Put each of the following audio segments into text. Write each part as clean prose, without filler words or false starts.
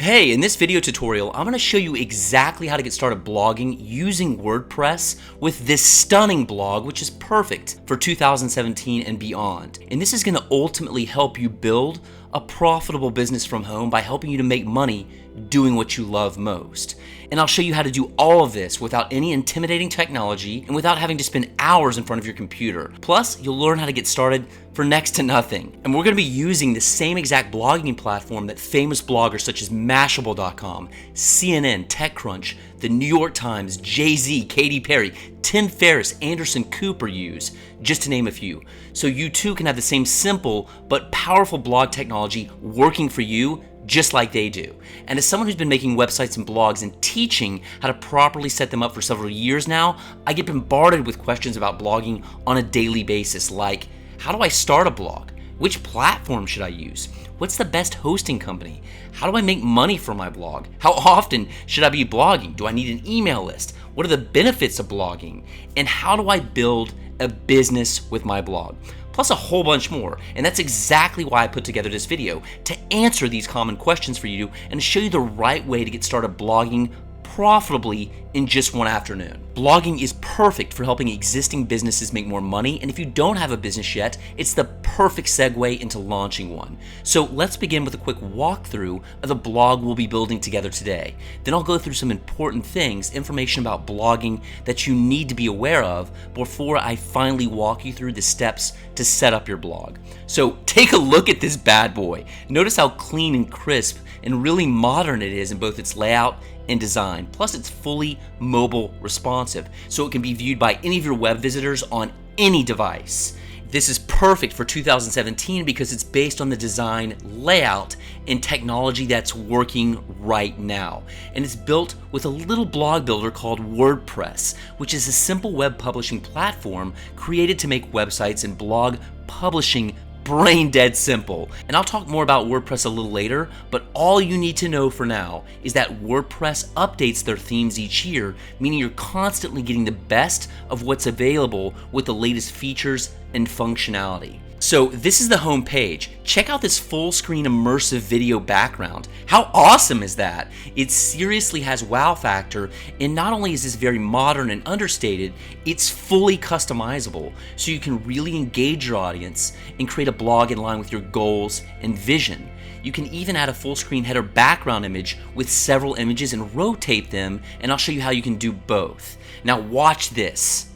Hey, in this video tutorial, I'm going to show you exactly how to get started blogging using WordPress with this stunning blog, which is perfect for 2017 and beyond. And this is going to ultimately help you build a profitable business from home by helping you to make money doing what you love most. And I'll show you how to do all of this without any intimidating technology and without having to spend hours in front of your computer. Plus, you'll learn how to get started for next to nothing. And we're going to be using the same exact blogging platform that famous bloggers such as Mashable.com, CNN, TechCrunch, the New York Times, Jay-Z, Katy Perry, Tim Ferriss, Anderson Cooper use, just to name a few. So you too can have the same simple but powerful blog technology working for you just like they do. And as someone who's been making websites and blogs and teaching how to properly set them up for several years now, I get bombarded with questions about blogging on a daily basis, like, how do I start a blog? Which platform should I use? What's the best hosting company? How do I make money from my blog? How often should I be blogging? Do I need an email list? What are the benefits of blogging? And how do I build a business with my blog? Plus a whole bunch more. And that's exactly why I put together this video, to answer these common questions for you and show you the right way to get started blogging profitably in just one afternoon. Blogging is perfect for helping existing businesses make more money, and if you don't have a business yet, it's the perfect segue into launching one. So let's begin with a quick walkthrough of the blog we'll be building together today. Then I'll go through some important things, information about blogging that you need to be aware of before I finally walk you through the steps to set up your blog. So take a look at this bad boy. Notice how clean and crisp and really modern it is in both its layout and design. Plus, it's fully mobile responsive, so it can be viewed by any of your web visitors on any device. This is perfect for 2017 because it's based on the design, layout, and technology that's working right now. And it's built with a little blog builder called WordPress, which is a simple web publishing platform created to make websites and blog publishing brain dead simple. And I'll talk more about WordPress a little later, but all you need to know for now is that WordPress updates their themes each year, meaning you're constantly getting the best of what's available with the latest features and functionality. So this is the home page. Check out this full screen immersive video background. How awesome is that? It seriously has wow factor, and not only is this very modern and understated, it's fully customizable, so you can really engage your audience and create a blog in line with your goals and vision. You can even add a full screen header background image with several images and rotate them, and I'll show you how you can do both. Now watch this.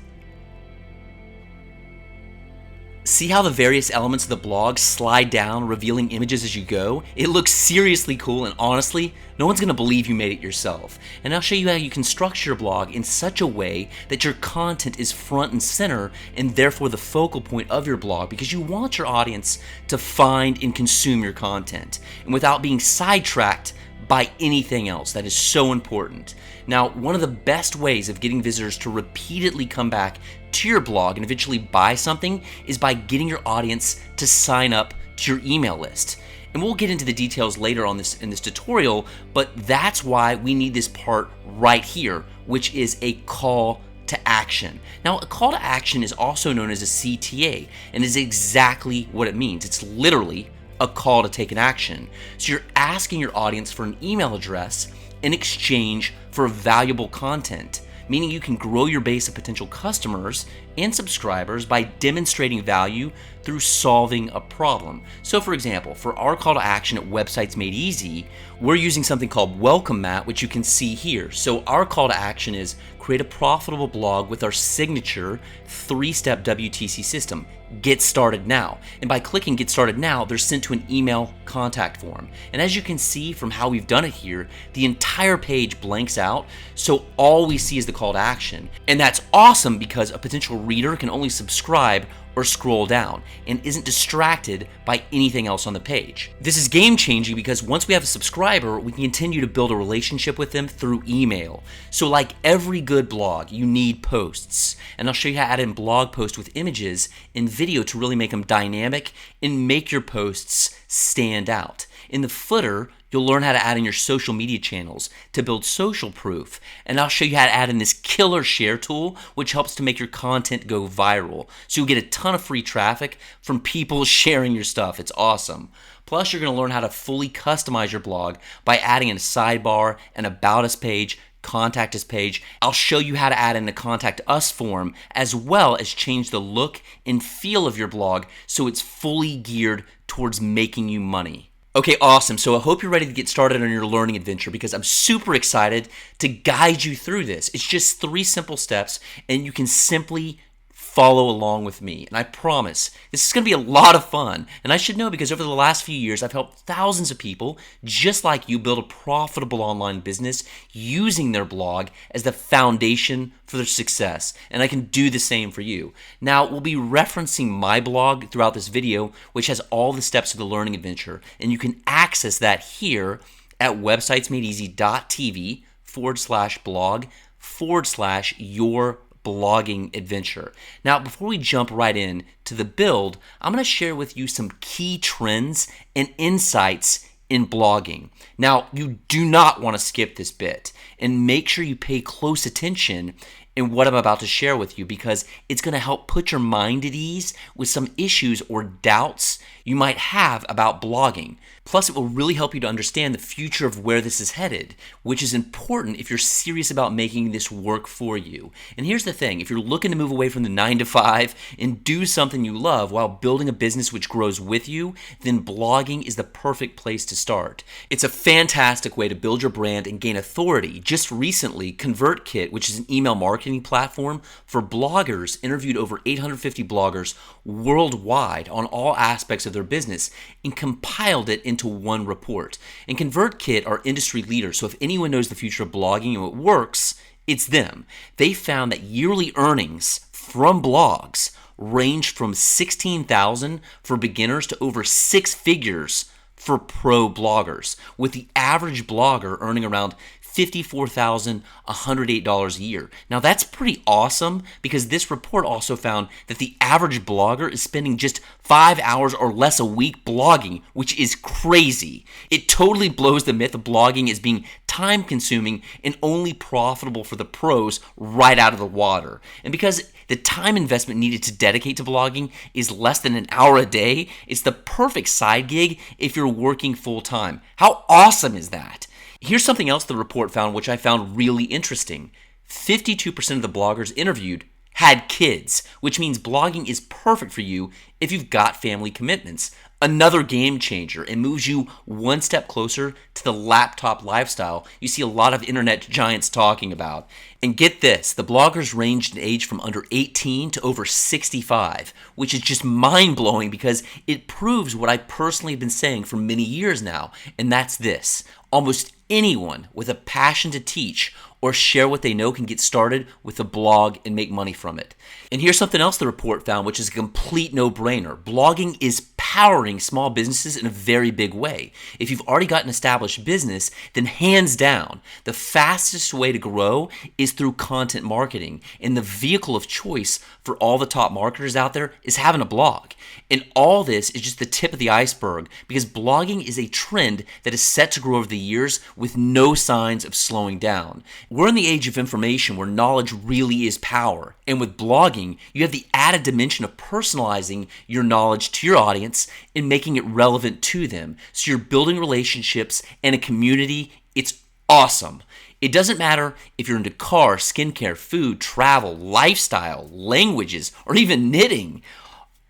See how the various elements of the blog slide down, revealing images as you go? It looks seriously cool, and honestly, no one's gonna believe you made it yourself. And I'll show you how you can structure your blog in such a way that your content is front and center, and therefore the focal point of your blog, because you want your audience to find and consume your content, and without being sidetracked by anything else. That is so important. Now, one of the best ways of getting visitors to repeatedly come back to your blog and eventually buy something is by getting your audience to sign up to your email list. And we'll get into the details later on in this tutorial, but that's why we need this part right here, which is a call to action. Now, a call to action is also known as a CTA, and is exactly what it means. It's literally a call to take an action. So you're asking your audience for an email address in exchange for valuable content, meaning you can grow your base of potential customers and subscribers by demonstrating value through solving a problem. So for example, for our call to action at Websites Made Easy, we're using something called Welcome Mat, which you can see here. So our call to action is create a profitable blog with our signature 3-step WTC system. Get started now. And by clicking Get Started Now, they're sent to an email contact form. And as you can see from how we've done it here, the entire page blanks out, so all we see is the call to action. And that's awesome because a potential reader can only subscribe or scroll down and isn't distracted by anything else on the page. This is game changing because once we have a subscriber, we can continue to build a relationship with them through email. So like every good blog, you need posts. And I'll show you how to add in blog posts with images and video to really make them dynamic and make your posts stand out. In the footer, you'll learn how to add in your social media channels to build social proof. And I'll show you how to add in this killer share tool, which helps to make your content go viral. So you'll get a ton of free traffic from people sharing your stuff. It's awesome. Plus, you're going to learn how to fully customize your blog by adding in a sidebar, an About Us page, Contact Us page. I'll show you how to add in the Contact Us form, as well as change the look and feel of your blog so it's fully geared towards making you money. Okay, awesome. So I hope you're ready to get started on your learning adventure because I'm super excited to guide you through this. It's just 3 simple steps and you can simply follow along with me. And I promise this is going to be a lot of fun. And I should know because over the last few years, I've helped thousands of people just like you build a profitable online business using their blog as the foundation for their success. And I can do the same for you. Now, we'll be referencing my blog throughout this video, which has all the steps of the learning adventure. And you can access that here at websitesmadeeasy.tv/blog/your blogging adventure. Now, before we jump right in to the build, I'm going to share with you some key trends and insights in blogging. Now, you do not want to skip this bit and make sure you pay close attention in what I'm about to share with you because it's going to help put your mind at ease with some issues or doubts you might have about blogging. Plus, it will really help you to understand the future of where this is headed, which is important if you're serious about making this work for you. And here's the thing, if you're looking to move away from the 9-to-5 and do something you love while building a business which grows with you, then blogging is the perfect place to start. It's a fantastic way to build your brand and gain authority. Just recently, ConvertKit, which is an email marketing platform for bloggers, interviewed over 850 bloggers worldwide on all aspects of their business and compiled it into one report. And ConvertKit are industry leaders, so if anyone knows the future of blogging and what works, it's them. They found that yearly earnings from blogs range from $16,000 for beginners to over 6 figures for pro bloggers, with the average blogger earning around $54,108 a year. Now that's pretty awesome because this report also found that the average blogger is spending just 5 hours or less a week blogging, which is crazy. It totally blows the myth of blogging as being time consuming and only profitable for the pros right out of the water. And because the time investment needed to dedicate to blogging is less than an hour a day, it's the perfect side gig if you're working full time. How awesome is that? Here's something else the report found, which I found really interesting. 52% of the bloggers interviewed had kids, which means blogging is perfect for you if you've got family commitments. Another game changer. It moves you one step closer to the laptop lifestyle you see a lot of internet giants talking about. And get this, the bloggers ranged in age from under 18 to over 65, which is just mind-blowing because it proves what I personally have been saying for many years now, and that's this. Almost anyone with a passion to teach or share what they know can get started with a blog and make money from it. And here's something else the report found, which is a complete no-brainer. Blogging is powering small businesses in a very big way. If you've already got an established business, then hands down, the fastest way to grow is through content marketing. And the vehicle of choice for all the top marketers out there is having a blog. And all this is just the tip of the iceberg because blogging is a trend that is set to grow over the years with no signs of slowing down. We're in the age of information where knowledge really is power. And with blogging, you have the added dimension of personalizing your knowledge to your audience and making it relevant to them. So you're building relationships and a community. It's awesome. It doesn't matter if you're into cars, skincare, food, travel, lifestyle, languages, or even knitting.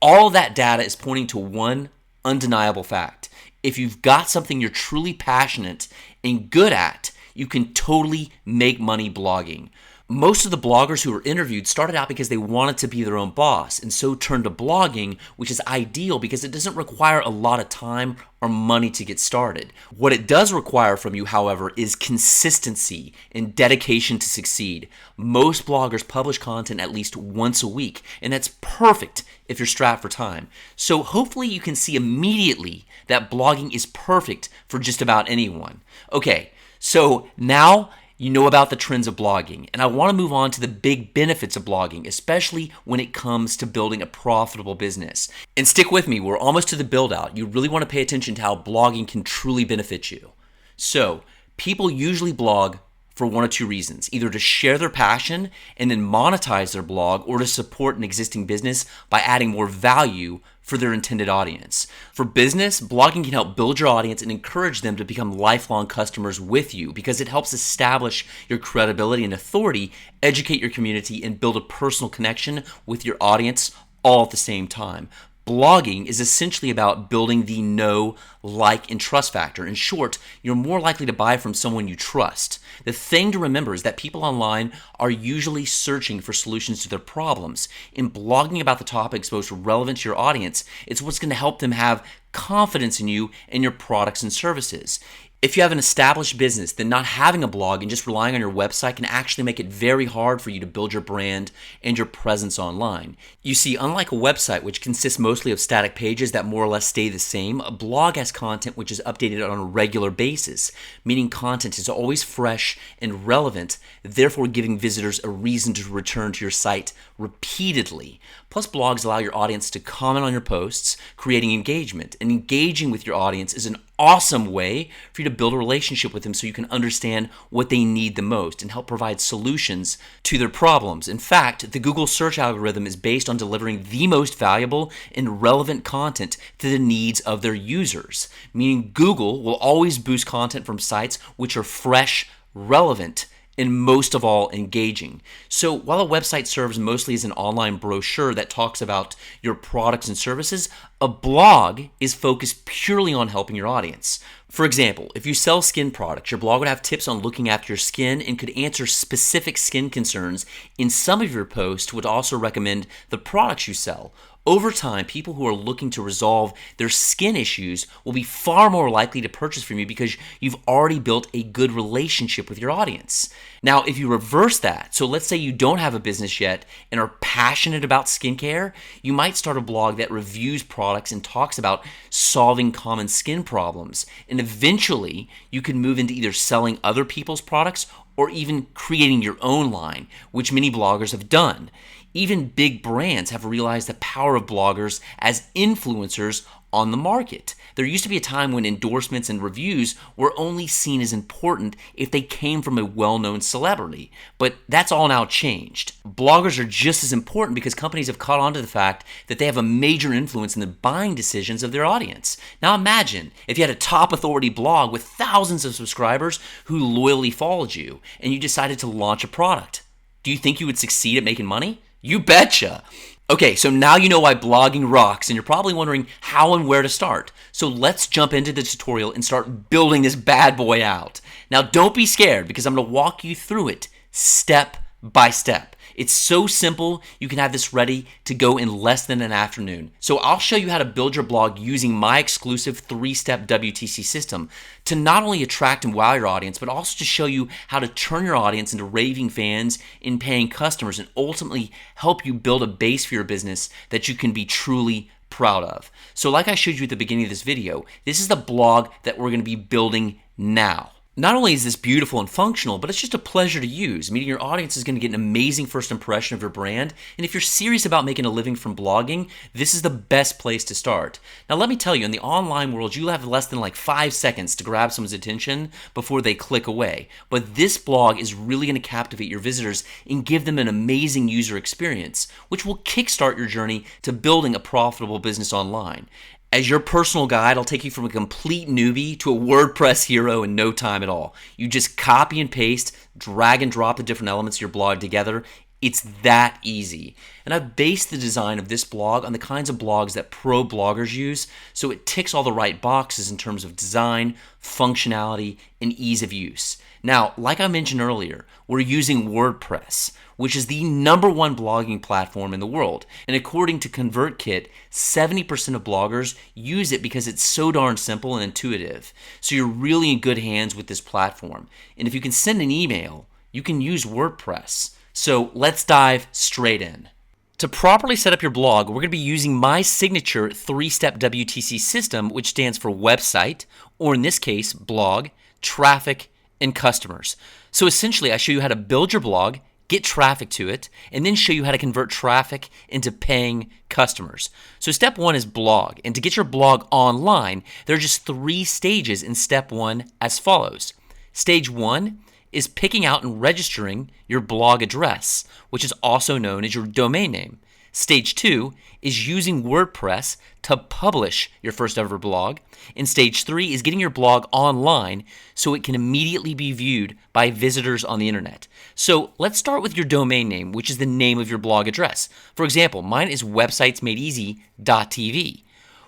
All that data is pointing to one undeniable fact. If you've got something you're truly passionate and good at, you can totally make money blogging. Most of the bloggers who were interviewed started out because they wanted to be their own boss and so turned to blogging, which is ideal because it doesn't require a lot of time or money to get started. What it does require from you, however, is consistency and dedication to succeed. Most bloggers publish content at least once a week, and that's perfect if you're strapped for time. So hopefully you can see immediately that blogging is perfect for just about anyone. Okay, so now You know about the trends of blogging, and I want to move on to the big benefits of blogging, especially when it comes to building a profitable business. And stick with me, we're almost to the build out. You really want to pay attention to how blogging can truly benefit you. So, people usually blog for one of two reasons, either to share their passion and then monetize their blog, or to support an existing business by adding more value for their intended audience. For business, blogging can help build your audience and encourage them to become lifelong customers with you because it helps establish your credibility and authority, educate your community, and build a personal connection with your audience all at the same time. Blogging is essentially about building the know, like, and trust factor. In short, you're more likely to buy from someone you trust. The thing to remember is that people online are usually searching for solutions to their problems. In blogging about the topics most relevant to your audience, it's what's going to help them have confidence in you and your products and services. If you have an established business, then not having a blog and just relying on your website can actually make it very hard for you to build your brand and your presence online. You see, unlike a website, which consists mostly of static pages that more or less stay the same, a blog has content which is updated on a regular basis, meaning content is always fresh and relevant, therefore giving visitors a reason to return to your site repeatedly. Plus, blogs allow your audience to comment on your posts, creating engagement. And engaging with your audience is an awesome way for you to build a relationship with them so you can understand what they need the most and help provide solutions to their problems. In fact, the Google search algorithm is based on delivering the most valuable and relevant content to the needs of their users, meaning Google will always boost content from sites which are fresh, relevant, and most of all, engaging. So while a website serves mostly as an online brochure that talks about your products and services, a blog is focused purely on helping your audience. For example, if you sell skin products, your blog would have tips on looking after your skin and could answer specific skin concerns. In some of your posts would also recommend the products you sell. Over time, people who are looking to resolve their skin issues will be far more likely to purchase from you because you've already built a good relationship with your audience. Now, if you reverse that, so let's say you don't have a business yet and are passionate about skincare, you might start a blog that reviews products and talks about solving common skin problems. And eventually, you can move into either selling other people's products or even creating your own line, which many bloggers have done. Even big brands have realized the power of bloggers as influencers on the market. There used to be a time when endorsements and reviews were only seen as important if they came from a well-known celebrity, but that's all now changed. Bloggers are just as important because companies have caught on to the fact that they have a major influence in the buying decisions of their audience. Now imagine if you had a top authority blog with thousands of subscribers who loyally followed you, and you decided to launch a product. Do you think you would succeed at making money? You betcha. Okay, so now you know why blogging rocks, and you're probably wondering how and where to start. So let's jump into the tutorial and start building this bad boy out. Now don't be scared because I'm going to walk you through it step by step. It's so simple, you can have this ready to go in less than an afternoon. So I'll show you how to build your blog using my exclusive 3-step WTC system to not only attract and wow your audience, but also to show you how to turn your audience into raving fans and paying customers and ultimately help you build a base for your business that you can be truly proud of. So like I showed you at the beginning of this video, this is the blog that we're going to be building now. Not only is this beautiful and functional, but it's just a pleasure to use, meaning your audience is going to get an amazing first impression of your brand. And if you're serious about making a living from blogging, this is the best place to start. Now let me tell you, in the online world, you'll have less than like 5 seconds to grab someone's attention before they click away. But this blog is really going to captivate your visitors and give them an amazing user experience, which will kickstart your journey to building a profitable business online. As your personal guide, I'll take you from a complete newbie to a WordPress hero in no time at all. You just copy and paste, drag and drop the different elements of your blog together. It's that easy. And I've based the design of this blog on the kinds of blogs that pro bloggers use, so it ticks all the right boxes in terms of design, functionality, and ease of use. Now, like I mentioned earlier, we're using WordPress, which is the #1 blogging platform in the world. And according to ConvertKit, 70% of bloggers use it because it's so darn simple and intuitive. So you're really in good hands with this platform. And if you can send an email, you can use WordPress. So let's dive straight in. To properly set up your blog, we're going to be using my signature 3-step WTC system, which stands for website, or in this case, blog, traffic, and customers. So essentially, I show you how to build your blog, get traffic to it, and then show you how to convert traffic into paying customers. So step one is blog. And to get your blog online, there are just 3 stages in step 1 as follows. Stage 1 is picking out and registering your blog address, which is also known as your domain name. Stage 2 is using WordPress to publish your first ever blog. And stage 3 is getting your blog online so it can immediately be viewed by visitors on the internet. So let's start with your domain name, which is the name of your blog address. For example, mine is websitesmadeeasy.tv.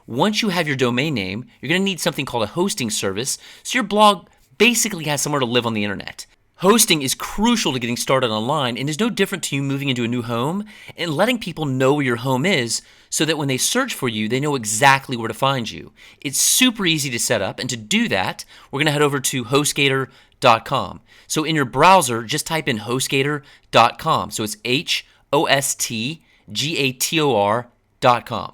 Once you have your domain name, you're going to need something called a hosting service, so your blog basically has somewhere to live on the internet. Hosting is crucial to getting started online and is no different to you moving into a new home and letting people know where your home is so that when they search for you, they know exactly where to find you. It's super easy to set up, and to do that, we're going to head over to HostGator.com. So in your browser, just type in HostGator.com. So it's HostGator.com.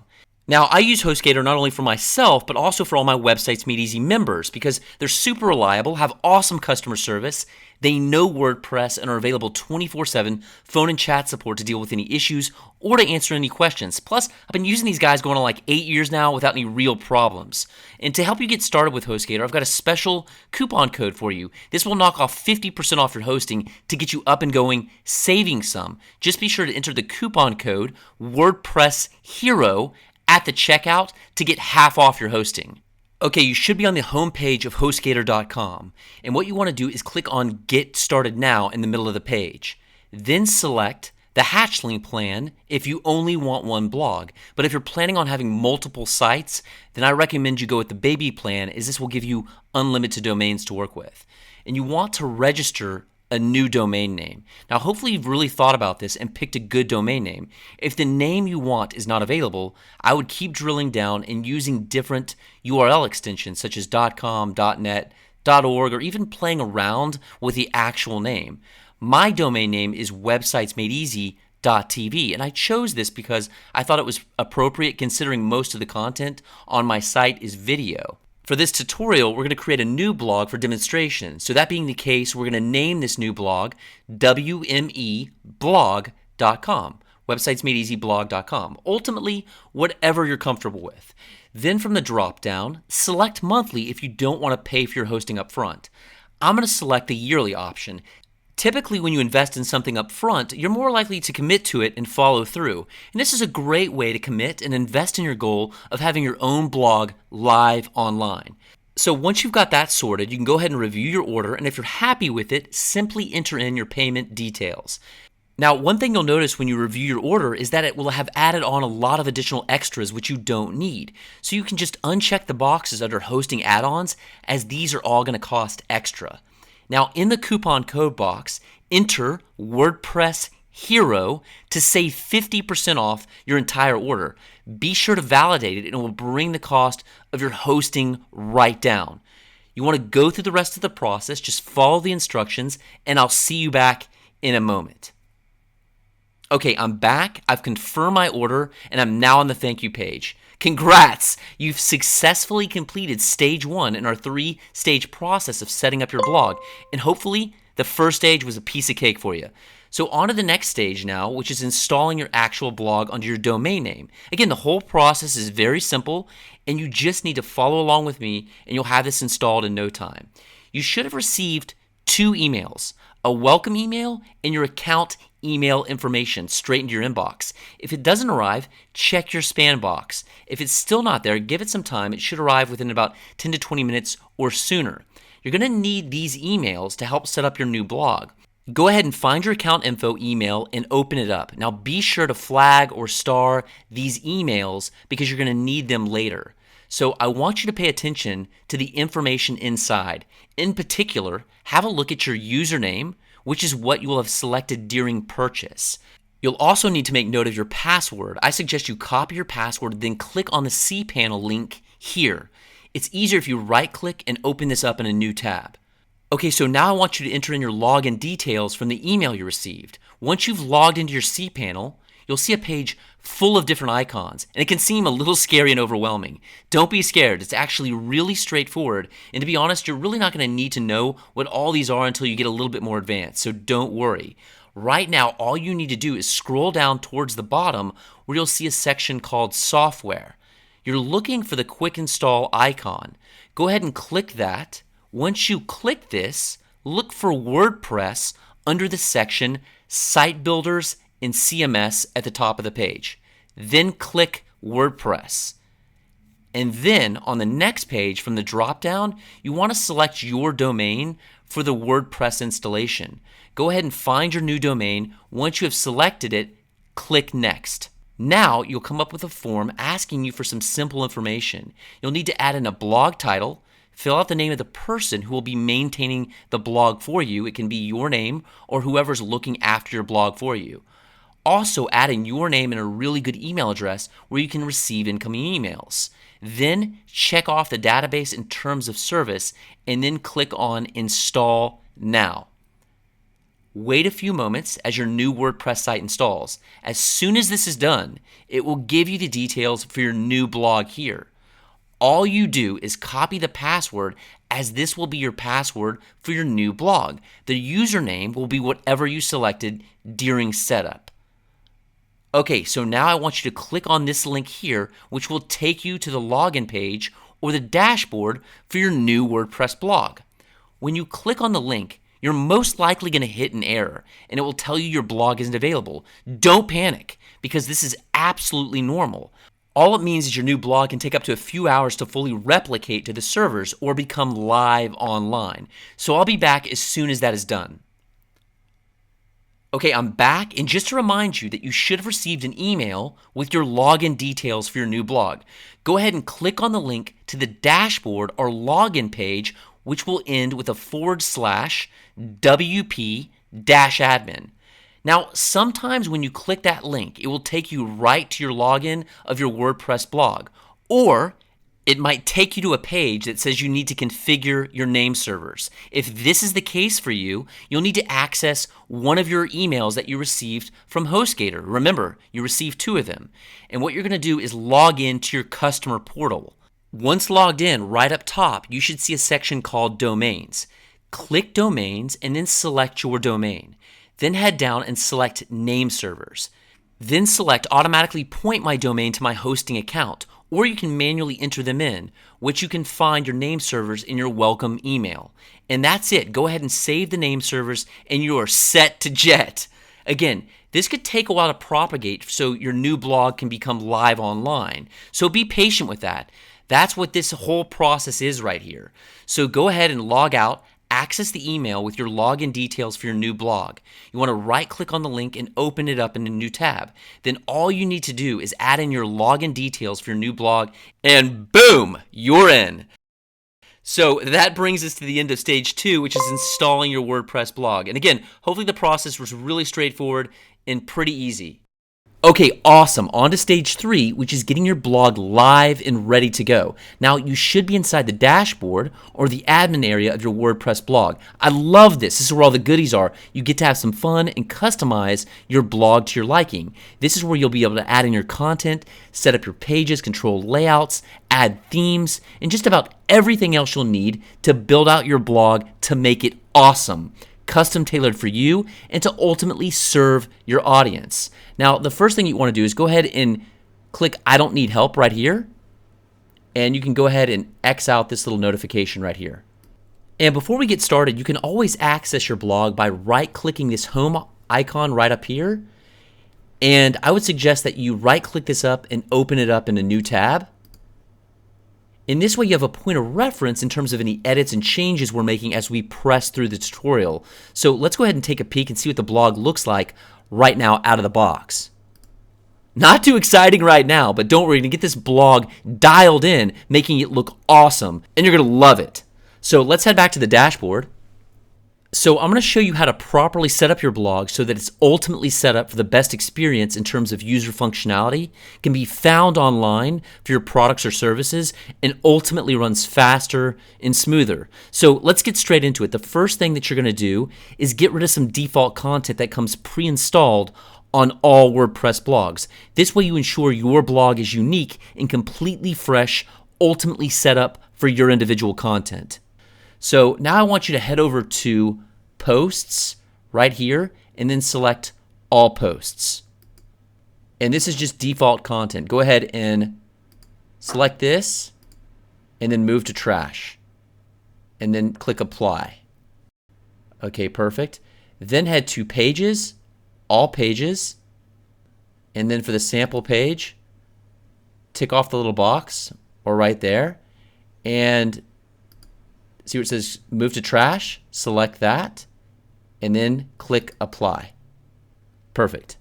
Now, I use HostGator not only for myself, but also for all my Websites Made Easy members because they're super reliable, have awesome customer service, they know WordPress, and are available 24/7 phone and chat support to deal with any issues or to answer any questions. Plus, I've been using these guys going on like 8 years now without any real problems. And to help you get started with HostGator, I've got a special coupon code for you. This will knock off 50% off your hosting to get you up and going, saving some. Just be sure to enter the coupon code WordPressHero at the checkout to get half off your hosting. Okay, you should be on the homepage of HostGator.com, and what you want to do is click on Get Started Now in the middle of the page. Then select the hatchling plan if you only want one blog. But if you're planning on having multiple sites, then I recommend you go with the baby plan, as this will give you unlimited domains to work with. And you want to register a new domain name. Now, hopefully you've really thought about this and picked a good domain name. If the name you want is not available, I would keep drilling down and using different URL extensions such as .com, .net, .org, or even playing around with the actual name. My domain name is websitesmadeeasy.tv, and I chose this because I thought it was appropriate considering most of the content on my site is video. For this tutorial, we're going to create a new blog for demonstration. So that being the case, we're going to name this new blog WMEblog.com, websitesmadeeasyblog.com. Ultimately, whatever you're comfortable with. Then from the drop-down, select monthly if you don't want to pay for your hosting up front. I'm going to select the yearly option. Typically, when you invest in something up front, you're more likely to commit to it and follow through. And this is a great way to commit and invest in your goal of having your own blog live online. So once you've got that sorted, you can go ahead and review your order, and if you're happy with it, simply enter in your payment details. Now, one thing you'll notice when you review your order is that it will have added on a lot of additional extras which you don't need. So you can just uncheck the boxes under hosting add-ons, as these are all going to cost extra. Now, in the coupon code box, enter WordPress Hero to save 50% off your entire order. Be sure to validate it, and it will bring the cost of your hosting right down. You want to go through the rest of the process, just follow the instructions, and I'll see you back in a moment. Okay, I'm back. I've confirmed my order, and I'm now on the thank you page. Congrats! You've successfully completed stage 1 in our 3-stage process of setting up your blog, and hopefully the first stage was a piece of cake for you. So on to the next stage now, which is installing your actual blog under your domain name. Again, the whole process is very simple, and you just need to follow along with me, and you'll have this installed in no time. You should have received 2 emails, a welcome email and your account email information straight into your inbox. If it doesn't arrive, check your spam box. If it's still not there, give it some time. It should arrive within about 10 to 20 minutes or sooner. You're going to need these emails to help set up your new blog. Go ahead and find your account info email and open it up. Now be sure to flag or star these emails because you're going to need them later. So I want you to pay attention to the information inside. In particular, have a look at your username, which is what you will have selected during purchase. You'll also need to make note of your password. I suggest you copy your password, then click on the cPanel link here. It's easier if you right-click and open this up in a new tab. Okay, so now I want you to enter in your login details from the email you received. Once you've logged into your cPanel, you'll see a page full of different icons, and it can seem a little scary and overwhelming. Don't be scared. It's actually really straightforward, and to be honest, you're really not going to need to know what all these are until you get a little bit more advanced, so don't worry. Right now, all you need to do is scroll down towards the bottom where you'll see a section called Software. You're looking for the Quick Install icon. Go ahead and click that. Once you click this, look for WordPress under the section Site Builders and CMS at the top of the page. Then click WordPress. And then on the next page from the drop-down, you want to select your domain for the WordPress installation. Go ahead and find your new domain. Once you have selected it, click Next. Now you'll come up with a form asking you for some simple information. You'll need to add in a blog title, fill out the name of the person who will be maintaining the blog for you. It can be your name or whoever's looking after your blog for you. Also add in your name and a really good email address where you can receive incoming emails. Then check off the database and terms of service and then click on Install Now. Wait a few moments as your new WordPress site installs. As soon as this is done, it will give you the details for your new blog here. All you do is copy the password, as this will be your password for your new blog. The username will be whatever you selected during setup. Okay, so now I want you to click on this link here, which will take you to the login page or the dashboard for your new WordPress blog. When you click on the link, you're most likely going to hit an error, and it will tell you your blog isn't available. Don't panic, because this is absolutely normal. All it means is your new blog can take up to a few hours to fully replicate to the servers or become live online. So I'll be back as soon as that is done. Okay, I'm back, and just to remind you that you should have received an email with your login details for your new blog. Go ahead and click on the link to the dashboard or login page, which will end with a /WP-admin. Now, sometimes when you click that link, it will take you right to your login of your WordPress blog, or it might take you to a page that says you need to configure your name servers. If this is the case for you, you'll need to access one of your emails that you received from HostGator. Remember, you received 2 of them. And what you're going to do is log in to your customer portal. Once logged in, right up top, you should see a section called Domains. Click Domains and then select your domain. Then head down and select Name Servers. Then select Automatically Point My Domain to My Hosting Account, or you can manually enter them in, which you can find your name servers in your welcome email. And that's it. Go ahead and save the name servers and you are set to jet. Again, this could take a while to propagate so your new blog can become live online. So be patient with that. That's what this whole process is right here. So go ahead and log out, access the email with your login details for your new blog. You want to right-click on the link and open it up in a new tab. Then all you need to do is add in your login details for your new blog, and boom, you're in. So that brings us to the end of stage 2, which is installing your WordPress blog. And again, hopefully the process was really straightforward and pretty easy. Okay, awesome. On to stage 3, which is getting your blog live and ready to go. Now, you should be inside the dashboard or the admin area of your WordPress blog. I love this. This is where all the goodies are. You get to have some fun and customize your blog to your liking. This is where you'll be able to add in your content, set up your pages, control layouts, add themes, and just about everything else you'll need to build out your blog to make it awesome, custom tailored for you, and to ultimately serve your audience. Now, the first thing you want to do is go ahead and click I don't need help right here, and you can go ahead and X out this little notification right here. And before we get started, you can always access your blog by right-clicking this home icon right up here, and I would suggest that you right-click this up and open it up in a new tab. In this way, you have a point of reference in terms of any edits and changes we're making as we press through the tutorial. So let's go ahead and take a peek and see what the blog looks like right now out of the box. Not too exciting right now, but don't worry, you're going to get this blog dialed in, making it look awesome, and you're going to love it. So let's head back to the dashboard. So I'm going to show you how to properly set up your blog so that it's ultimately set up for the best experience in terms of user functionality, can be found online for your products or services, and ultimately runs faster and smoother. So let's get straight into it. The first thing that you're going to do is get rid of some default content that comes pre-installed on all WordPress blogs. This way you ensure your blog is unique and completely fresh, ultimately set up for your individual content. So now I want you to head over to Posts right here and then select All Posts. And this is just default content. Go ahead and select this and then move to Trash. And then click Apply. Okay, perfect. Then head to Pages, All Pages, and then for the sample page, tick off the little box or right there, and see where it says Move to Trash, select that, and then click Apply. Perfect.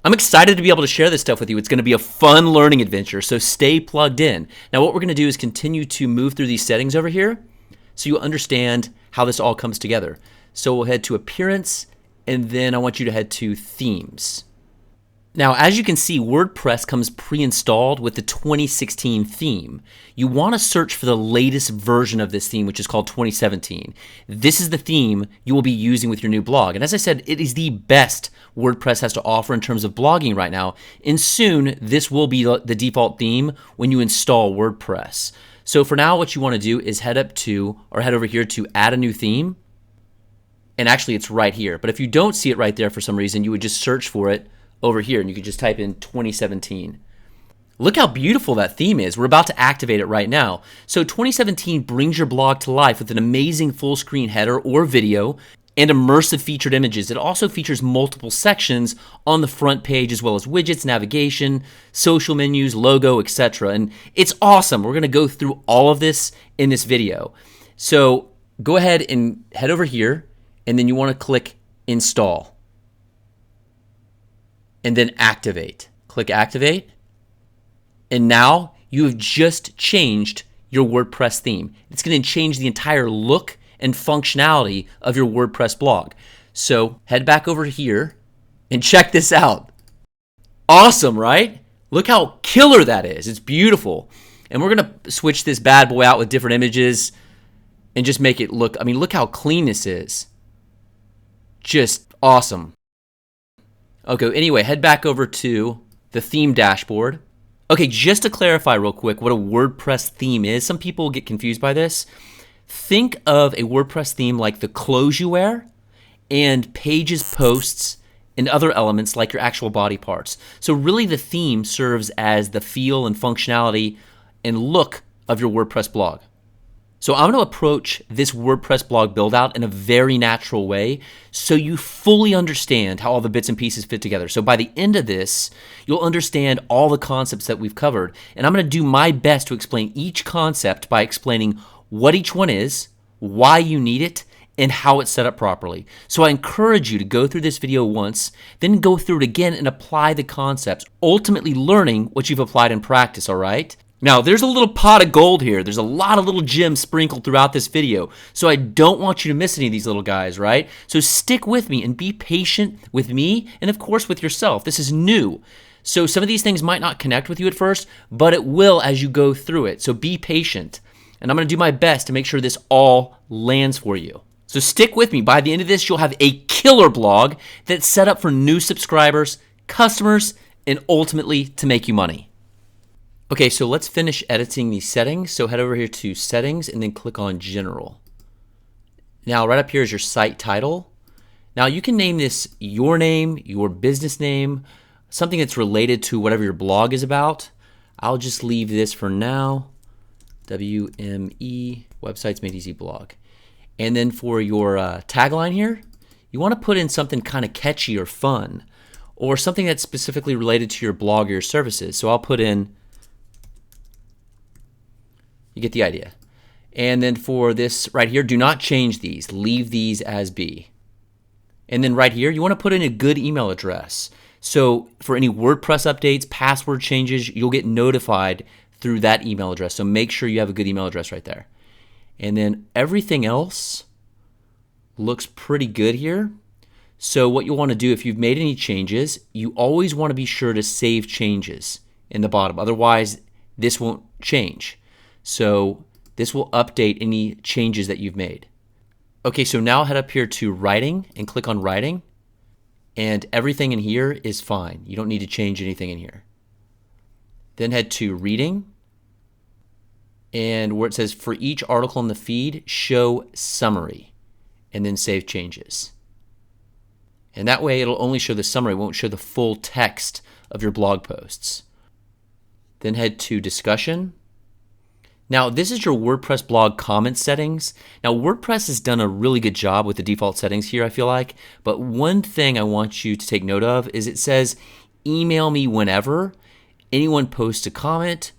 I'm excited to be able to share this stuff with you. It's going to be a fun learning adventure, so stay plugged in. Now what we're going to do is continue to move through these settings over here so you understand how this all comes together. So we'll head to Appearance, and then I want you to head to Themes. Now, as you can see, WordPress comes pre-installed with the 2016 theme. You want to search for the latest version of this theme, which is called 2017. This is the theme you will be using with your new blog. And as I said, it is the best WordPress has to offer in terms of blogging right now. And soon, this will be the default theme when you install WordPress. So for now, what you want to do is head over here to Add a New Theme. And actually, it's right here. But if you don't see it right there for some reason, you would just search for it over here, and you could just type in 2017. Look how beautiful that theme is. We're about to activate it right now. So 2017 brings your blog to life with an amazing full screen header or video and immersive featured images. It also features multiple sections on the front page as well as widgets, navigation, social menus, logo, etc. And it's awesome. We're going to go through all of this in this video. So go ahead and head over here, and then you want to click Install. And then Activate. Click Activate. And now you have just changed your WordPress theme. It's going to change the entire look and functionality of your WordPress blog. So head back over here and check this out. Awesome, right? Look how killer that is. It's beautiful. And we're going to switch this bad boy out with different images and just make it look, I mean, look how clean this is. Just awesome. Okay, anyway, head back over to the theme dashboard. Okay, just to clarify real quick what a WordPress theme is, some people get confused by this. Think of a WordPress theme like the clothes you wear and pages, posts, and other elements like your actual body parts. So really the theme serves as the feel and functionality and look of your WordPress blog. So I'm going to approach this WordPress blog build out in a very natural way so you fully understand how all the bits and pieces fit together. So by the end of this, you'll understand all the concepts that we've covered. And I'm going to do my best to explain each concept by explaining what each one is, why you need it, and how it's set up properly. So I encourage you to go through this video once, then go through it again and apply the concepts, ultimately learning what you've applied in practice, all right? Now, there's a little pot of gold here. There's a lot of little gems sprinkled throughout this video. So I don't want you to miss any of these little guys, right? So stick with me and be patient with me and, of course, with yourself. This is new. So some of these things might not connect with you at first, but it will as you go through it. So be patient. And I'm going to do my best to make sure this all lands for you. So stick with me. By the end of this, you'll have a killer blog that's set up for new subscribers, customers, and ultimately to make you money. Okay, so let's finish editing these settings. So head over here to Settings and then click on General. Now right up here is your site title. Now you can name this your name, your business name, something that's related to whatever your blog is about. I'll just leave this for now. WME, Websites Made Easy blog. And then for your tagline here, you want to put in something kind of catchy or fun, or something that's specifically related to your blog or your services. So I'll put in, you get the idea. And then for this right here, do not change these. Leave these as be. And then right here, you want to put in a good email address. So for any WordPress updates, password changes, you'll get notified through that email address. So make sure you have a good email address right there. And then everything else looks pretty good here. So what you'll want to do if you've made any changes, you always want to be sure to save changes in the bottom. Otherwise, this won't change. So this will update any changes that you've made. Okay, so now head up here to Writing and click on Writing. and everything in here is fine. You don't need to change anything in here. Then head to reading, and where it says for each article in the feed, show summary, and then save changes. And that way it'll only show the summary, it won't show the full text of your blog posts. Then head to discussion. Now this is your WordPress blog comment settings. Now WordPress has done a really good job with the default settings here, I feel like, but one thing I want you to take note of is it says email me whenever anyone posts a comment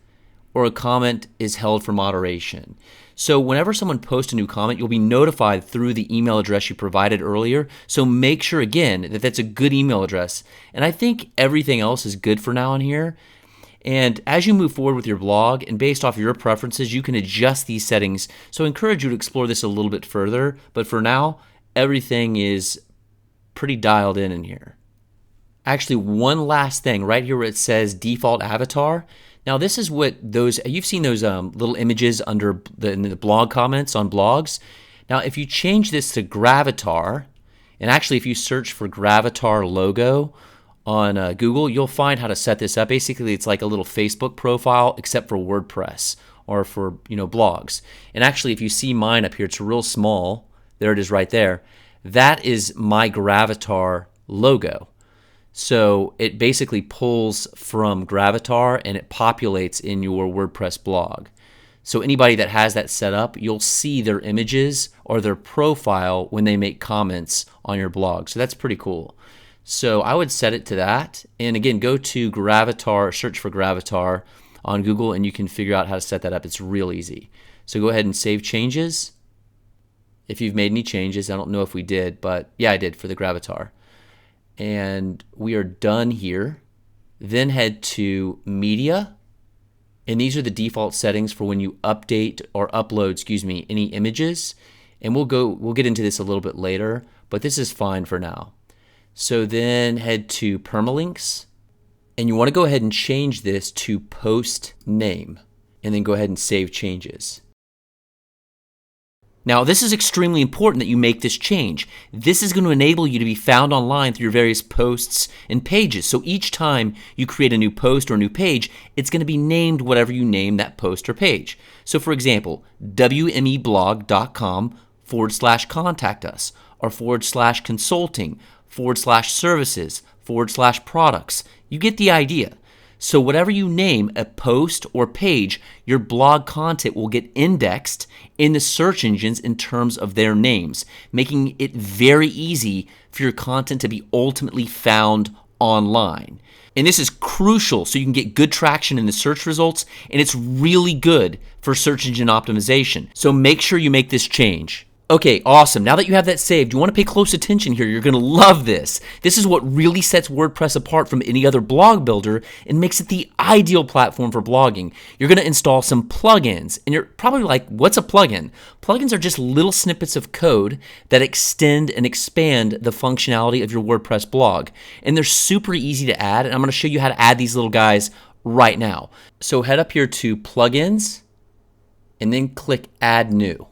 or a comment is held for moderation. So whenever someone posts a new comment, you'll be notified through the email address you provided earlier. So make sure again that that's a good email address. And I think everything else is good for now in here. And as you move forward with your blog and based off your preferences, you can adjust these settings. So I encourage you to explore this a little bit further. But for now, everything is pretty dialed in here. Actually, one last thing right here where it says default avatar. Now this is what those, you've seen those little images under in the blog comments on blogs. Now if you change this to Gravatar, and actually if you search for Gravatar logo on Google, you'll find how to set this up. Basically it's like a little Facebook profile except for WordPress or for blogs. And actually if you see mine up here, it's real small. There it is right there. That is my Gravatar logo. So it basically pulls from Gravatar and it populates in your WordPress blog. So anybody that has that set up, you'll see their images or their profile when they make comments on your blog. So that's pretty cool. So I would set it to that. And again, go to Gravatar, search for Gravatar on Google, and you can figure out how to set that up. It's real easy. So go ahead and save changes. If you've made any changes, I don't know if we did, but yeah, I did for the Gravatar. And we are done here. Then head to media, and these are the default settings for when you update or upload, any images. And we'll get into this a little bit later, but this is fine for now. So then head to permalinks, and you want to go ahead and change this to post name, and then go ahead and save changes. Now, this is extremely important that you make this change. This is going to enable you to be found online through your various posts and pages. So each time you create a new post or a new page, it's going to be named whatever you name that post or page. So for example, wmeblog.com/contact us or /consulting/services/products. You get the idea. So whatever you name a post or page, your blog content will get indexed in the search engines in terms of their names, making it very easy for your content to be ultimately found online. And this is crucial so you can get good traction in the search results, and it's really good for search engine optimization. So make sure you make this change. Okay, awesome. Now that you have that saved, you want to pay close attention here. You're going to love this. This is what really sets WordPress apart from any other blog builder and makes it the ideal platform for blogging. You're going to install some plugins, and you're probably like, what's a plugin? Plugins are just little snippets of code that extend and expand the functionality of your WordPress blog. And they're super easy to add, and I'm going to show you how to add these little guys right now. So head up here to plugins, and then click add new.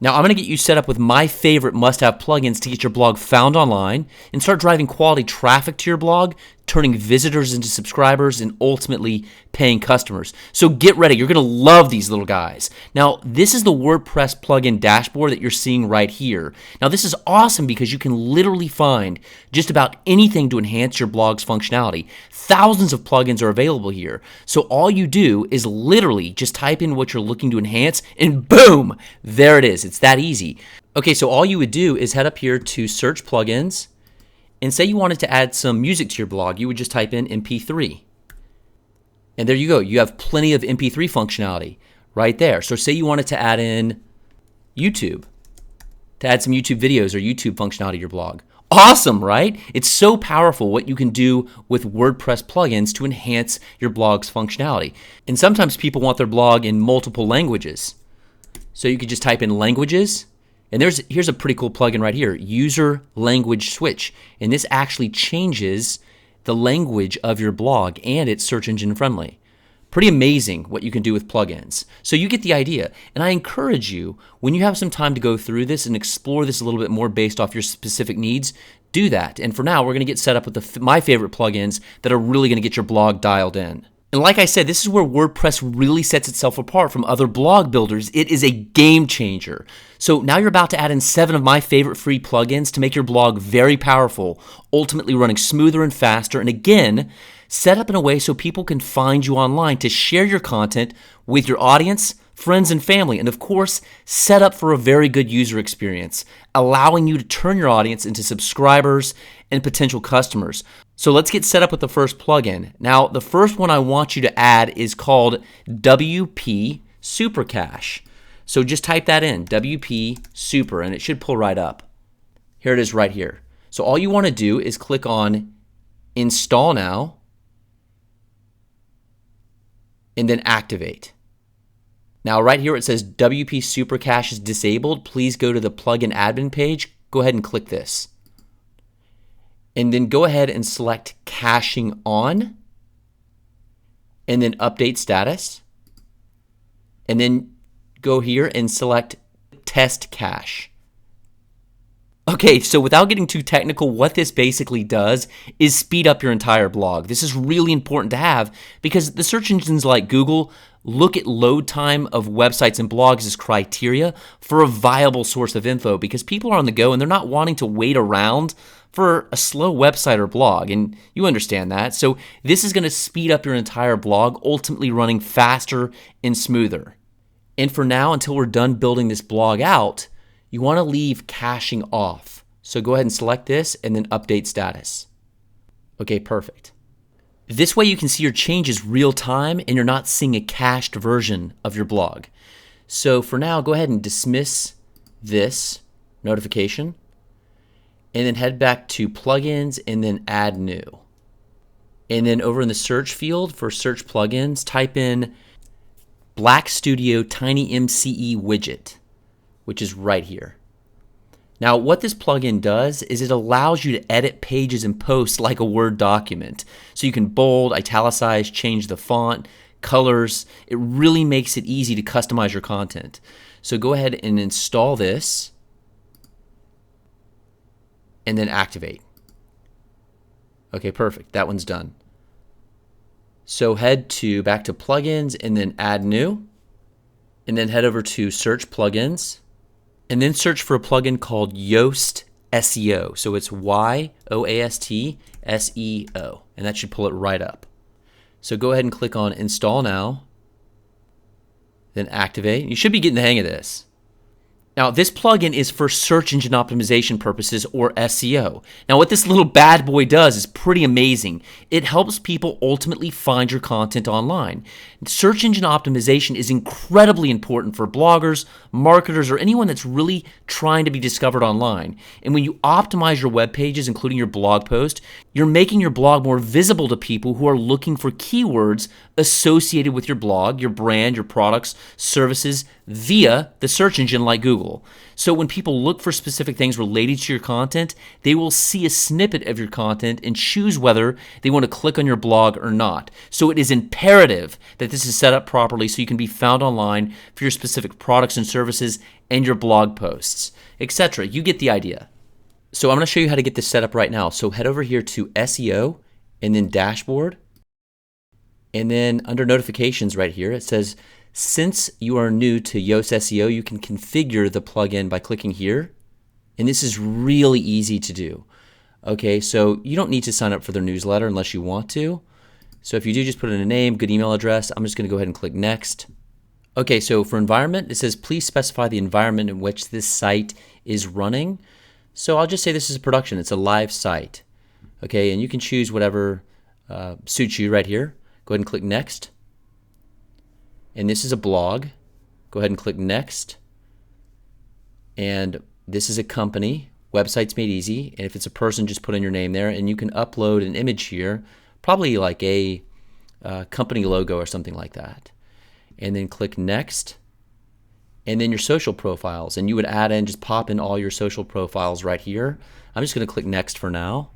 Now I'm going to get you set up with my favorite must-have plugins to get your blog found online and start driving quality traffic to your blog, turning visitors into subscribers, and ultimately paying customers. So get ready. You're going to love these little guys. Now, this is the WordPress plugin dashboard that you're seeing right here. Now, this is awesome because you can literally find just about anything to enhance your blog's functionality. Thousands of plugins are available here. So all you do is literally just type in what you're looking to enhance, and boom, there it is. It's that easy. Okay, so all you would do is head up here to search plugins, and say you wanted to add some music to your blog, you would just type in MP3. And there you go. You have plenty of MP3 functionality right there. So say you wanted to add in YouTube, to add some YouTube videos or YouTube functionality to your blog. Awesome, right? It's so powerful what you can do with WordPress plugins to enhance your blog's functionality. And sometimes people want their blog in multiple languages. So you could just type in languages. And here's a pretty cool plugin right here, User Language Switch. And this actually changes the language of your blog, and it's search engine friendly. Pretty amazing what you can do with plugins. So you get the idea. And I encourage you, when you have some time to go through this and explore this a little bit more based off your specific needs, do that. And for now, we're going to get set up with my favorite plugins that are really going to get your blog dialed in. And like I said, this is where WordPress really sets itself apart from other blog builders. It is a game changer. So now you're about to add in 7 of my favorite free plugins to make your blog very powerful, ultimately running smoother and faster. And again, set up in a way so people can find you online to share your content with your audience, friends, and family. And of course, set up for a very good user experience, allowing you to turn your audience into subscribers and potential customers. So let's get set up with the first plugin. Now, the first one I want you to add is called WP Super Cache. So just type that in, WP Super, and it should pull right up. Here it is right here. So all you want to do is click on Install Now, and then Activate. Now right here it says WP Super Cache is disabled. Please go to the plugin admin page. Go ahead and click this. And then go ahead and select Caching On, and then Update Status. And then go here and select Test Cache. Okay, so without getting too technical, what this basically does is speed up your entire blog. This is really important to have because the search engines like Google look at load time of websites and blogs as criteria for a viable source of info because people are on the go and they're not wanting to wait around for a slow website or blog, and you understand that. So this is going to speed up your entire blog, ultimately running faster and smoother. And for now, until we're done building this blog out, you want to leave caching off. So go ahead and select this and then update status. Okay, perfect. This way you can see your changes real time and you're not seeing a cached version of your blog. So for now, go ahead and dismiss this notification and then head back to plugins and then add new. And then over in the search field for search plugins, type in Black Studio Tiny MCE widget, which is right here. Now, what this plugin does is it allows you to edit pages and posts like a Word document. So you can bold, italicize, change the font, colors. It really makes it easy to customize your content. So go ahead and install this and then activate. Okay, perfect. That one's done. So head back to plugins and then add new, and then head over to search plugins, and then search for a plugin called Yoast SEO. So it's YOAST SEO, and that should pull it right up. So go ahead and click on Install Now, then Activate. You should be getting the hang of this. Now, this plugin is for search engine optimization purposes, or SEO. Now, what this little bad boy does is pretty amazing. It helps people ultimately find your content online. Search engine optimization is incredibly important for bloggers, marketers, or anyone that's really trying to be discovered online. And when you optimize your web pages, including your blog post, you're making your blog more visible to people who are looking for keywords associated with your blog, your brand, your products, services, via the search engine like Google. So when people look for specific things related to your content, they will see a snippet of your content and choose whether they want to click on your blog or not. So it is imperative that this is set up properly so you can be found online for your specific products and services and your blog posts, etc. You get the idea. So I'm going to show you how to get this set up right now. So head over here to SEO and then Dashboard. And then under notifications right here, it says, since you are new to Yoast SEO, you can configure the plugin by clicking here. And this is really easy to do. Okay, so you don't need to sign up for their newsletter unless you want to. So if you do, just put in a name, good email address. I'm just going to go ahead and click next. Okay, so for environment, it says, please specify the environment in which this site is running. So I'll just say this is a production. It's a live site. Okay, and you can choose whatever suits you right here. Go ahead and click next. And this is a blog. Go ahead and click next. And this is a company. Websites Made Easy. And if it's a person, just put in your name there. And you can upload an image here, probably like a company logo or something like that. And then click next. And then your social profiles. And you would add in, just pop in all your social profiles right here. I'm just going to click next for now.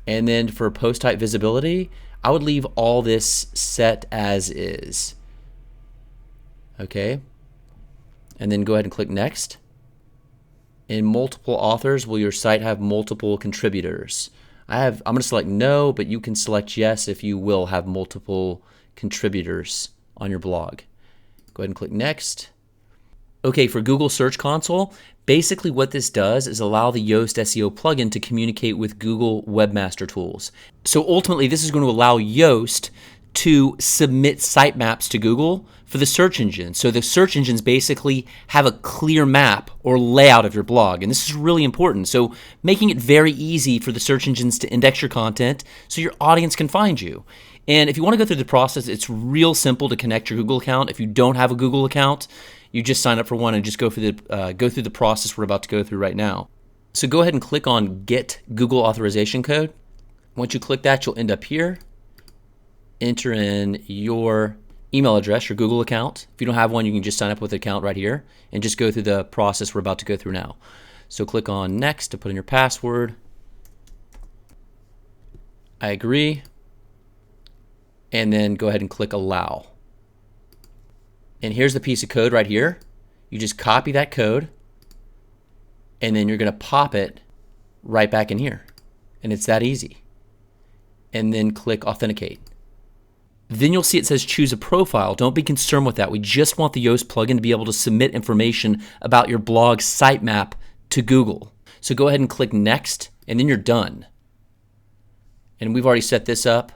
And then for post type visibility, I would leave all this set as is. Okay. And then go ahead and click next. In multiple authors, will your site have multiple contributors? I'm going to select no, but you can select yes if you will have multiple contributors on your blog. Go ahead and click next. Okay, for Google Search Console, basically what this does is allow the Yoast SEO plugin to communicate with Google Webmaster Tools. So ultimately, this is going to allow Yoast to submit sitemaps to Google for the search engine. So the search engines basically have a clear map or layout of your blog, and this is really important. So making it very easy for the search engines to index your content so your audience can find you. And if you want to go through the process, it's real simple to connect your Google account. If you don't have a Google account, you just sign up for one and just go through the process we're about to go through right now. So go ahead and click on Get Google Authorization Code. Once you click that, you'll end up here. Enter in your email address, your Google account. If you don't have one, you can just sign up with an account right here and just go through the process we're about to go through now. So click on Next to put in your password. I agree. And then go ahead and click Allow. And here's the piece of code right here. You just copy that code, and then you're going to pop it right back in here. And it's that easy. And then click Authenticate. Then you'll see it says choose a profile. Don't be concerned with that. We just want the Yoast plugin to be able to submit information about your blog sitemap to Google. So go ahead and click Next, and then you're done. And we've already set this up.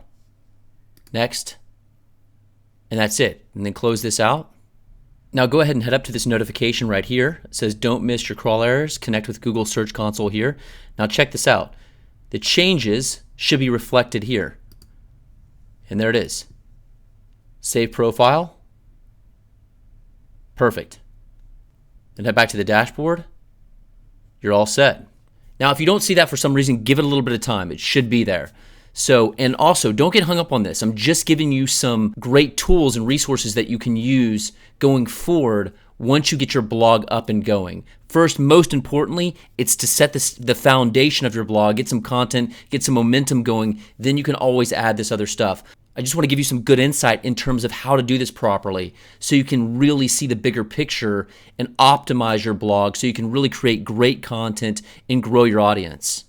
Next. And that's it. And then close this out. Now go ahead and head up to this notification right here. It says don't miss your crawl errors. Connect with Google Search Console here. Now check this out. The changes should be reflected here. And there it is. Save profile. Perfect. Then head back to the dashboard. You're all set. Now, if you don't see that for some reason, give it a little bit of time. It should be there. So, and also, don't get hung up on this. I'm just giving you some great tools and resources that you can use going forward once you get your blog up and going. First, most importantly, it's to set the foundation of your blog, get some content, get some momentum going. Then you can always add this other stuff. I just want to give you some good insight in terms of how to do this properly so you can really see the bigger picture and optimize your blog so you can really create great content and grow your audience.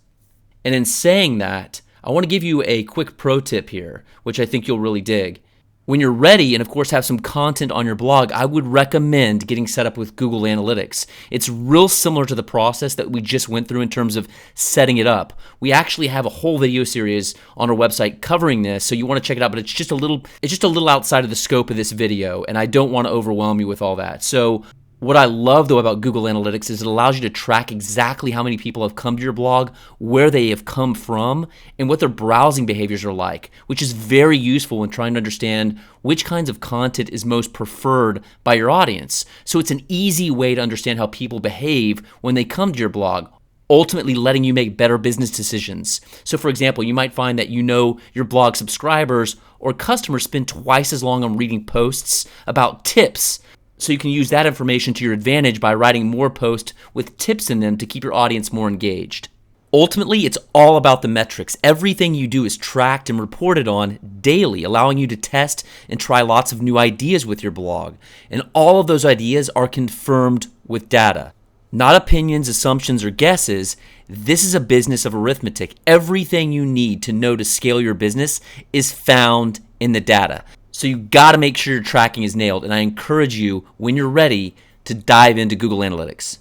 And in saying that, I want to give you a quick pro tip here, which I think you'll really dig. When you're ready and of course have some content on your blog, I would recommend getting set up with Google Analytics. It's real similar to the process that we just went through in terms of setting it up. We actually have a whole video series on our website covering this, so you want to check it out, but it's just a little outside of the scope of this video, and I don't want to overwhelm you with all that. So what I love, though, about Google Analytics is it allows you to track exactly how many people have come to your blog, where they have come from, and what their browsing behaviors are like, which is very useful when trying to understand which kinds of content is most preferred by your audience. So it's an easy way to understand how people behave when they come to your blog, ultimately letting you make better business decisions. So for example, you might find that your blog subscribers or customers spend twice as long on reading posts about tips. So you can use that information to your advantage by writing more posts with tips in them to keep your audience more engaged. Ultimately, it's all about the metrics. Everything you do is tracked and reported on daily, allowing you to test and try lots of new ideas with your blog. And all of those ideas are confirmed with data. Not opinions, assumptions, or guesses. This is a business of arithmetic. Everything you need to know to scale your business is found in the data. So you got to make sure your tracking is nailed, and I encourage you, when you're ready, to dive into Google Analytics.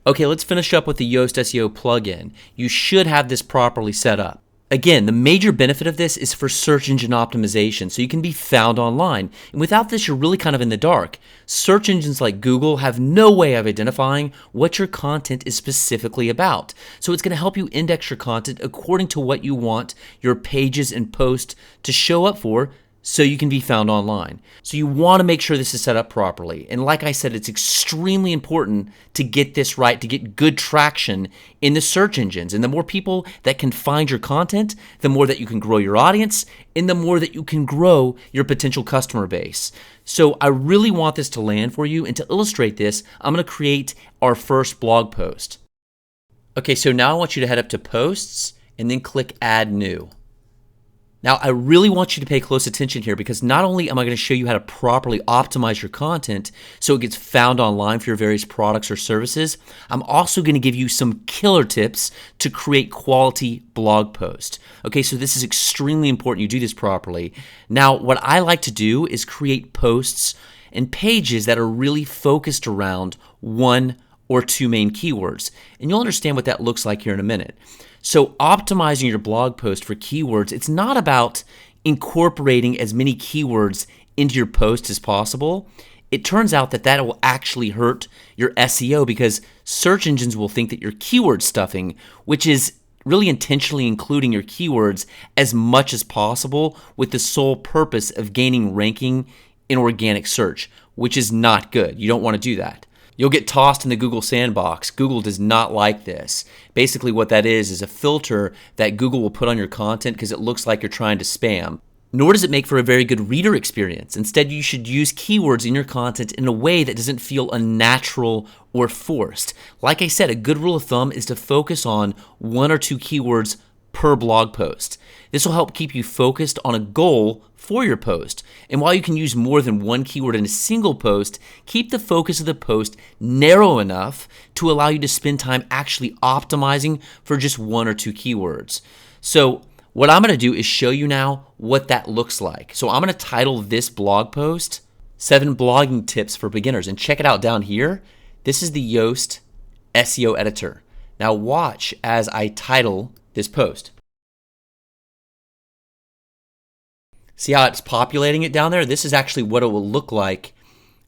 Okay, let's finish up with the Yoast SEO plugin. You should have this properly set up. Again, the major benefit of this is for search engine optimization, so you can be found online. And without this, you're really kind of in the dark. Search engines like Google have no way of identifying what your content is specifically about. So it's going to help you index your content according to what you want your pages and posts to show up for, so you can be found online. So you want to make sure this is set up properly. And like I said, it's extremely important to get this right, to get good traction in the search engines. And the more people that can find your content, the more that you can grow your audience, and the more that you can grow your potential customer base. So I really want this to land for you. And to illustrate this, I'm going to create our first blog post. Okay, so now I want you to head up to Posts and then click Add New. Now, I really want you to pay close attention here because not only am I going to show you how to properly optimize your content so it gets found online for your various products or services, I'm also going to give you some killer tips to create quality blog posts. Okay, so this is extremely important you do this properly. Now, what I like to do is create posts and pages that are really focused around one or two main keywords. And you'll understand what that looks like here in a minute. So optimizing your blog post for keywords, it's not about incorporating as many keywords into your post as possible. It turns out that that will actually hurt your SEO because search engines will think that you're keyword stuffing, which is really intentionally including your keywords as much as possible with the sole purpose of gaining ranking in organic search, which is not good. You don't want to do that. You'll get tossed in the Google sandbox. Google does not like this. Basically what that is a filter that Google will put on your content because it looks like you're trying to spam. Nor does it make for a very good reader experience. Instead, you should use keywords in your content in a way that doesn't feel unnatural or forced. Like I said, a good rule of thumb is to focus on one or two keywords per blog post. This will help keep you focused on a goal for your post. And while you can use more than one keyword in a single post, keep the focus of the post narrow enough to allow you to spend time actually optimizing for just one or two keywords. So what I'm going to do is show you now what that looks like. So I'm going to title this blog post 7 Blogging Tips for Beginners, and check it out down here. This is the Yoast SEO editor. Now watch as I title this post. See how it's populating it down there? This is actually what it will look like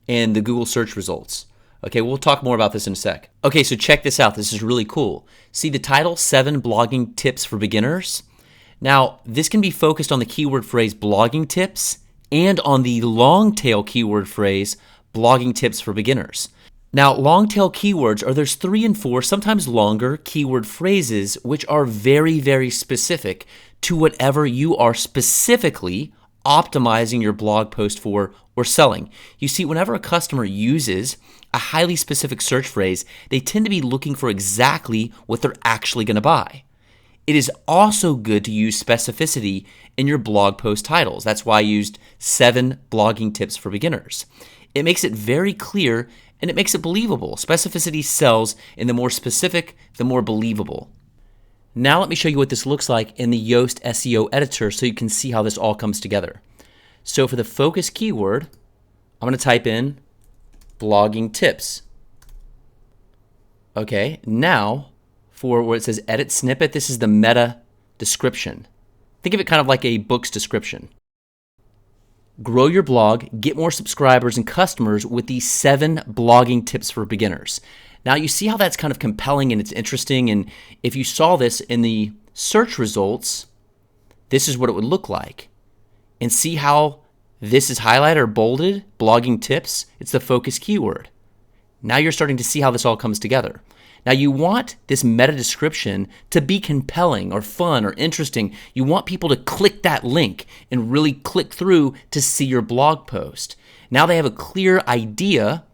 in the Google search results. Okay, we'll talk more about this in a sec. Okay, so check this out. This is really cool. See the title, 7 Blogging Tips for Beginners? Now, this can be focused on the keyword phrase blogging tips and on the long tail keyword phrase blogging tips for beginners. Now, long tail keywords are there's 3 and 4, sometimes longer keyword phrases which are very, very specific to whatever you are specifically optimizing your blog post for or selling. You see, whenever a customer uses a highly specific search phrase, they tend to be looking for exactly what they're actually going to buy. It is also good to use specificity in your blog post titles. That's why I used 7 blogging tips for beginners. It makes it very clear and it makes it believable. Specificity sells, and the more specific, the more believable. Now let me show you what this looks like in the Yoast SEO editor so you can see how this all comes together. So for the focus keyword, I'm going to type in blogging tips. Okay, now for where it says edit snippet, this is the meta description. Think of it kind of like a book's description. Grow your blog, get more subscribers and customers with these 7 blogging tips for beginners. Now you see how that's kind of compelling and it's interesting, and if you saw this in the search results, this is what it would look like. And see how this is highlighted or bolded, blogging tips, it's the focus keyword. Now you're starting to see how this all comes together. Now you want this meta description to be compelling or fun or interesting. You want people to click that link and really click through to see your blog post. Now they have a clear idea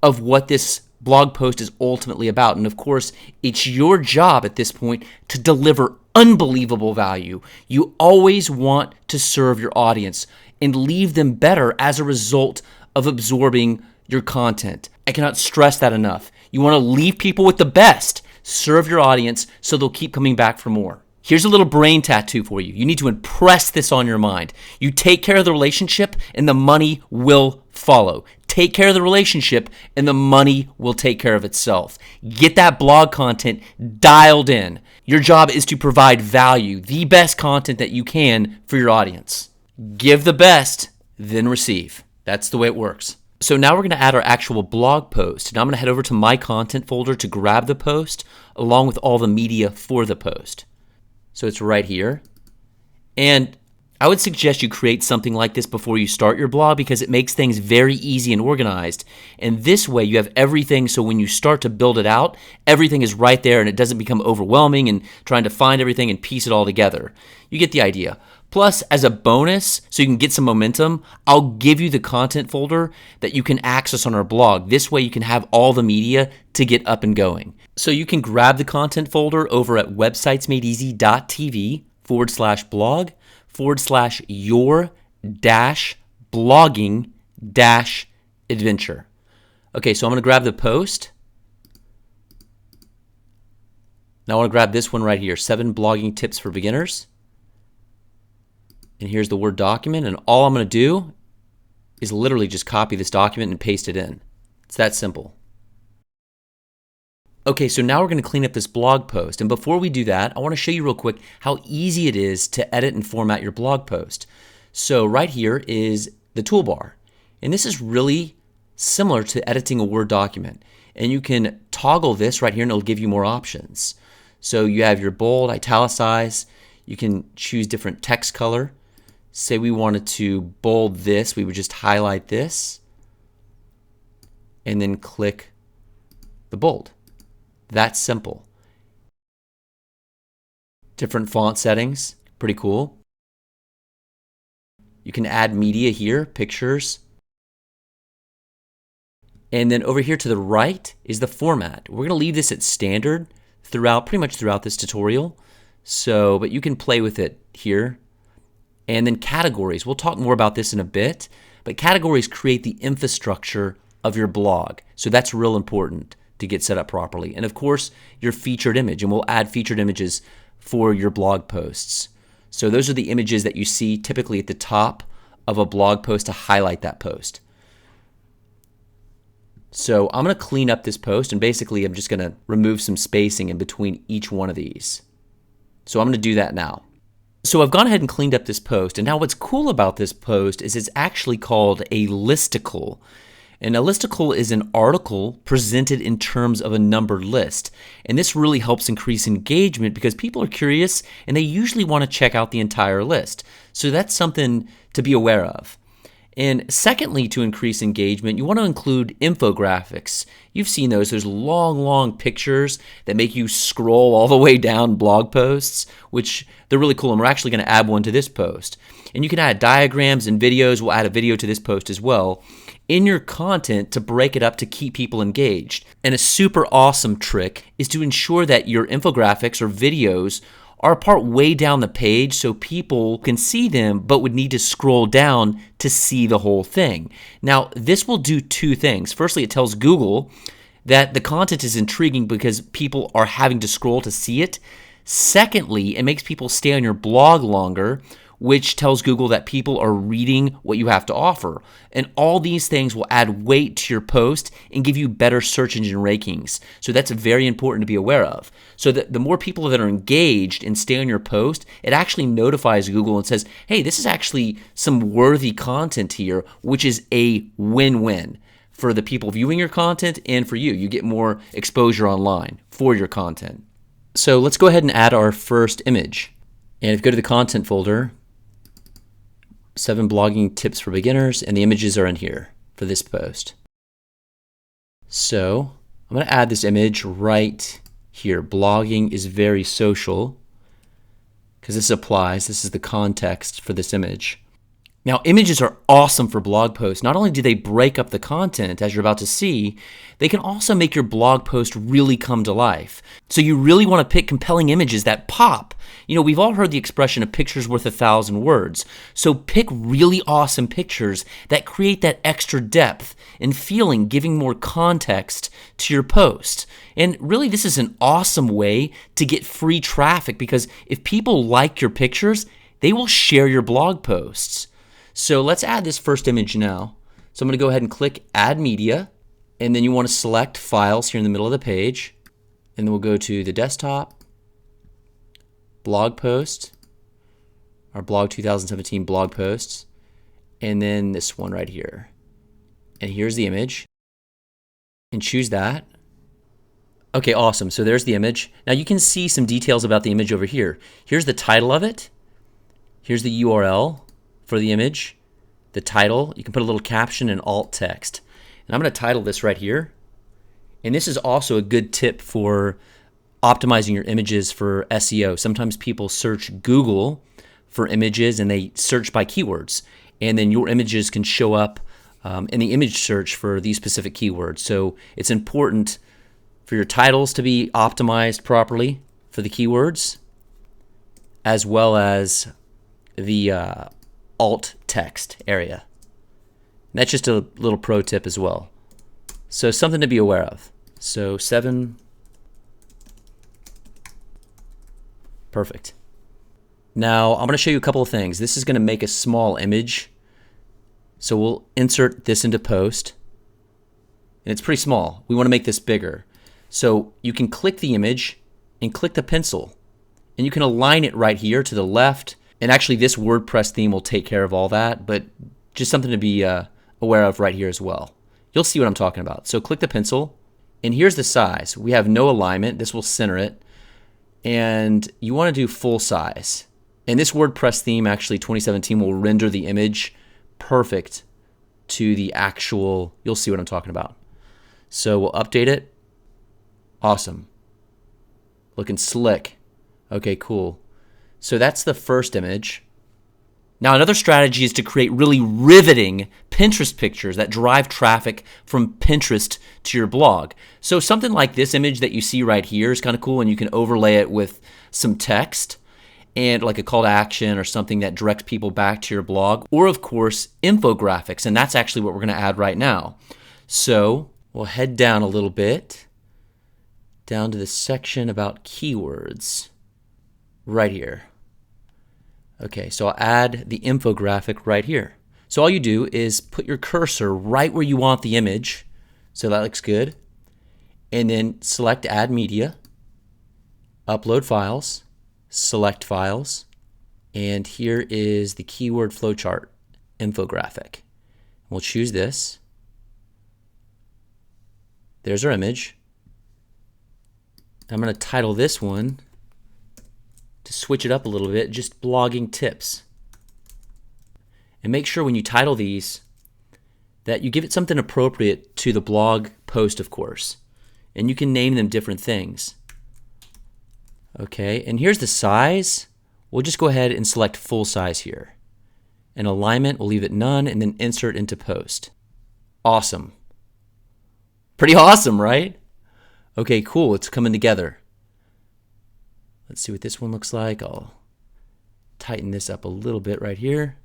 of what this blog post is ultimately about. And of course, it's your job at this point to deliver unbelievable value. You always want to serve your audience and leave them better as a result of absorbing your content. I cannot stress that enough. You want to leave people with the best. Serve your audience so they'll keep coming back for more. Here's a little brain tattoo for you. You need to impress this on your mind. You take care of the relationship and the money will follow. Take care of the relationship and the money will take care of itself. Get that blog content dialed in. Your job is to provide value, the best content that you can for your audience. Give the best, then receive. That's the way it works. So now we're going to add our actual blog post. Now I'm going to head over to my content folder to grab the post along with all the media for the post. So it's right here. And I would suggest you create something like this before you start your blog because it makes things very easy and organized. And this way you have everything, so when you start to build it out, everything is right there and it doesn't become overwhelming and trying to find everything and piece it all together. You get the idea. Plus, as a bonus, so you can get some momentum, I'll give you the content folder that you can access on our blog. This way you can have all the media to get up and going. So you can grab the content folder over at websitesmadeeasy.tv/blog your dash blogging dash adventure. Okay, so I'm going to grab the post. Now I want to grab this one right here, 7 blogging tips for beginners. And here's the Word document, and all I'm going to do is literally just copy this document and paste it in. It's that simple. Okay, so now we're going to clean up this blog post. And before we do that, I want to show you real quick how easy it is to edit and format your blog post. So right here is the toolbar. And this is really similar to editing a Word document. And you can toggle this right here and it'll give you more options. So you have your bold, italicize. You can choose different text color. Say we wanted to bold this, we would just highlight this and then click the bold. That's simple. Different font settings, pretty cool. You can add media here, pictures. And then over here to the right is the format. We're going to leave this at standard pretty much throughout this tutorial. But you can play with it here. And then categories. We'll talk more about this in a bit, but categories create the infrastructure of your blog. So that's real important to get set up properly. And of course, your featured image, and we'll add featured images for your blog posts. So those are the images that you see typically at the top of a blog post to highlight that post. So I'm going to clean up this post, and basically I'm just going to remove some spacing in between each one of these. So I'm going to do that now. So I've gone ahead and cleaned up this post, and now what's cool about this post is it's actually called a listicle. And a listicle is an article presented in terms of a numbered list. And this really helps increase engagement because people are curious and they usually want to check out the entire list. So that's something to be aware of. And secondly, to increase engagement, you want to include infographics. You've seen those. There's long pictures that make you scroll all the way down blog posts, which they're really cool. And we're actually going to add one to this post. And you can add diagrams and videos. We'll add a video to this post as well in your content to break it up to keep people engaged. And a super awesome trick is to ensure that your infographics or videos are part way down the page so people can see them but would need to scroll down to see the whole thing. Now, this will do 2 things. Firstly, it tells Google that the content is intriguing because people are having to scroll to see it. Secondly, it makes people stay on your blog longer, which tells Google that people are reading what you have to offer. And all these things will add weight to your post and give you better search engine rankings. So that's very important to be aware of. So that the more people that are engaged and stay on your post, it actually notifies Google and says, hey, this is actually some worthy content here, which is a win-win for the people viewing your content and for you. You get more exposure online for your content. So let's go ahead and add our first image. And if you go to the content folder, 7 blogging tips for beginners, and the images are in here for this post. So I'm going to add this image right here. Blogging is very social, because this applies. This is the context for this image. Now, images are awesome for blog posts. Not only do they break up the content, as you're about to see, they can also make your blog post really come to life. So you really want to pick compelling images that pop. You know, we've all heard the expression, a picture's worth 1,000 words. So pick really awesome pictures that create that extra depth and feeling, giving more context to your post. And really, this is an awesome way to get free traffic because if people like your pictures, they will share your blog posts. So let's add this first image now. So I'm going to go ahead and click Add Media, and then you want to select Files here in the middle of the page, and then we'll go to the desktop, Blog Post, our Blog 2017 blog posts, and then this one right here. And here's the image, and choose that. Okay, awesome. So there's the image. Now you can see some details about the image over here. Here's the title of it. Here's the URL for the image, the title. You can put a little caption and alt text. And I'm going to title this right here. And this is also a good tip for optimizing your images for SEO. Sometimes people search Google for images and they search by keywords. And then your images can show up in the image search for these specific keywords. So it's important for your titles to be optimized properly for the keywords, as well as the alt text area. And that's just a little pro tip as well. So something to be aware of. So 7. Perfect. Now I'm going to show you a couple of things. This is going to make a small image. So we'll insert this into post. And it's pretty small. We want to make this bigger. So you can click the image and click the pencil. And you can align it right here to the left. And actually this WordPress theme will take care of all that, but just something to be aware of right here as well. You'll see what I'm talking about. So click the pencil, and here's the size. We have no alignment. This will center it. And you want to do full size. And this WordPress theme, actually 2017, will render the image perfect to the actual, you'll see what I'm talking about. So we'll update it. Awesome. Looking slick. Okay, cool. So that's the first image. Now another strategy is to create really riveting Pinterest pictures that drive traffic from Pinterest to your blog. So something like this image that you see right here is kind of cool, and you can overlay it with some text and like a call to action or something that directs people back to your blog, or of course infographics, and that's actually what we're going to add right now. So we'll head down a little bit, down to the section about keywords right here. Okay, so I'll add the infographic right here. So all you do is put your cursor right where you want the image. So that looks good. And then select Add Media, Upload Files, Select Files, and here is the keyword flowchart infographic. We'll choose this. There's our image. I'm going to title this one, to switch it up a little bit, just blogging tips. And make sure when you title these that you give it something appropriate to the blog post, of course. And you can name them different things. Okay, and here's the size. We'll just go ahead and select full size here. And alignment, we'll leave it none, and then insert into post. Awesome. Pretty awesome, right? Okay, cool, it's coming together. Let's see what this one looks like. I'll tighten this up a little bit right here.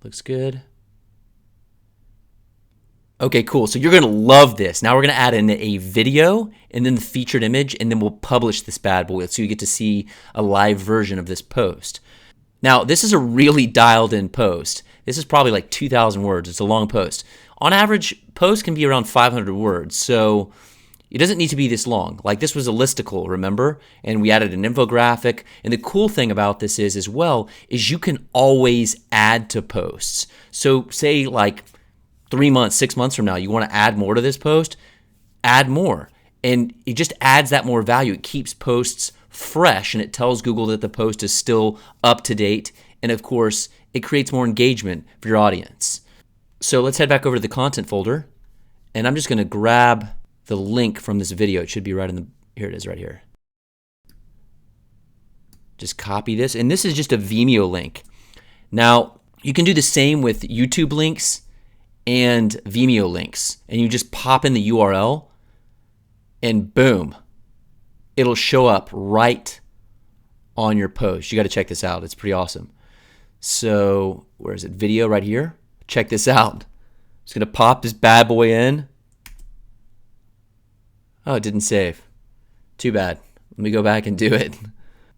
Looks good. Okay, cool. So you're going to love this. Now we're going to add in a video and then the featured image, and then we'll publish this bad boy so you get to see a live version of this post. Now, this is a really dialed in post. This is probably like 2,000 words. It's a long post. On average, posts can be around 500 words. So it doesn't need to be this long. Like this was a listicle, remember? And we added an infographic. And the cool thing about this is as well is you can always add to posts. So say like 3 months, 6 months from now, you want to add more to this post, add more. And it just adds that more value. It keeps posts fresh, and it tells Google that the post is still up to date. And of course, it creates more engagement for your audience. So let's head back over to the content folder, and I'm just going to grab the link from this video. It should be right in the, here it is right here. Just copy this, and this is just a Vimeo link. Now, you can do the same with YouTube links and Vimeo links, and you just pop in the URL, and boom, it'll show up right on your post. You got to check this out. It's pretty awesome. So, where is it? Video right here. Check this out. Just going to pop this bad boy in. Oh, it didn't save. Too bad. Let me go back and do it.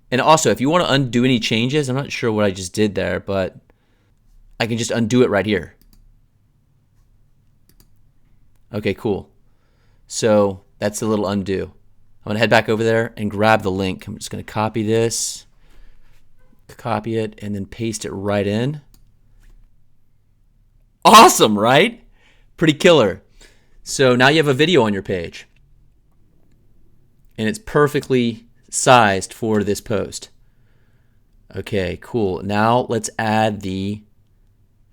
And also, if you want to undo any changes, I'm not sure what I just did there, but I can just undo it right here. Okay, cool. So that's a little undo. I'm going to head back over there and grab the link. I'm just going to copy this, copy it, and then paste it right in. Awesome, right? Pretty killer. So now you have a video on your page, and it's perfectly sized for this post. Okay, cool. Now let's add the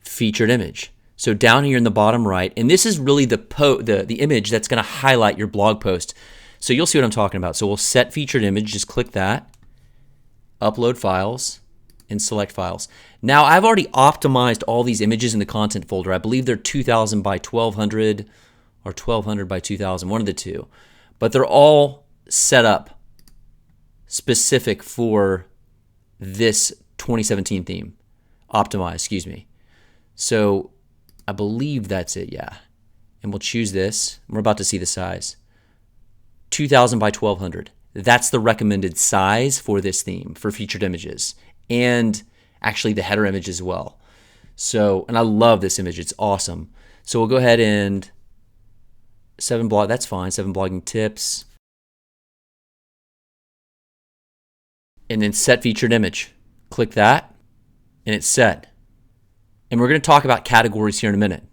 featured image. So down here in the bottom right, and this is really the image that's going to highlight your blog post. So you'll see what I'm talking about. So we'll set featured image, just click that, upload files, and select files. Now I've already optimized all these images in the content folder. I believe they're 2000 by 1200 or 1200 by 2000, one of the two. But they're all set up specific for this 2017 theme. Optimize, excuse me. So I believe that's it, yeah. And we'll choose this. We're about to see the size. 2000 by 1200. That's the recommended size for this theme for featured images. And actually the header image as well. So, and I love this image. It's awesome. So we'll go ahead and 7 blogging tips. And then set featured image. Click that and it's set. And we're going to talk about categories here in a minute.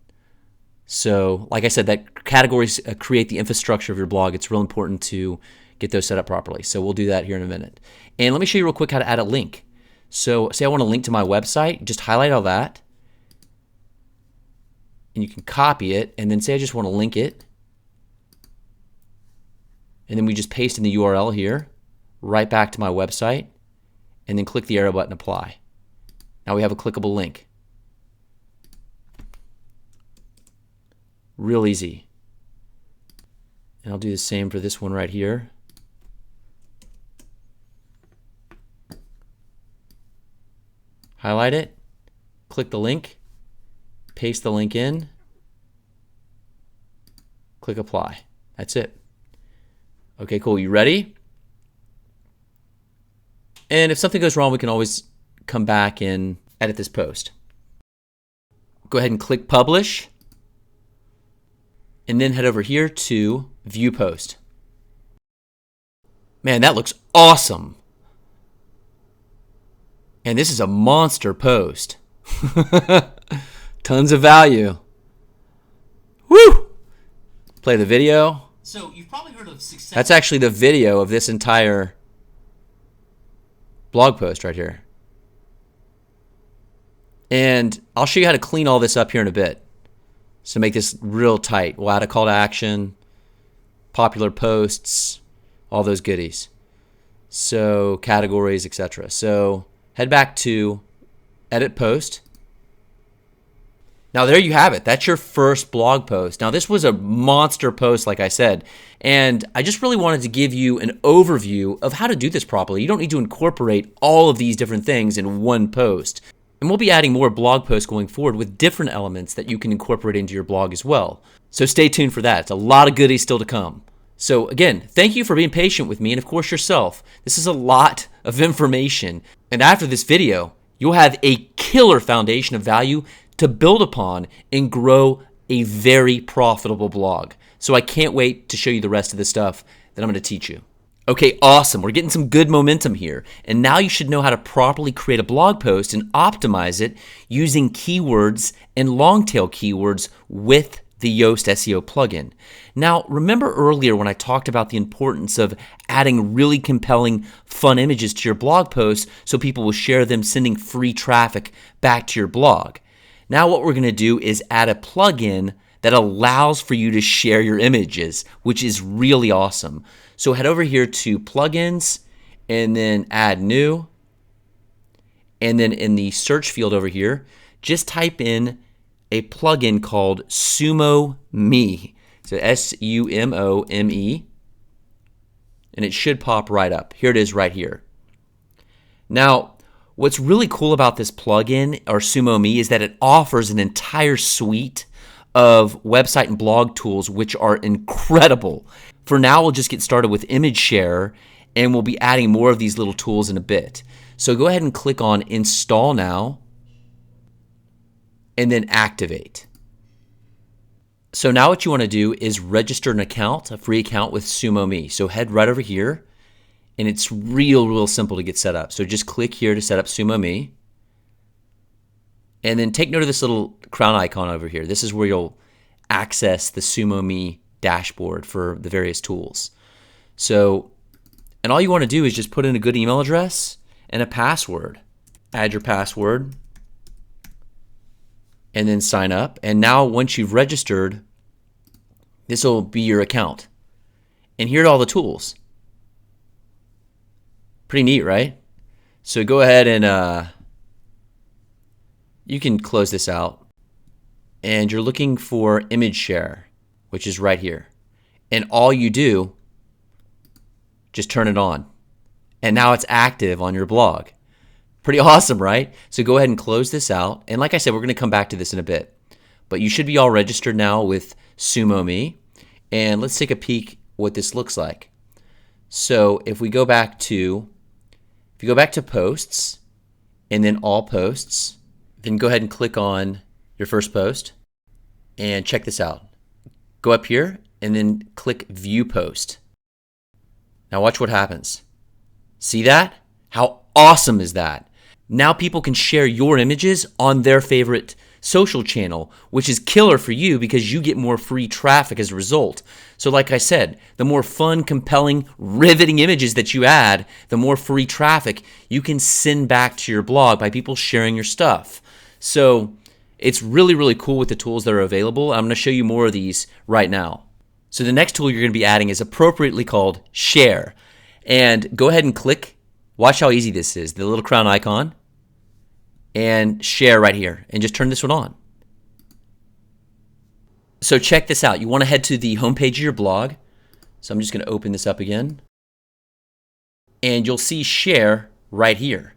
So like I said, that categories create the infrastructure of your blog. It's real important to get those set up properly. So we'll do that here in a minute. And let me show you real quick how to add a link. So say I want to link to my website, just highlight all that. And you can copy it. And then say I just want to link it. And then we just paste in the URL here, right back to my website. And then click the arrow button, apply. Now we have a clickable link. Real easy. And I'll do the same for this one right here. Highlight it, click the link, paste the link in, click apply. That's it. Okay, cool. You ready? And if something goes wrong, we can always come back and edit this post. Go ahead and click publish. And then head over here to view post. Man, that looks awesome. And this is a monster post. Tons of value. Woo! Play the video. So you've probably heard of success. That's actually the video of this entire blog post right here. And I'll show you how to clean all this up here in a bit. So make this real tight. We'll add a call to action, popular posts, all those goodies. So categories, etc. So head back to edit post. Now there you have it. That's your first blog post. Now this was a monster post, like I said, and I just really wanted to give you an overview of how to do this properly. You don't need to incorporate all of these different things in one post. And we'll be adding more blog posts going forward with different elements that you can incorporate into your blog as well. So stay tuned for that. It's a lot of goodies still to come. So again, thank you for being patient with me and of course yourself. This is a lot of information. And after this video, you'll have a killer foundation of value to build upon and grow a very profitable blog. So I can't wait to show you the rest of the stuff that I'm going to teach you. Okay, awesome. We're getting some good momentum here. And now you should know how to properly create a blog post and optimize it using keywords and long tail keywords with the Yoast SEO plugin. Now, remember earlier when I talked about the importance of adding really compelling, fun images to your blog posts so people will share them, sending free traffic back to your blog. Now what we're going to do is add a plugin that allows for you to share your images, which is really awesome. So head over here to plugins and then add new. And then in the search field over here, just type in a plugin called SumoMe. So SUMOME. And it should pop right up. Here it is right here. Now, what's really cool about this plugin, or SumoMe, is that it offers an entire suite of website and blog tools which are incredible. For now, we'll just get started with Image Share, and we'll be adding more of these little tools in a bit. So go ahead and click on Install Now, and then Activate. So now what you want to do is register an account, a free account with SumoMe. So head right over here, and it's real simple to get set up. So just click here to set up SumoMe. And then take note of this little crown icon over here. This is where you'll access the SumoMe dashboard for the various tools. So, and all you want to do is just put in a good email address and a password. Add your password and then sign up. And now once you've registered, this will be your account. And here are all the tools. Pretty neat, right? So go ahead and you can close this out. And you're looking for Image Share, which is right here. And all you do, just turn it on. And now it's active on your blog. Pretty awesome, right? So go ahead and close this out. And like I said, we're going to come back to this in a bit. But you should be all registered now with SumoMe. And let's take a peek what this looks like. So if you go back to posts and then all posts, then go ahead and click on your first post and check this out. Go up here and then click view post. Now watch what happens. See that? How awesome is that? Now people can share your images on their favorite social channel, which is killer for you because you get more free traffic as a result. So like I said, the more fun, compelling, riveting images that you add, the more free traffic you can send back to your blog by people sharing your stuff. So it's really, really cool with the tools that are available. I'm going to show you more of these right now. So the next tool you're going to be adding is appropriately called Share. And go ahead and click. Watch how easy this is. The little crown icon. And Share right here. And just turn this one on. So check this out. You want to head to the homepage of your blog. So I'm just going to open this up again. And you'll see Share right here.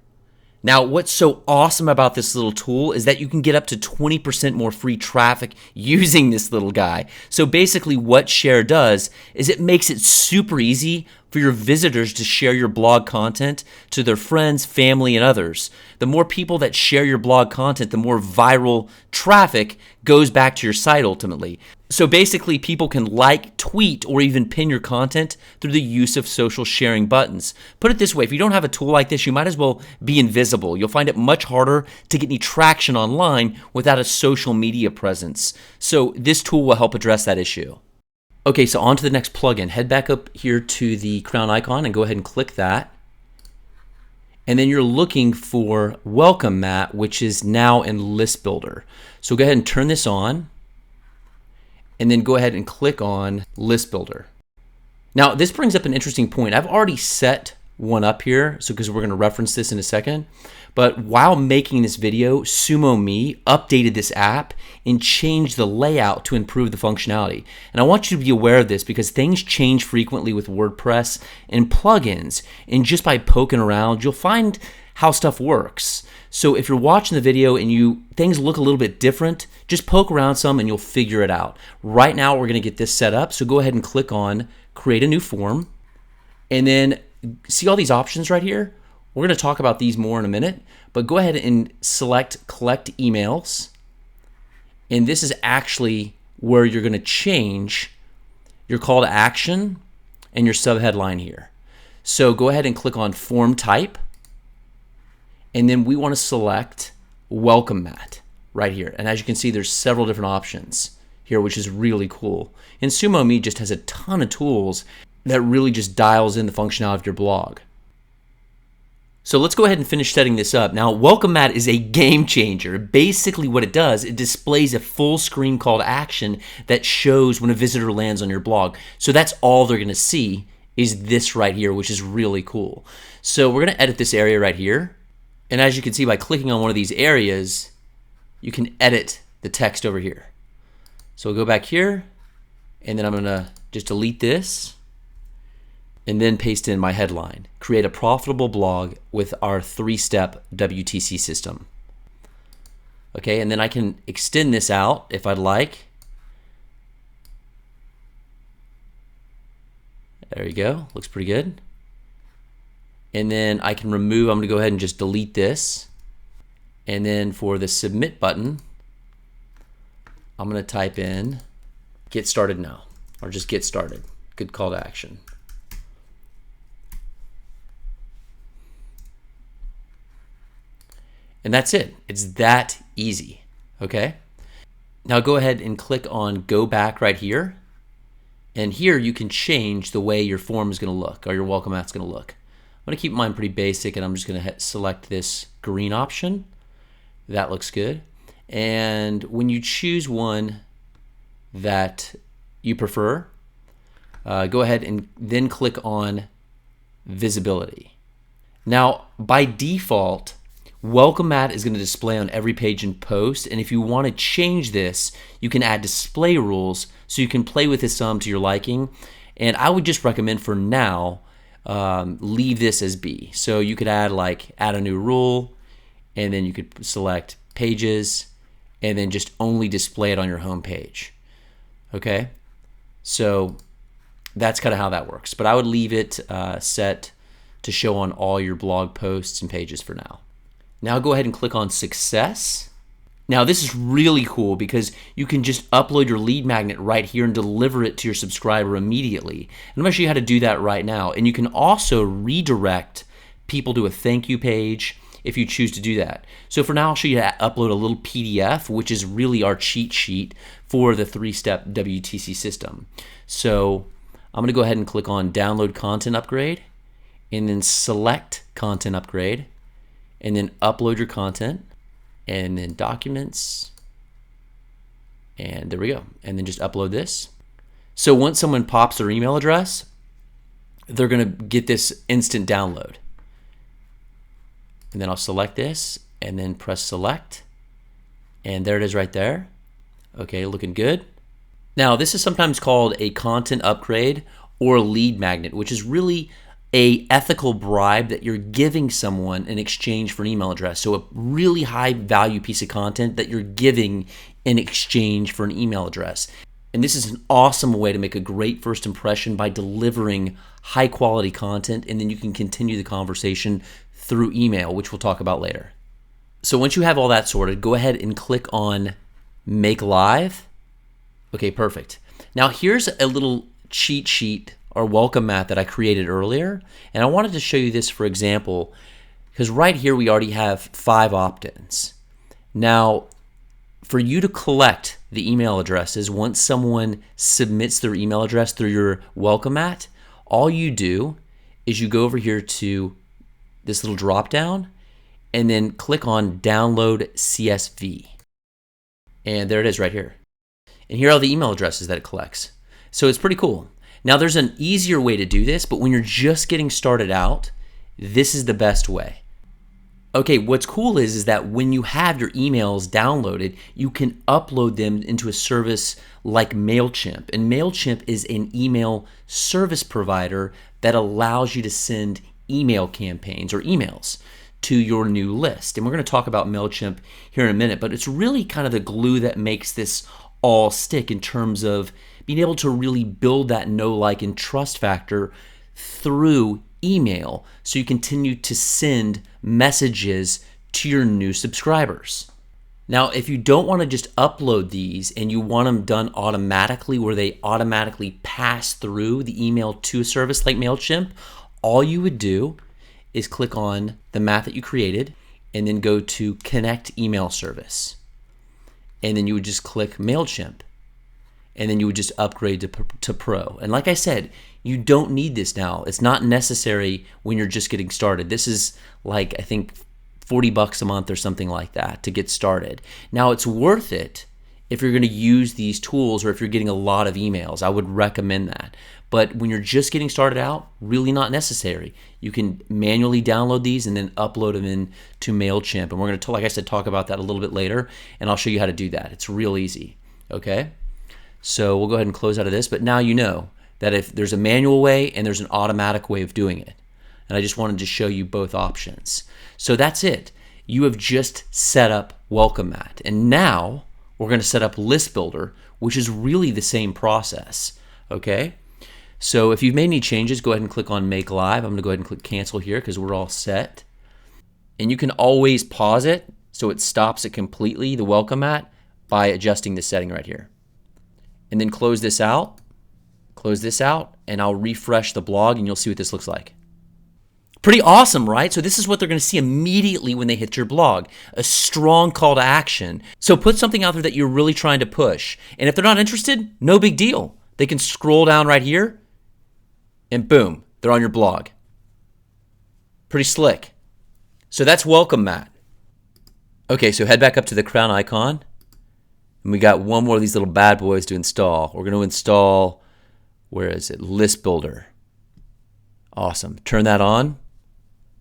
Now, what's so awesome about this little tool is that you can get up to 20% more free traffic using this little guy. So basically what Share does is it makes it super easy for your visitors to share your blog content to their friends, family, and others. The more people that share your blog content, the more viral traffic goes back to your site ultimately. So basically people can like, tweet, or even pin your content through the use of social sharing buttons. Put it this way, if you don't have a tool like this, you might as well be invisible. You'll find it much harder to get any traction online without a social media presence. So this tool will help address that issue. Okay, so on to the next plugin. Head back up here to the crown icon and go ahead and click that. And then you're looking for Welcome Mat, which is now in List Builder. So go ahead and turn this on. And then go ahead and click on List Builder. Now, this brings up an interesting point. I've already set one up here, so because we're going to reference this in a second. But while making this video, SumoMe updated this app and changed the layout to improve the functionality. And I want you to be aware of this because things change frequently with WordPress and plugins. And just by poking around, you'll find how stuff works. So if you're watching the video and things look a little bit different, just poke around some and you'll figure it out. Right now, we're going to get this set up. So go ahead and click on Create a New Form. And then see all these options right here? We're going to talk about these more in a minute, but go ahead and select Collect Emails. And this is actually where you're going to change your call to action and your subheadline here. So go ahead and click on Form Type. And then we want to select Welcome Mat right here. And as you can see, there's several different options here, which is really cool. And SumoMe just has a ton of tools that really just dials in the functionality of your blog. So let's go ahead and finish setting this up. Now, Welcome Mat is a game changer. Basically what it does, it displays a full screen call to action that shows when a visitor lands on your blog. So that's all they're going to see is this right here, which is really cool. So we're going to edit this area right here. And as you can see, by clicking on one of these areas, you can edit the text over here. So we'll go back here, and then I'm going to just delete this, and then paste in my headline. Create a profitable blog with our 3-step WTC system. Okay, and then I can extend this out if I'd like. There you go, looks pretty good. And then I can remove, I'm going to go ahead and just delete this. And then for the submit button, I'm going to type in get started now, or just get started. Good call to action. And that's it. It's that easy, okay? Now go ahead and click on go back right here. And here you can change the way your form is going to look, or your welcome mat's going to look. I'm going to keep mine pretty basic, and I'm just going to select this green option. That looks good. And when you choose one that you prefer, go ahead and then click on visibility. Now, by default, Welcome Mat is going to display on every page and post, and if you want to change this, you can add display rules so you can play with this some to your liking. And I would just recommend for now, leave this as B. So you could add a new rule. and then you could select pages, and then just only display it on your home page. Okay, so that's kind of how that works. But I would leave it set to show on all your blog posts and pages for now. Now go ahead and click on Success. Now this is really cool because you can just upload your lead magnet right here and deliver it to your subscriber immediately. And I'm going to show you how to do that right now. And you can also redirect people to a thank you page if you choose to do that. So for now, I'll show you how to upload a little PDF, which is really our cheat sheet for the 3-step WTC system. So I'm going to go ahead and click on Download Content Upgrade, and then select Content Upgrade, and then upload your content, and then Documents, and there we go. And then just upload this. So once someone pops their email address, they're going to get this instant download. And then I'll select this and then press select, and there it is right there. Okay, looking good. Now this is sometimes called a content upgrade or a lead magnet, which is really a ethical bribe that you're giving someone in exchange for an email address. So a really high value piece of content that you're giving in exchange for an email address. And this is an awesome way to make a great first impression by delivering high quality content, and then you can continue the conversation through email, which we'll talk about later. So once you have all that sorted, go ahead and click on Make Live. Okay, perfect. Now here's a little cheat sheet or welcome mat that I created earlier, and I wanted to show you this for example, because right here we already have 5 opt-ins. Now, for you to collect the email addresses, once someone submits their email address through your welcome mat, all you do is you go over here to this little drop down and then click on Download CSV. And there it is right here. And here are the email addresses that it collects. So it's pretty cool. Now there's an easier way to do this, but when you're just getting started out, this is the best way. Okay, what's cool is that when you have your emails downloaded, you can upload them into a service like MailChimp. And MailChimp is an email service provider that allows you to send email campaigns or emails to your new list. And we're going to talk about MailChimp here in a minute, but it's really kind of the glue that makes this all stick in terms of being able to really build that know, like, and trust factor through email so you continue to send messages to your new subscribers. Now, if you don't want to just upload these and you want them done automatically where they automatically pass through the email to a service like MailChimp, all you would do is click on the mat that you created and then go to Connect Email Service. And then you would just click MailChimp. And then you would just upgrade to Pro. And like I said, you don't need this now. It's not necessary when you're just getting started. This is like, I think, $40 a month or something like that to get started. Now, it's worth it if you're going to use these tools or if you're getting a lot of emails. I would recommend that. But when you're just getting started out, really not necessary. You can manually download these and then upload them into MailChimp. And we're going to, like I said, talk about that a little bit later, and I'll show you how to do that. It's real easy, okay? So we'll go ahead and close out of this, but now you know that if there's a manual way and there's an automatic way of doing it. And I just wanted to show you both options. So that's it. You have just set up Welcome Mat. And now we're going to set up List Builder, which is really the same process, okay? So if you've made any changes, go ahead and click on Make Live. I'm going to go ahead and click Cancel here because we're all set. And you can always pause it so it stops it completely, the Welcome Mat, by adjusting the setting right here. And then close this out, and I'll refresh the blog and you'll see what this looks like. Pretty awesome, right? So this is what they're going to see immediately when they hit your blog, a strong call to action. So put something out there that you're really trying to push. And if they're not interested, no big deal. They can scroll down right here and boom, they're on your blog. Pretty slick. So that's Welcome Mat. Okay, so head back up to the crown icon. And we got one more of these little bad boys to install. We're going to install, where is it? List Builder. Awesome. Turn that on.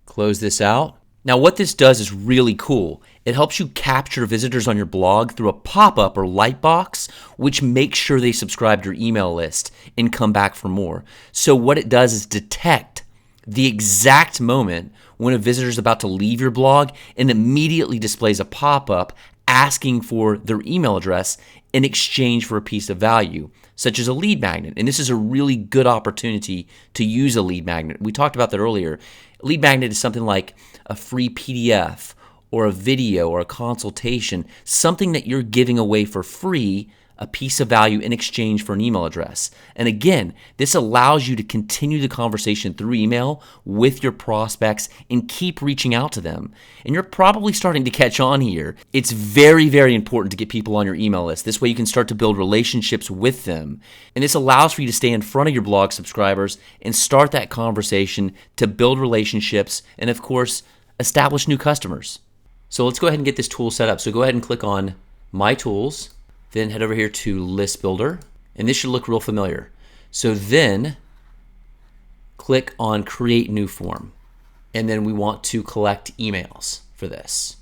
Close this out. Now what this does is really cool. It helps you capture visitors on your blog through a pop-up or light box, which makes sure they subscribe to your email list and come back for more. So what it does is detect the exact moment when a visitor is about to leave your blog and immediately displays a pop-up asking for their email address in exchange for a piece of value, such as a lead magnet. And this is a really good opportunity to use a lead magnet. We talked about that earlier. A lead magnet is something like a free PDF or a video or a consultation, something that you're giving away for free, a piece of value in exchange for an email address. And again, this allows you to continue the conversation through email with your prospects and keep reaching out to them. And you're probably starting to catch on here. It's very, very important to get people on your email list. This way you can start to build relationships with them. And this allows for you to stay in front of your blog subscribers and start that conversation to build relationships and, of course, establish new customers. So let's go ahead and get this tool set up. So go ahead and click on My Tools. Then head over here to List Builder, and this should look real familiar. So then click on Create New Form, and then we want to collect emails for this.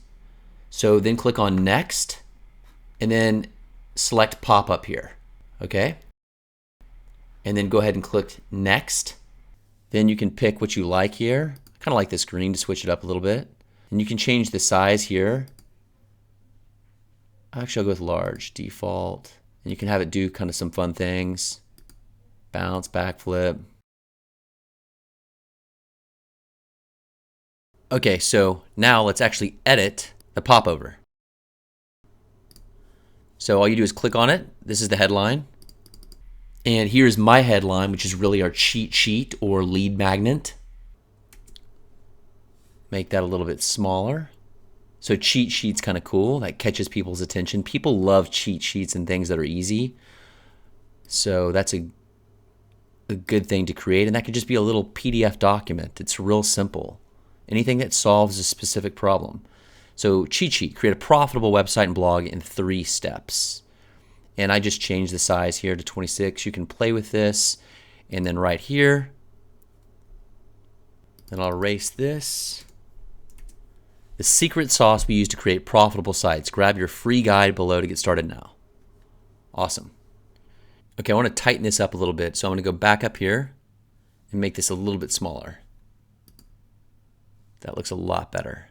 So then click on Next, and then select Pop-up here, okay? And then go ahead and click Next. Then you can pick what you like here. I kind of like this green to switch it up a little bit. And you can change the size here. Actually, I'll go with large, default. And you can have it do kind of some fun things. Bounce, backflip. Okay, so now let's actually edit the popover. So all you do is click on it. This is the headline. And here's my headline, which is really our cheat sheet or lead magnet. Make that a little bit smaller. So cheat sheet's kind of cool. That catches people's attention. People love cheat sheets and things that are easy. So that's a good thing to create. And that could just be a little PDF document. It's real simple. Anything that solves a specific problem. So cheat sheet, create a profitable website and blog in 3 steps. And I just changed the size here to 26. You can play with this. And then right here, and I'll erase this. The secret sauce we use to create profitable sites. Grab your free guide below to get started now. Awesome. Okay, I want to tighten this up a little bit. So I'm going to go back up here and make this a little bit smaller. That looks a lot better.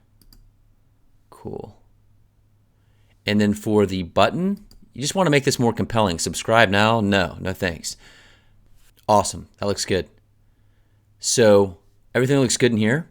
Cool. And then for the button, you just want to make this more compelling. Subscribe now? No thanks. Awesome. That looks good. So everything looks good in here.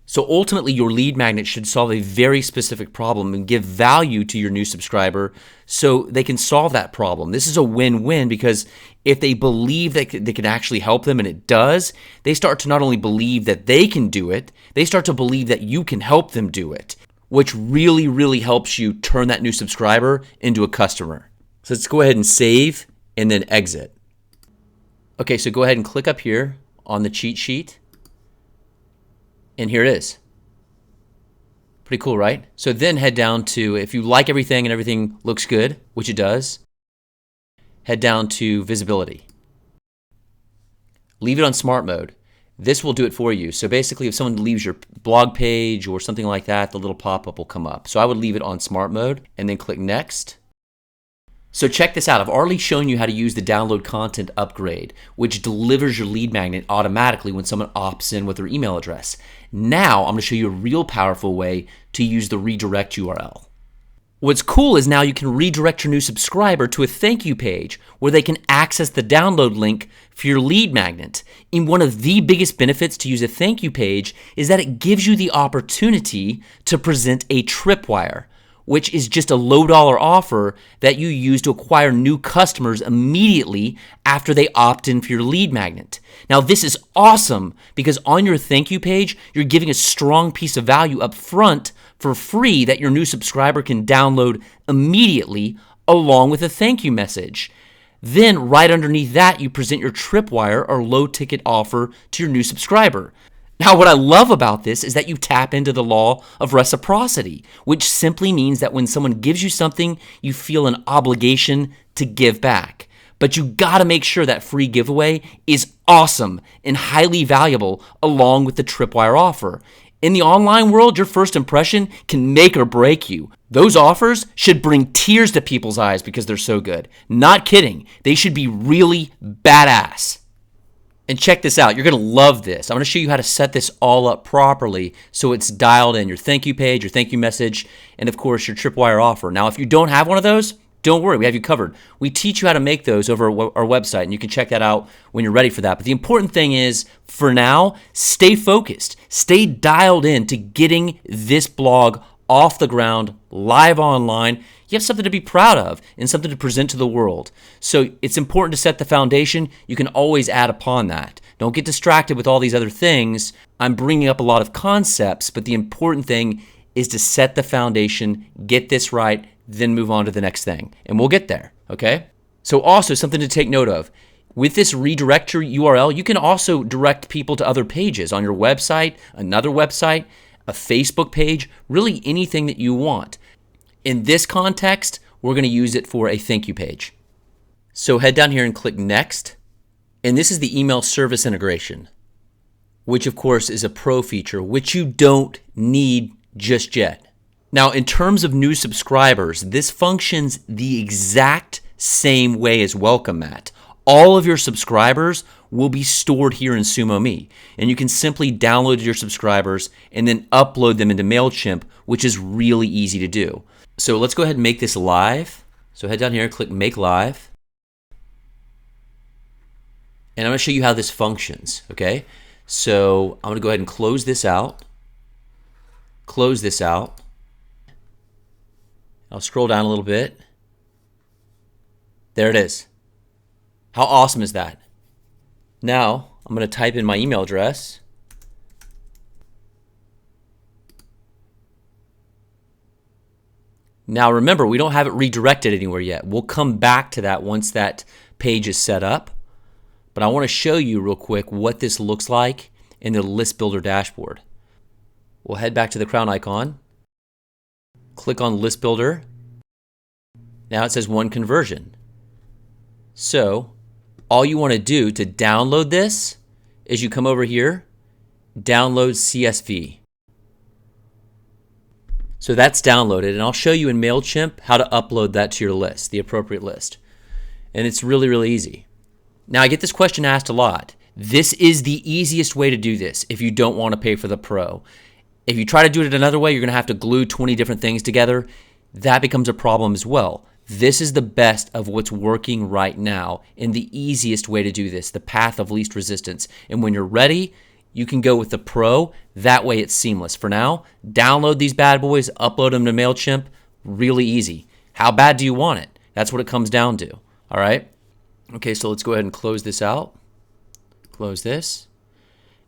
So ultimately, your lead magnet should solve a very specific problem and give value to your new subscriber so they can solve that problem. This is a win-win because if they believe that they can actually help them and it does, they start to not only believe that they can do it, they start to believe that you can help them do it, which really, really helps you turn that new subscriber into a customer. So let's go ahead and save and then exit. Okay, so go ahead and click up here on the cheat sheet. And here it is. Pretty cool, right? So then head down to, if you like everything and everything looks good, which it does, head down to visibility. Leave it on smart mode. This will do it for you. So basically, if someone leaves your blog page or something like that, the little pop-up will come up. So I would leave it on smart mode and then click next. So check this out. I've already shown you how to use the download content upgrade, which delivers your lead magnet automatically when someone opts in with their email address. Now I'm going to show you a real powerful way to use the redirect URL. What's cool is now you can redirect your new subscriber to a thank you page where they can access the download link for your lead magnet. And one of the biggest benefits to use a thank you page is that it gives you the opportunity to present a tripwire, which is just a low-dollar offer that you use to acquire new customers immediately after they opt in for your lead magnet. Now, this is awesome because on your thank you page, you're giving a strong piece of value up front for free that your new subscriber can download immediately along with a thank you message. Then, right underneath that, you present your tripwire or low-ticket offer to your new subscriber. Now, what I love about this is that you tap into the law of reciprocity, which simply means that when someone gives you something, you feel an obligation to give back. But you gotta make sure that free giveaway is awesome and highly valuable along with the tripwire offer. In the online world, your first impression can make or break you. Those offers should bring tears to people's eyes because they're so good. Not kidding. They should be really badass. And check this out. You're going to love this. I'm going to show you how to set this all up properly so it's dialed in. Your thank you page, your thank you message, and of course your Tripwire offer. Now, if you don't have one of those, don't worry. We have you covered. We teach you how to make those over our website, and you can check that out when you're ready for that. But the important thing is, for now, stay focused. Stay dialed in to getting this blog off the ground, live online. You have something to be proud of and something to present to the world. So it's important to set the foundation. You can always add upon that. Don't get distracted with all these other things. I'm bringing up a lot of concepts, but the important thing is to set the foundation, get this right, then move on to the next thing. And we'll get there, okay? So also something to take note of. With this redirect URL, you can also direct people to other pages on your website, another website, a Facebook page, really anything that you want. In this context, we're going to use it for a thank you page. So head down here and click Next. And this is the email service integration, which of course is a pro feature, which you don't need just yet. Now, in terms of new subscribers, this functions the exact same way as Welcome Mat. All of your subscribers will be stored here in SumoMe, and you can simply download your subscribers and then upload them into MailChimp, which is really easy to do. So let's go ahead and make this live. So head down here and click Make Live. And I'm going to show you how this functions, okay? So I'm going to go ahead and close this out. Close this out. I'll scroll down a little bit. There it is. How awesome is that? Now, I'm going to type in my email address. Now remember, we don't have it redirected anywhere yet. We'll come back to that once that page is set up. But I want to show you real quick what this looks like in the List Builder dashboard. We'll head back to the crown icon. Click on List Builder. Now it says 1 conversion. So all you want to do to download this is you come over here, download CSV. So that's downloaded, and I'll show you in MailChimp how to upload that to your list, the appropriate list. And it's really, really easy. Now I get this question asked a lot. This is the easiest way to do this if you don't want to pay for the Pro. If you try to do it another way, you're going to have to glue 20 different things together. That becomes a problem as well. This is the best of what's working right now and the easiest way to do this, the path of least resistance. And when you're ready, you can go with the Pro. That way it's seamless. For now, download these bad boys, upload them to MailChimp. Really easy. How bad do you want it? That's what it comes down to. All right? Okay, so let's go ahead and close this out. Close this.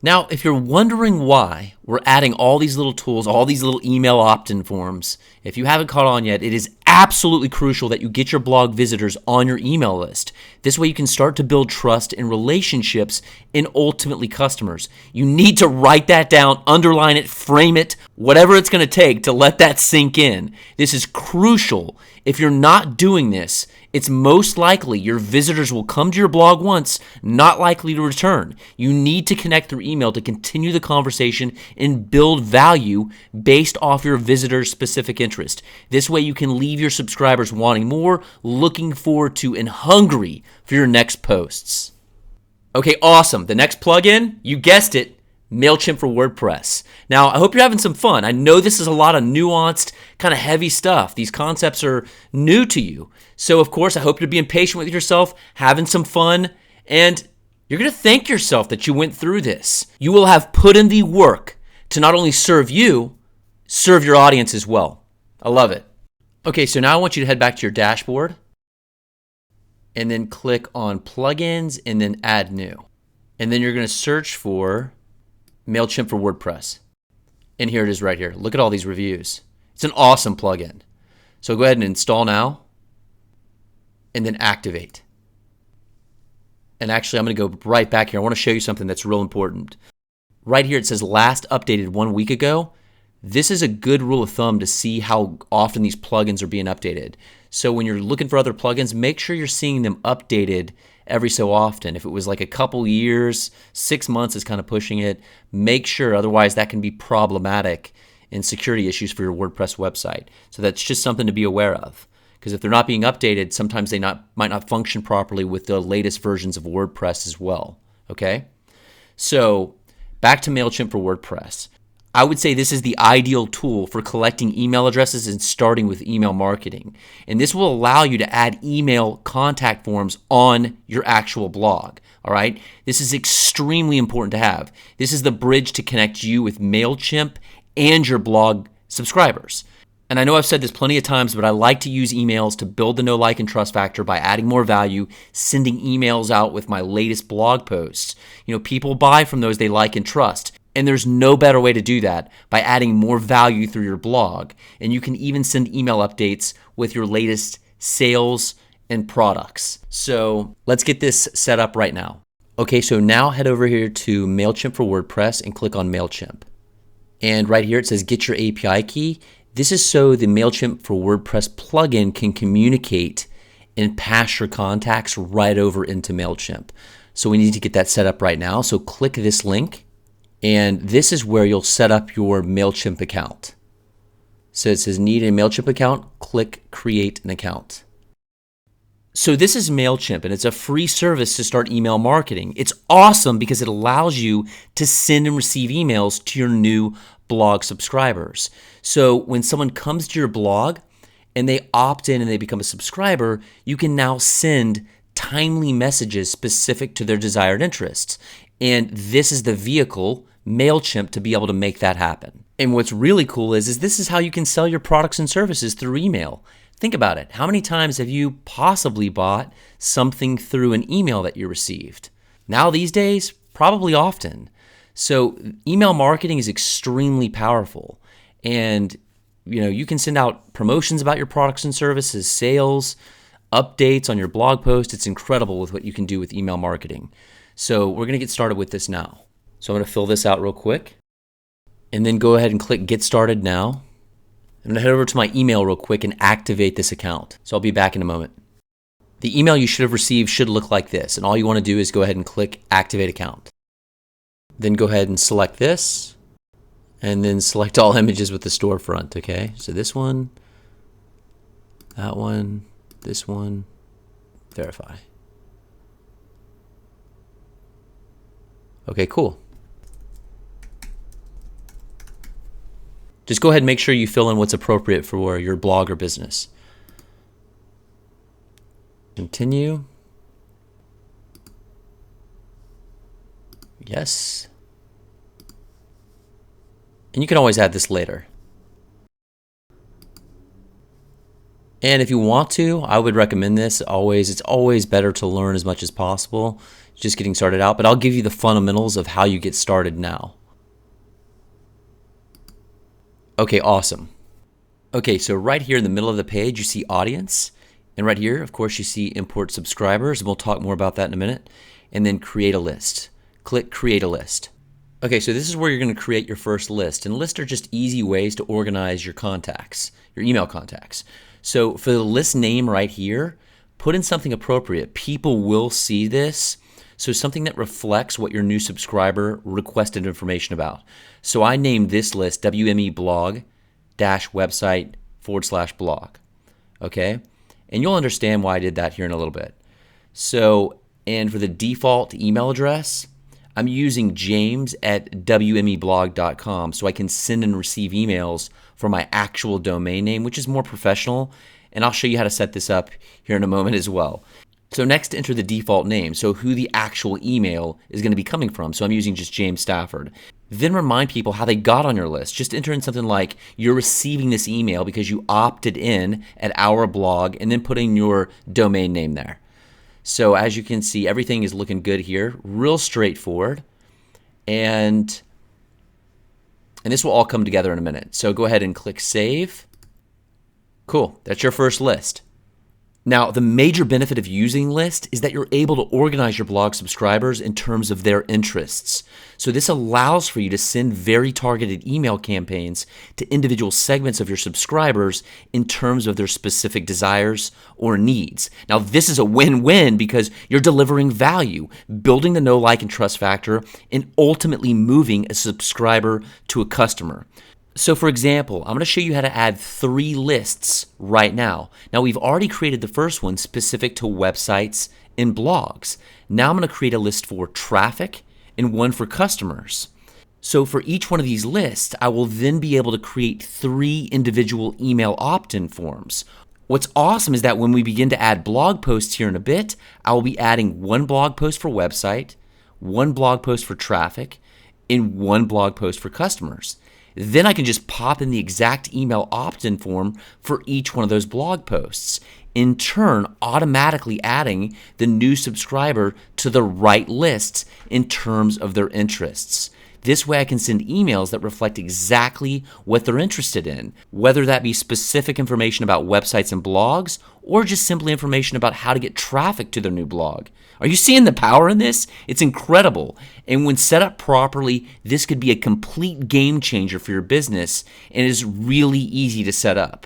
Now, if you're wondering why we're adding all these little tools, all these little email opt-in forms, if you haven't caught on yet, it is absolutely crucial that you get your blog visitors on your email list. This way you can start to build trust and relationships and ultimately customers. You need to write that down, underline it, frame it, whatever it's going to take to let that sink in. This is crucial. If you're not doing this, it's most likely your visitors will come to your blog once, not likely to return. You need to connect through email to continue the conversation and build value based off your visitors' specific interest. This way you can leave your subscribers wanting more, looking forward to, and hungry for your next posts. Okay, awesome. The next plugin, you guessed it, MailChimp for WordPress. Now, I hope you're having some fun. I know this is a lot of nuanced, kind of heavy stuff. These concepts are new to you. So, of course, I hope you're being patient with yourself, having some fun, and you're going to thank yourself that you went through this. You will have put in the work to not only serve you, serve your audience as well. I love it. Okay, so now I want you to head back to your dashboard and then click on Plugins and then Add New. And then you're going to search for MailChimp for WordPress. And here it is right here. Look at all these reviews. It's an awesome plugin. So go ahead and install now and then activate. And actually, I'm going to go right back here. I want to show you something that's real important. Right here, it says last updated 1 week ago. This is a good rule of thumb to see how often these plugins are being updated. So when you're looking for other plugins, make sure you're seeing them updated every so often. If it was like a couple years, 6 months is kind of pushing it, make sure, otherwise that can be problematic and security issues for your WordPress website. So that's just something to be aware of. Because if they're not being updated, sometimes they might not function properly with the latest versions of WordPress as well. Okay? So back to MailChimp for WordPress. I would say this is the ideal tool for collecting email addresses and starting with email marketing. And this will allow you to add email contact forms on your actual blog. All right. This is extremely important to have. This is the bridge to connect you with MailChimp and your blog subscribers. And I know I've said this plenty of times, but I like to use emails to build the know, like, and trust factor by adding more value, sending emails out with my latest blog posts. People buy from those they like and trust. And there's no better way to do that by adding more value through your blog. And you can even send email updates with your latest sales and products. So let's get this set up right now. Okay, so now head over here to MailChimp for WordPress and click on MailChimp. And right here it says get your API key. This is so the MailChimp for WordPress plugin can communicate and pass your contacts right over into MailChimp. So we need to get that set up right now. So click this link, and this is where you'll set up your MailChimp account. So it says need a MailChimp account, click create an account. So this is MailChimp, and it's a free service to start email marketing. It's awesome because it allows you to send and receive emails to your new blog subscribers. So when someone comes to your blog and they opt in and they become a subscriber, you can now send timely messages specific to their desired interests. And this is the vehicle, MailChimp, to be able to make that happen. And what's really cool is this is how you can sell your products and services through email. Think about it. How many times have you possibly bought something through an email that you received? Now these days, probably often. So email marketing is extremely powerful. And you can send out promotions about your products and services, sales, updates on your blog post. It's incredible with what you can do with email marketing. So we're going to get started with this now. So I'm going to fill this out real quick and then go ahead and click Get Started Now. I'm going to head over to my email real quick and activate this account. So I'll be back in a moment. The email you should have received should look like this. And all you want to do is go ahead and click Activate Account. Then go ahead and select this. And then select all images with the storefront, okay? So this one, that one, this one, verify. Okay, cool. Just go ahead and make sure you fill in what's appropriate for your blog or business. Continue. Yes. And you can always add this later. And if you want to, I would recommend this always. It's always better to learn as much as possible, just getting started out. But I'll give you the fundamentals of how you get started now. Okay, awesome. Okay, so right here in the middle of the page, you see audience. And right here, of course, you see import subscribers. And we'll talk more about that in a minute. And then create a list. Click create a list. Okay, so this is where you're going to create your first list. And lists are just easy ways to organize your contacts, your email contacts. So for the list name right here, put in something appropriate. People will see this. So something that reflects what your new subscriber requested information about. So I named this list WME blog -website/blog. Okay? And you'll understand why I did that here in a little bit. So, and for the default email address, I'm using james@wmeblog.com so I can send and receive emails for my actual domain name, which is more professional. And I'll show you how to set this up here in a moment as well. So next, enter the default name, so who the actual email is going to be coming from. So I'm using just James Stafford. Then remind people how they got on your list. Just enter in something like you're receiving this email because you opted in at our blog, and then put in your domain name there. So as you can see, everything is looking good here. Real straightforward. And this will all come together in a minute. So go ahead and click Save. Cool. That's your first list. Now, the major benefit of using lists is that you're able to organize your blog subscribers in terms of their interests. So this allows for you to send very targeted email campaigns to individual segments of your subscribers in terms of their specific desires or needs. Now, this is a win-win because you're delivering value, building the know, like, and trust factor, and ultimately moving a subscriber to a customer. So for example, I'm going to show you how to add 3 lists right now. Now we've already created the first one specific to websites in blogs. Now I'm going to create a list for traffic and one for customers. So for each one of these lists, I will then be able to create 3 individual email opt-in forms. What's awesome is that when we begin to add blog posts here in a bit, I will be adding 1 blog post for website, 1 blog post for traffic, and 1 blog post for customers. Then I can just pop in the exact email opt-in form for each one of those blog posts, in turn automatically adding the new subscriber to the right lists in terms of their interests. This way I can send emails that reflect exactly what they're interested in, whether that be specific information about websites and blogs, or just simply information about how to get traffic to their new blog. Are you seeing the power in this? It's incredible. And when set up properly, this could be a complete game changer for your business and is really easy to set up.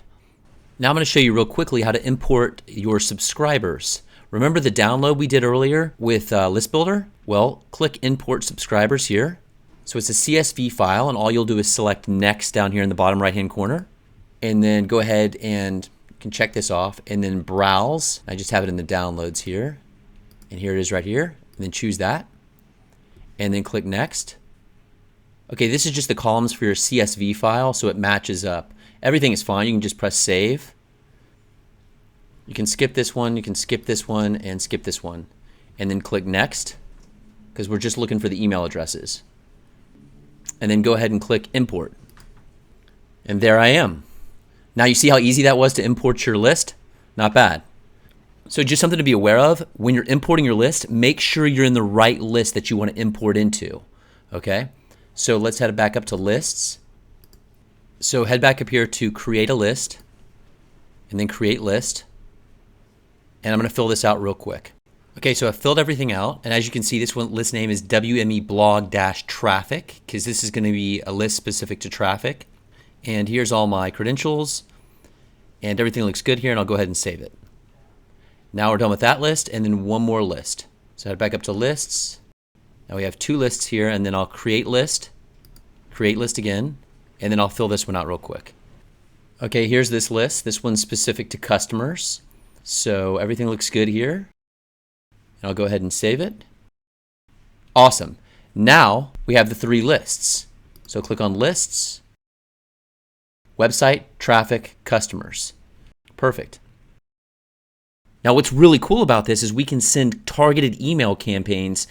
Now I'm going to show you real quickly how to import your subscribers. Remember the download we did earlier with List Builder? Well, click Import Subscribers here. So it's a CSV file, and all you'll do is select Next down here in the bottom right-hand corner. And then go ahead and you can check this off, and then Browse. I just have it in the downloads here. And here it is right here. And then choose that. And then click Next. Okay, this is just the columns for your CSV file, so it matches up. Everything is fine. You can just press Save. You can skip this one, you can skip this one, and skip this one. And then click Next, because we're just looking for the email addresses. And then go ahead and click Import. And there I am. Now you see how easy that was to import your list? Not bad. So just something to be aware of, when you're importing your list, make sure you're in the right list that you want to import into. Okay? So let's head back up to Lists. So head back up here to Create a List, and then Create List. And I'm going to fill this out real quick. Okay, so I've filled everything out, and as you can see, this one list name is WME blog-traffic, because this is going to be a list specific to traffic. And here's all my credentials, and everything looks good here, and I'll go ahead and save it. Now we're done with that list, and then one more list. So head back up to Lists. Now we have 2 lists here, and then I'll create list again, and then I'll fill this one out real quick. Okay, here's this list. This one's specific to customers. So everything looks good here. And I'll go ahead and save it. Awesome. Now we have the 3 lists. So click on Lists, Website, Traffic, Customers. Perfect. Now what's really cool about this is we can send targeted email campaigns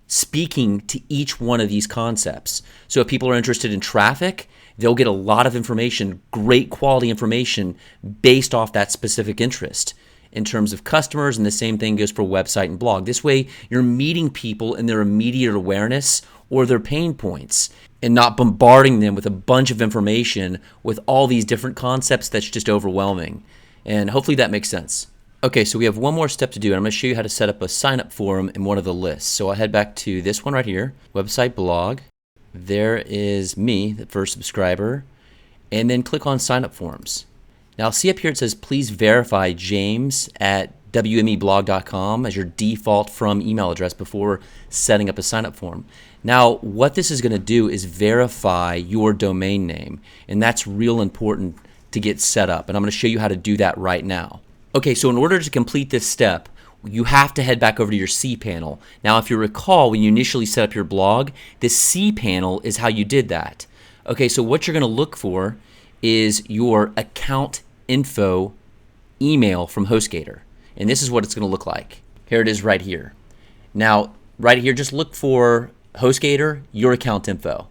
speaking to each one of these concepts. So if people are interested in traffic, they'll get a lot of information, great quality information based off that specific interest in terms of customers, and the same thing goes for website and blog. This way you're meeting people in their immediate awareness or their pain points and not bombarding them with a bunch of information with all these different concepts that's just overwhelming. And hopefully that makes sense. Okay, so we have one more step to do, and I'm going to show you how to set up a sign-up form in one of the lists. So I'll head back to this one right here, website blog. There is me, the first subscriber, and then click on sign-up forms. Now see up here it says please verify James at wmeblog.com as your default from email address before setting up a sign-up form. Now what this is going to do is verify your domain name, and that's real important to get set up, and I'm going to show you how to do that right now. Okay, so in order to complete this step, you have to head back over to your cPanel. Now if you recall, when you initially set up your blog, this cPanel is how you did that. Okay, so what you're going to look for is your account info email from HostGator. And this is what it's going to look like. Here it is right here. Now, right here, just look for HostGator, your account info.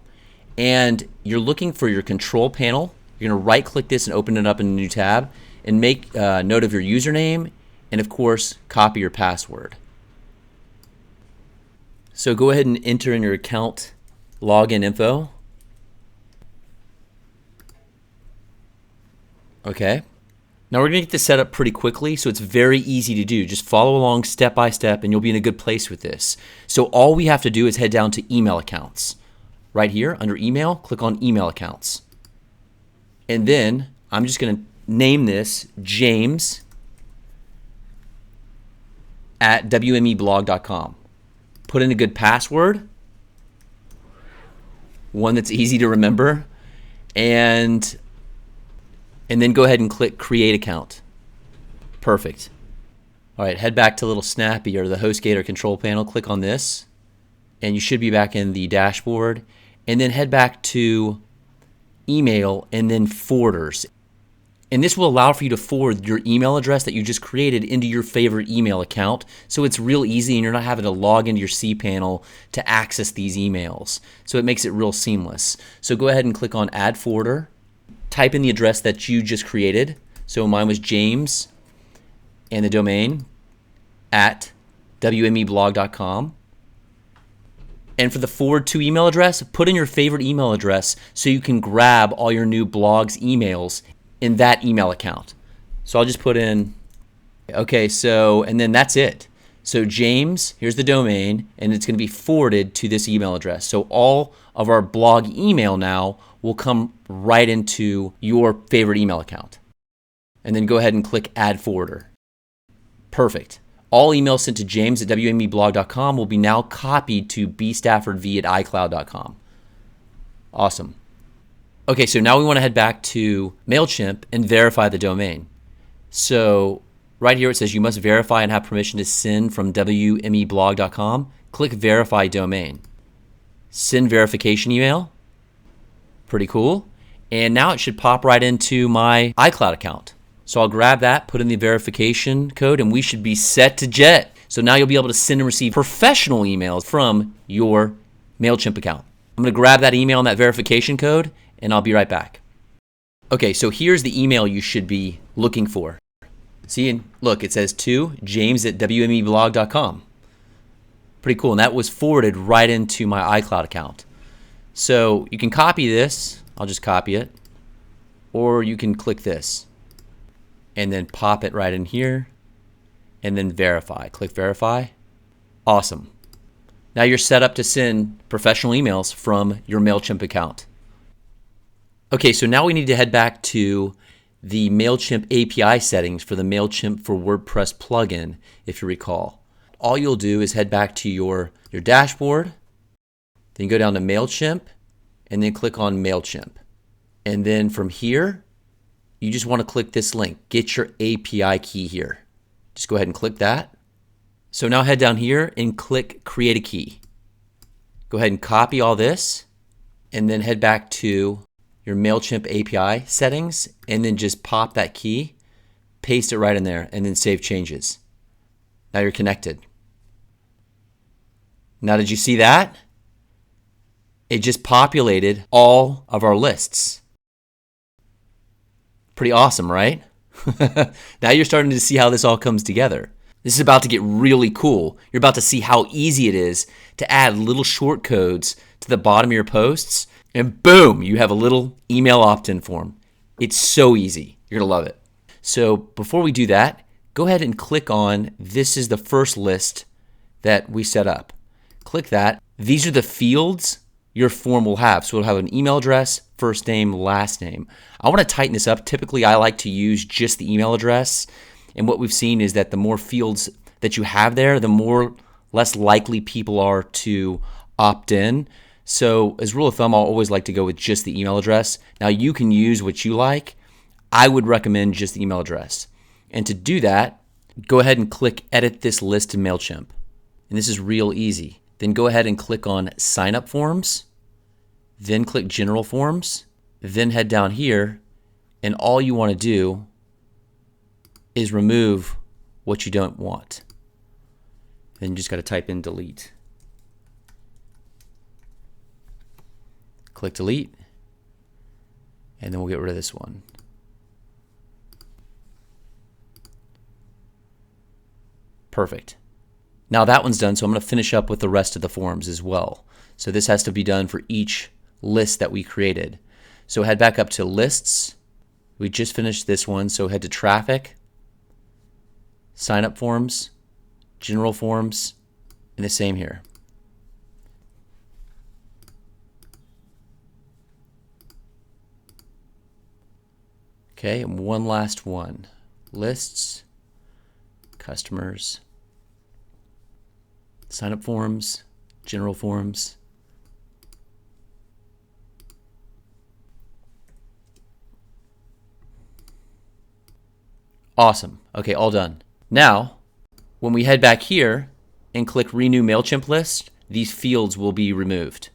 And you're looking for your control panel. You're going to right click this and open it up in a new tab and make note of your username and of course copy your password. So go ahead and enter in your account login info. Okay. Now we're going to get this set up pretty quickly, so it's very easy to do. Just follow along step by step and you'll be in a good place with this. So all we have to do is head down to email accounts. Right here under email, click on email accounts. And then I'm just going to name this James at wmeblog.com. Put in a good password, one that's easy to remember, and then go ahead and click create account. Perfect. All right, head back to Little Snappy or the HostGator control panel. Click on this, and you should be back in the dashboard. And then head back to email and then forwarders. And this will allow for you to forward your email address that you just created into your favorite email account. So it's real easy and you're not having to log into your cPanel to access these emails. So it makes it real seamless. So go ahead and click on Add Forwarder. Type in the address that you just created. So mine was James and the domain at wmeblog.com. And for the forward to email address, put in your favorite email address so you can grab all your new blog's emails in that email account. So I'll just put in, okay, so, and then that's it. So James, here's the domain, and it's going to be forwarded to this email address. So all of our blog email now will come right into your favorite email account. And then go ahead and click Add Forwarder. Perfect. All emails sent to James at wmeblog.com will be now copied to bstaffordv at icloud.com. Awesome. Okay, so now we want to head back to MailChimp and verify the domain. So right here it says you must verify and have permission to send from wmeblog.com. Click Verify Domain. Send verification email. Pretty cool. And now it should pop right into my iCloud account. So I'll grab that, put in the verification code, and we should be set to jet. So now you'll be able to send and receive professional emails from your MailChimp account. I'm going to grab that email and that verification code, and I'll be right back. Okay, so here's the email you should be looking for. See, and look, it says to James at wmeblog.com. Pretty cool, and that was forwarded right into my iCloud account. So you can copy this, I'll just copy it, or you can click this and then pop it right in here and then verify. Click verify. Awesome. Now you're set up to send professional emails from your MailChimp account. Okay, so now we need to head back to the MailChimp API settings for the MailChimp for WordPress plugin, if you recall. All you'll do is head back to your dashboard, then go down to MailChimp, and then click on MailChimp. And then from here, you just want to click this link, get your API key here. Just go ahead and click that. So now head down here and click Create a Key. Go ahead and copy all this, and then head back to your MailChimp API settings, and then just pop that key, paste it right in there, and then save changes. Now you're connected. Now did you see that? It just populated all of our lists. Pretty awesome, right? Now you're starting to see how this all comes together. This is about to get really cool. You're about to see how easy it is to add little short codes to the bottom of your posts, and boom, you have a little email opt-in form. It's so easy. You're gonna love it. So before we do that, go ahead and click on, this is the first list that we set up. Click that. These are the fields your form will have. So it'll have an email address, first name, last name. I want to tighten this up. Typically, I like to use just the email address. And what we've seen is that the more fields that you have there, the less likely people are to opt in. So as rule of thumb, I'll always like to go with just the email address. Now you can use what you like. I would recommend just the email address. And to do that, go ahead and click Edit this list in MailChimp. And this is real easy. Then go ahead and click on Sign Up Forms, then click General Forms, then head down here, and all you want to do is remove what you don't want. Then you just got to type in delete. Click delete, and then we'll get rid of this one. Perfect. Now that one's done, so I'm going to finish up with the rest of the forms as well. So this has to be done for each list that we created. So head back up to lists. We just finished this one, so head to traffic, sign up forms, general forms, and the same here. Okay, and one last one. Lists, customers, sign up forms, general forms. Awesome. Okay, all done. Now, when we head back here and click Renew MailChimp List, these fields will be removed.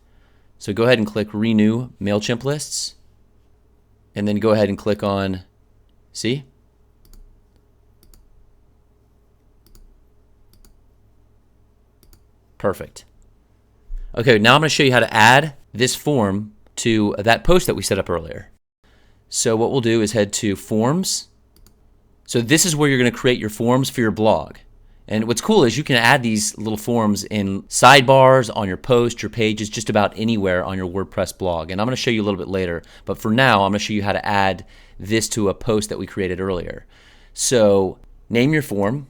So go ahead and click Renew MailChimp Lists, and then go ahead and click on, see? Perfect. Okay, now I'm going to show you how to add this form to that post that we set up earlier. So what we'll do is head to Forms. So this is where you're going to create your forms for your blog. And what's cool is you can add these little forms in sidebars, on your post, your pages, just about anywhere on your WordPress blog. And I'm going to show you a little bit later. But for now, I'm going to show you how to add this to a post that we created earlier. So name your form.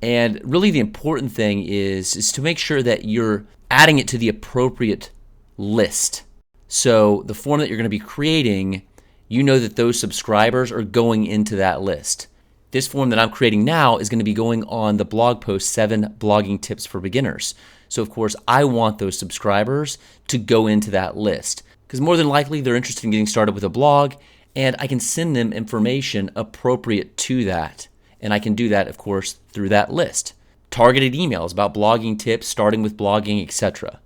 And really the important thing is to make sure that you're adding it to the appropriate list. So the form that you're going to be creating, you know that those subscribers are going into that list. This form that I'm creating now is going to be going on the blog post 7 blogging tips for beginners. So of course I want those subscribers to go into that list because more than likely they're interested in getting started with a blog, and I can send them information appropriate to that. And I can do that, of course, through that list. Targeted emails about blogging tips, starting with blogging, etc.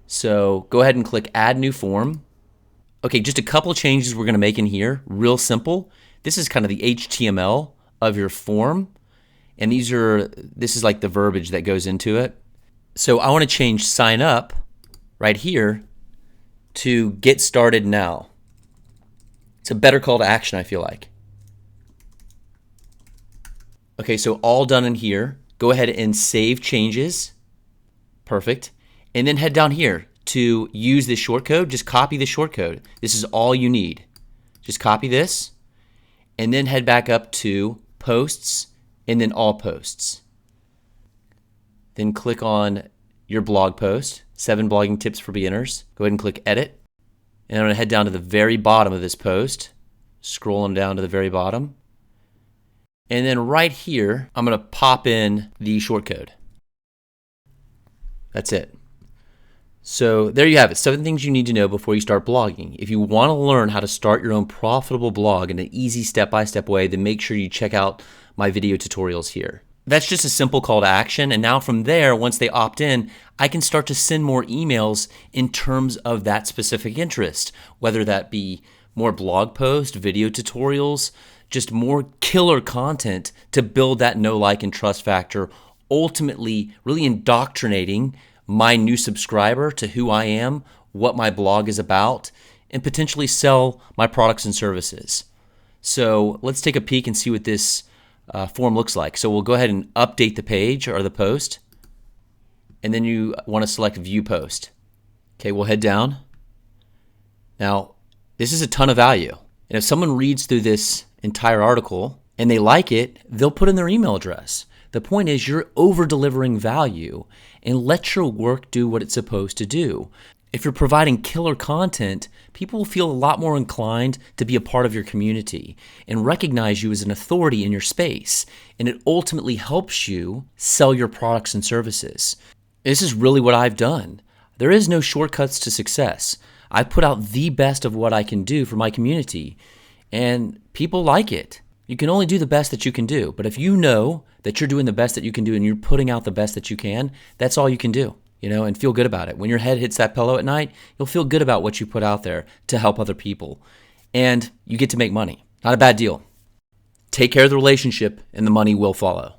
So go ahead and click Add New Form. Okay, just a couple changes we're going to make in here. Real simple. This is kind of the HTML of your form. And this is like the verbiage that goes into it. So I want to change Sign Up right here to Get Started Now. It's a better call to action, I feel like. Okay, so all done in here. Go ahead and save changes. Perfect. And then head down here to use this shortcode. Just copy the shortcode. This is all you need. Just copy this and then head back up to Posts and then All Posts. Then click on your blog post, 7 blogging tips for beginners. Go ahead and click Edit. And I'm going to head down to the very bottom of this post. Scroll them down to the very bottom. And then right here, I'm going to pop in the shortcode. That's it. So there you have it, 7 things you need to know before you start blogging. If you want to learn how to start your own profitable blog in an easy step-by-step way, then make sure you check out my video tutorials here. That's just a simple call to action, and now from there, once they opt in, I can start to send more emails in terms of that specific interest, whether that be more blog posts, video tutorials, just more killer content to build that know, like, and trust factor, ultimately really indoctrinating my new subscriber to who I am, what my blog is about, and potentially sell my products and services. So let's take a peek and see what this form looks like. So we'll go ahead and update the page or the post, and then you want to select View Post. Okay, we'll head down. Now, this is a ton of value, and if someone reads through this entire article and they like it, they'll put in their email address. The point is you're over-delivering value, and let your work do what it's supposed to do. If you're providing killer content, people will feel a lot more inclined to be a part of your community and recognize you as an authority in your space, and it ultimately helps you sell your products and services. This is really what I've done. There is no shortcuts to success. I put out the best of what I can do for my community, and people like it. You can only do the best that you can do, but if you know that you're doing the best that you can do and you're putting out the best that you can, that's all you can do, and feel good about it. When your head hits that pillow at night, you'll feel good about what you put out there to help other people, and you get to make money. Not a bad deal. Take care of the relationship and the money will follow.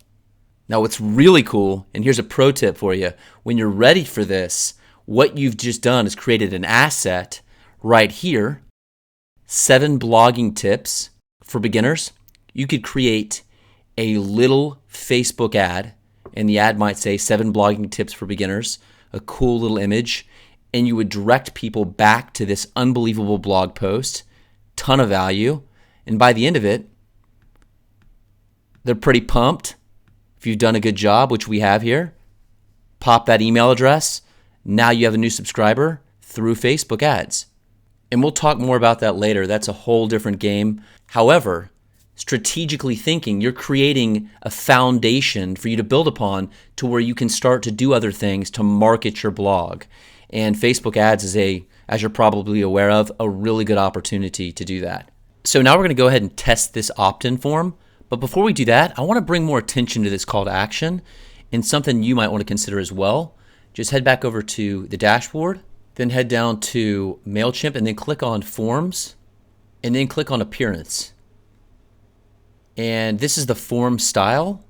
Now, what's really cool, and here's a pro tip for you, when you're ready for this, what you've just done is created an asset right here, 7 blogging tips for beginners. You could create a little Facebook ad, and the ad might say 7 blogging tips for beginners, a cool little image, and you would direct people back to this unbelievable blog post, ton of value, and by the end of it, they're pretty pumped. If you've done a good job, which we have here, pop that email address. Now you have a new subscriber through Facebook ads. And we'll talk more about that later. That's a whole different game. However, strategically thinking, you're creating a foundation for you to build upon to where you can start to do other things to market your blog. And Facebook ads is as you're probably aware of, a really good opportunity to do that. So now we're going to go ahead and test this opt-in form. But before we do that, I want to bring more attention to this call to action and something you might want to consider as well. Just head back over to the dashboard, then head down to MailChimp and then click on Forms and then click on Appearance. And this is the form style.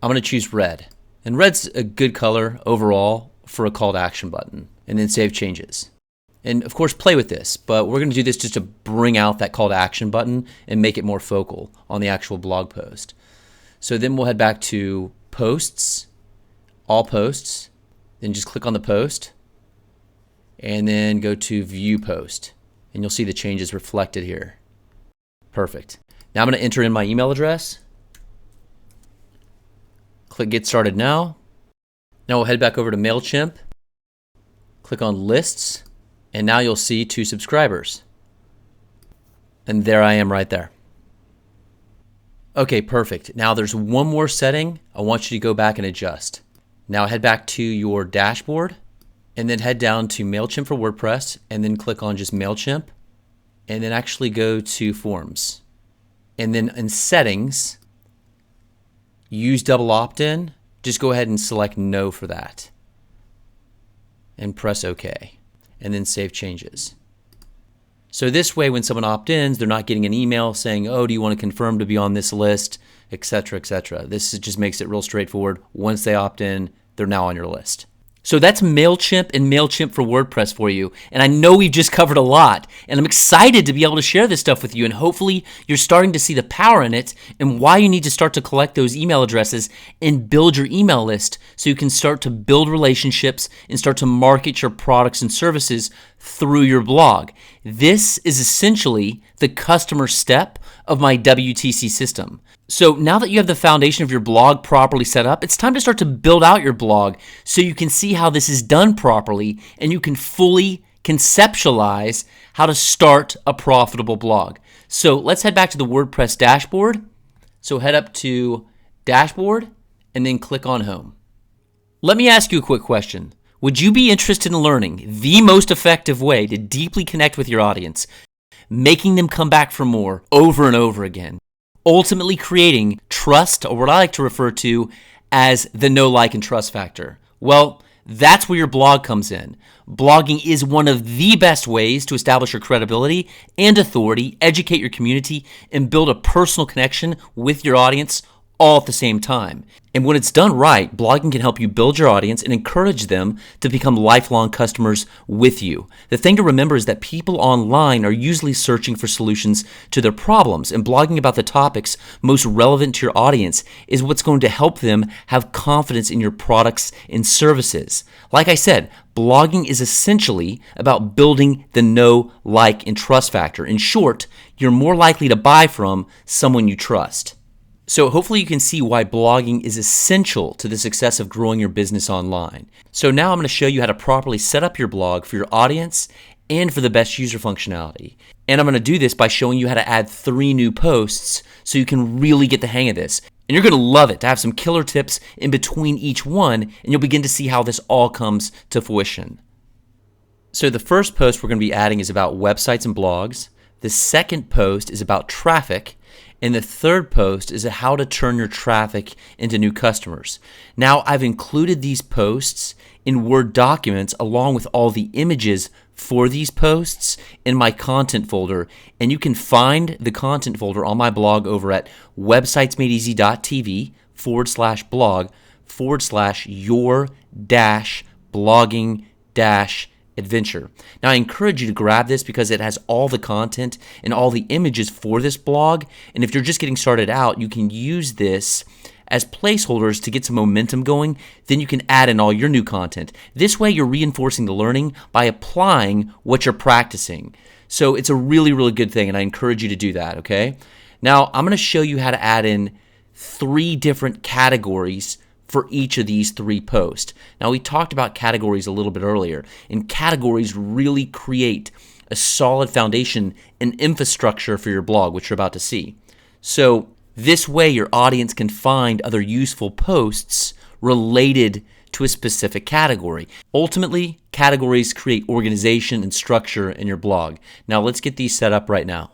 I'm going to choose red. And red's a good color overall for a call to action button. And then save changes. And of course, play with this, but we're going to do this just to bring out that call to action button and make it more focal on the actual blog post. So then we'll head back to Posts, All Posts, then just click on the post, and then go to View Post, and you'll see the changes reflected here. Perfect. Now I'm going to enter in my email address. Click Get Started Now. Now we'll head back over to MailChimp, click on Lists, and now you'll see 2 subscribers. And there I am right there. Okay, perfect. Now there's one more setting I want you to go back and adjust. Now head back to your dashboard and then head down to MailChimp for WordPress and then click on just MailChimp and then actually go to Forms. And then in Settings, use double opt-in. Just go ahead and select No for that. And press OK. And then save changes. So this way, when someone opt-ins, they're not getting an email saying, oh, do you want to confirm to be on this list, etc., etc. This just makes it real straightforward. Once they opt in, they're now on your list. So that's MailChimp and MailChimp for WordPress for you. And I know we've just covered a lot, and I'm excited to be able to share this stuff with you, and hopefully you're starting to see the power in it and why you need to start to collect those email addresses and build your email list so you can start to build relationships and start to market your products and services through your blog. This is essentially the customer step of my WTC system. So now that you have the foundation of your blog properly set up, it's time to start to build out your blog so you can see how this is done properly and you can fully conceptualize how to start a profitable blog. So let's head back to the WordPress dashboard. So head up to Dashboard and then click on Home. Let me ask you a quick question. Would you be interested in learning the most effective way to deeply connect with your audience, making them come back for more over and over again, ultimately creating trust, or what I like to refer to as the know, like, and trust factor? Well, that's where your blog comes in. Blogging is one of the best ways to establish your credibility and authority, educate your community, and build a personal connection with your audience all at the same time. And when it's done right, blogging can help you build your audience and encourage them to become lifelong customers with you. The thing to remember is that people online are usually searching for solutions to their problems, and blogging about the topics most relevant to your audience is what's going to help them have confidence in your products and services. Like I said, blogging is essentially about building the know, like, and trust factor. In short, you're more likely to buy from someone you trust. So hopefully you can see why blogging is essential to the success of growing your business online. So now I'm going to show you how to properly set up your blog for your audience and for the best user functionality. And I'm going to do this by showing you how to add 3 new posts so you can really get the hang of this. And you're going to love it to have some killer tips in between each one, and you'll begin to see how this all comes to fruition. So the first post we're going to be adding is about websites and blogs. The second post is about traffic. And the third post is how to turn your traffic into new customers. Now, I've included these posts in Word documents along with all the images for these posts in my content folder. And you can find the content folder on my blog over at websitesmadeeasy.tv/blog/your-blogging- adventure. Now I encourage you to grab this because it has all the content and all the images for this blog, and if you're just getting started out, you can use this as placeholders to get some momentum going. Then you can add in all your new content. This way you're reinforcing the learning by applying what you're practicing. So it's a really, really good thing, and I encourage you to do that, okay? Now I'm going to show you how to add in 3 different categories for each of these 3 posts. Now we talked about categories a little bit earlier, and categories really create a solid foundation and infrastructure for your blog, which you're about to see. So this way your audience can find other useful posts related to a specific category. Ultimately, categories create organization and structure in your blog. Now let's get these set up right now.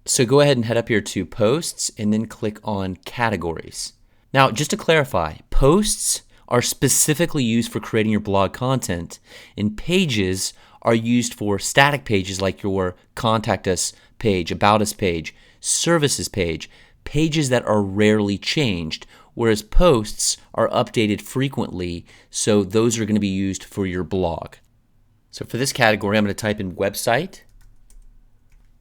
So go ahead and head up here to posts and then click on categories. Now, just to clarify, posts are specifically used for creating your blog content, and pages are used for static pages like your contact us page, about us page, services page, pages that are rarely changed, whereas posts are updated frequently, so those are going to be used for your blog. So for this category, I'm going to type in website,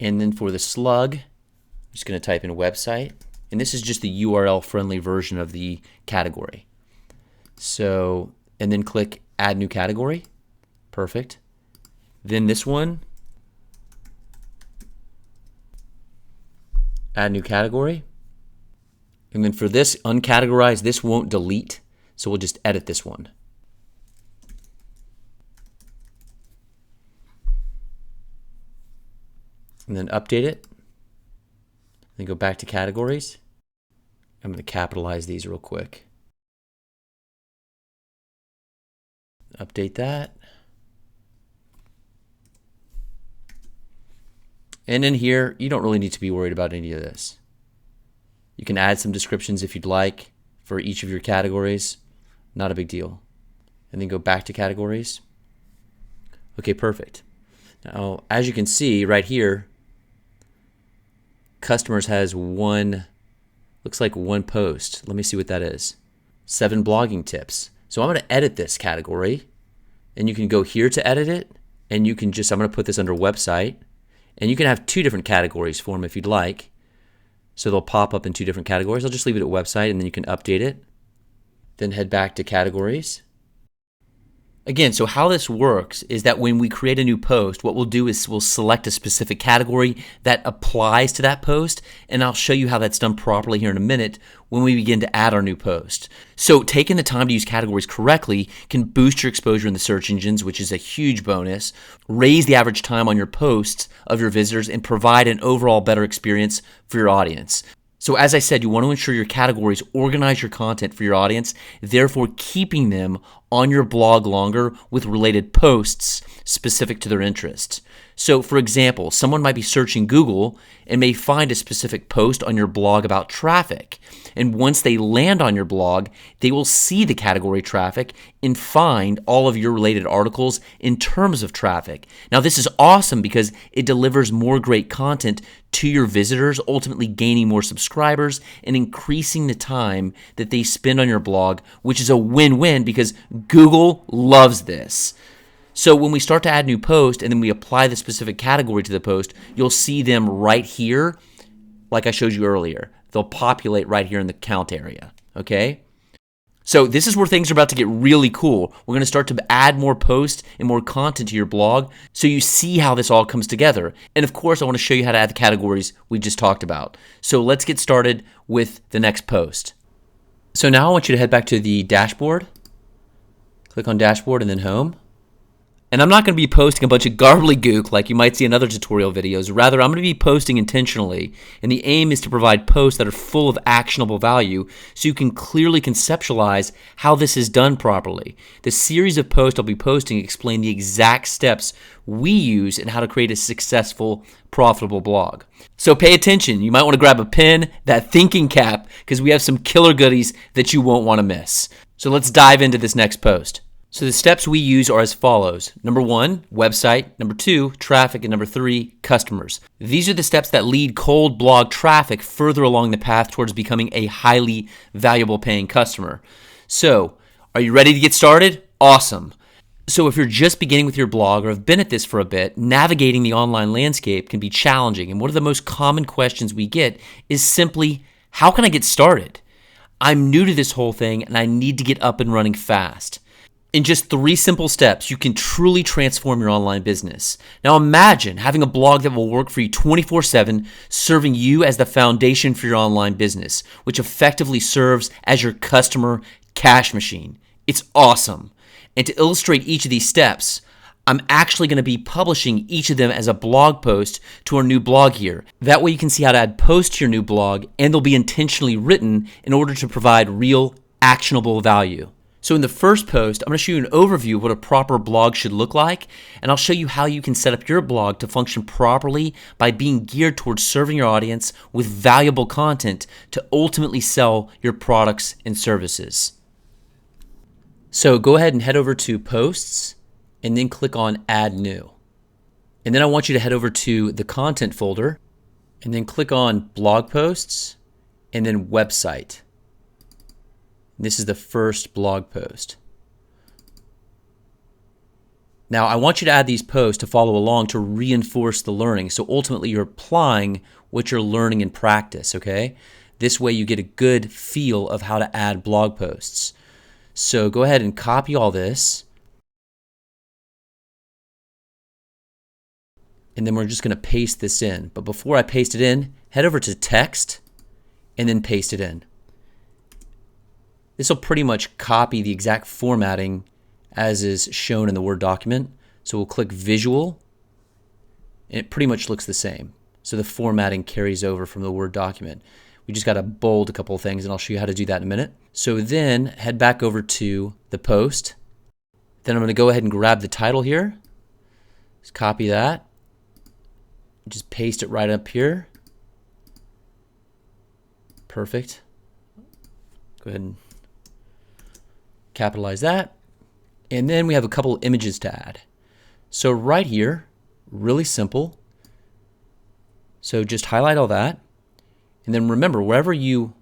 and then for the slug, I'm just going to type in website, and this is just the URL friendly version of the category. So, and then click add new category. Perfect. Then this one, add new category. And then for this uncategorized, this won't delete, so we'll just edit this one. And then update it. Then go back to categories. I'm going to capitalize these real quick. Update that. And in here, you don't really need to be worried about any of this. You can add some descriptions if you'd like for each of your categories. Not a big deal. And then go back to categories. Okay, perfect. Now, as you can see right here, customers has one, looks like one post. Let me see what that is. 7 blogging tips. So I'm going to edit this category, and you can go here to edit it, and you can just, I'm going to put this under website, and you can have 2 different categories for them if you'd like. So they'll pop up in 2 different categories. I'll just leave it at website, and then you can update it. Then head back to categories. Again, so how this works is that when we create a new post, what we'll do is we'll select a specific category that applies to that post, and I'll show you how that's done properly here in a minute when we begin to add our new post. So taking the time to use categories correctly can boost your exposure in the search engines, which is a huge bonus, raise the average time on your posts of your visitors, and provide an overall better experience for your audience. So as I said, you want to ensure your categories organize your content for your audience, therefore keeping them on your blog longer with related posts specific to their interests. So for example, someone might be searching Google and may find a specific post on your blog about traffic. And once they land on your blog, they will see the category traffic and find all of your related articles in terms of traffic. Now this is awesome because it delivers more great content to your visitors, ultimately gaining more subscribers and increasing the time that they spend on your blog, which is a win-win because Google loves this. So when we start to add new posts and then we apply the specific category to the post, you'll see them right here, like I showed you earlier. They'll populate right here in the count area, okay? So this is where things are about to get really cool. We're going to start to add more posts and more content to your blog so you see how this all comes together. And of course, I want to show you how to add the categories we just talked about. So let's get started with the next post. So now I want you to head back to the dashboard. Click on dashboard and then home. And I'm not going to be posting a bunch of gobbledygook like you might see in other tutorial videos. Rather, I'm going to be posting intentionally, and the aim is to provide posts that are full of actionable value so you can clearly conceptualize how this is done properly. The series of posts I'll be posting explain the exact steps we use in how to create a successful, profitable blog. So pay attention. You might want to grab a pen, that thinking cap, because we have some killer goodies that you won't want to miss. So let's dive into this next post. So the steps we use are as follows. Number 1, website. Number 2, traffic. And number 3, customers. These are the steps that lead cold blog traffic further along the path towards becoming a highly valuable paying customer. So, are you ready to get started? Awesome. So if you're just beginning with your blog or have been at this for a bit, navigating the online landscape can be challenging. And one of the most common questions we get is simply, how can I get started? I'm new to this whole thing and I need to get up and running fast. In just 3 simple steps, you can truly transform your online business. Now imagine having a blog that will work for you 24/7, serving you as the foundation for your online business, which effectively serves as your customer cash machine. It's awesome. And to illustrate each of these steps, I'm actually going to be publishing each of them as a blog post to our new blog here. That way you can see how to add posts to your new blog, and they'll be intentionally written in order to provide real, actionable value. So in the first post, I'm going to show you an overview of what a proper blog should look like, and I'll show you how you can set up your blog to function properly by being geared towards serving your audience with valuable content to ultimately sell your products and services. So go ahead and head over to Posts, and then click on Add New. And then I want you to head over to the Content folder, and then click on Blog Posts, and then Website. This is the first blog post. Now I want you to add these posts to follow along to reinforce the learning. So ultimately you're applying what you're learning in practice, okay? This way you get a good feel of how to add blog posts. So go ahead and copy all this. And then we're just going to paste this in. But before I paste it in, head over to Text and then paste it in. This will pretty much copy the exact formatting as is shown in the Word document. So we'll click Visual, and it pretty much looks the same. So the formatting carries over from the Word document. We just got to bold a couple of things, and I'll show you how to do that in a minute. So then head back over to the post. Then I'm going to go ahead and grab the title here. Just copy that. Just paste it right up here. Perfect. Go ahead and capitalize that. And then we have a couple of images to add. So right here, really simple. So just highlight all that. And then remember, wherever you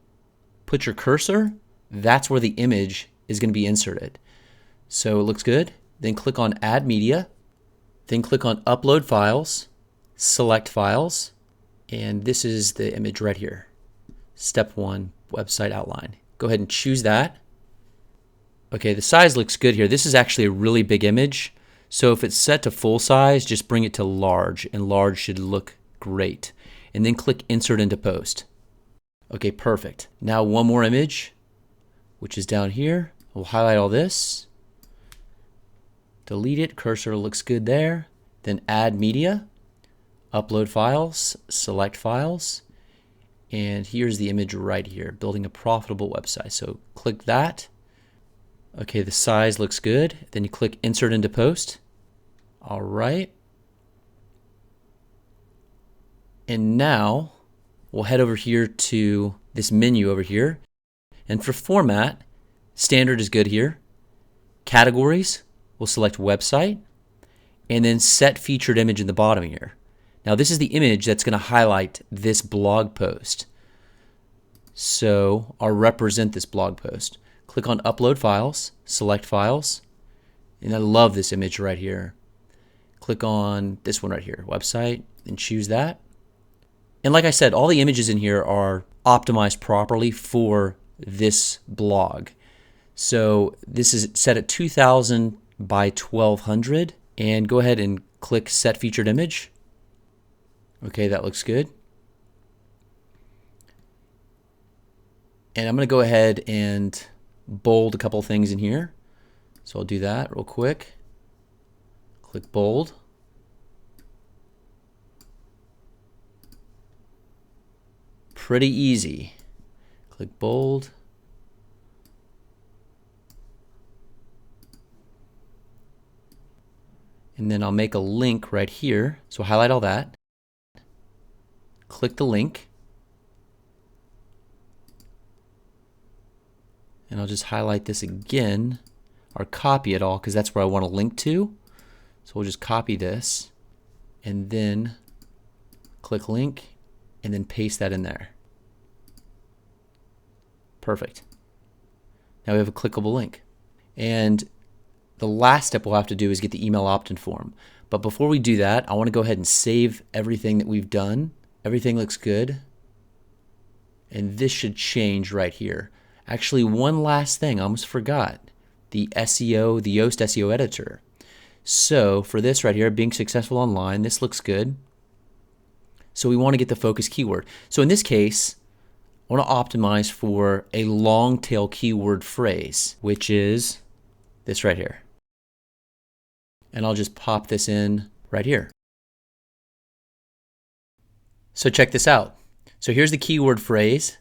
put your cursor, that's where the image is going to be inserted. So it looks good. Then click on Add Media. Then click on Upload Files. Select Files. And this is the image right here. Step 1, website outline. Go ahead and choose that. Okay, the size looks good here. This is actually a really big image. So if it's set to full size, just bring it to large, and large should look great. And then click Insert into Post. Okay, perfect. Now one more image, which is down here. We'll highlight all this. Delete it, cursor looks good there. Then Add Media, Upload Files, Select Files. And here's the image right here, building a profitable website. So click that. Okay, the size looks good. Then you click Insert into Post. All right. And now we'll head over here to this menu over here. And for format, standard is good here. Categories, we'll select website. And then set featured image in the bottom here. Now this is the image that's going to highlight this blog post. So I'll represent this blog post. Click on Upload Files, Select Files, and I love this image right here. Click on this one right here, Website, and choose that. And like I said, all the images in here are optimized properly for this blog. So this is set at 2000 by 1200, and go ahead and click Set Featured Image. Okay, that looks good. And I'm going to go ahead and bold a couple things in here. So I'll do that real quick. Click bold. Pretty easy. Click bold. And then I'll make a link right here. So highlight all that. Click the link. And I'll just highlight this again, or copy it all, because that's where I want to link to. So we'll just copy this, and then click link, and then paste that in there. Perfect. Now we have a clickable link. And the last step we'll have to do is get the email opt-in form. But before we do that, I want to go ahead and save everything that we've done. Everything looks good. And this should change right here. Actually, one last thing, I almost forgot. The SEO, the Yoast SEO editor. So for this right here, being successful online, this looks good. So we want to get the focus keyword. So in this case, I want to optimize for a long tail keyword phrase, which is this right here. And I'll just pop this in right here. So check this out. So here's the keyword phrase,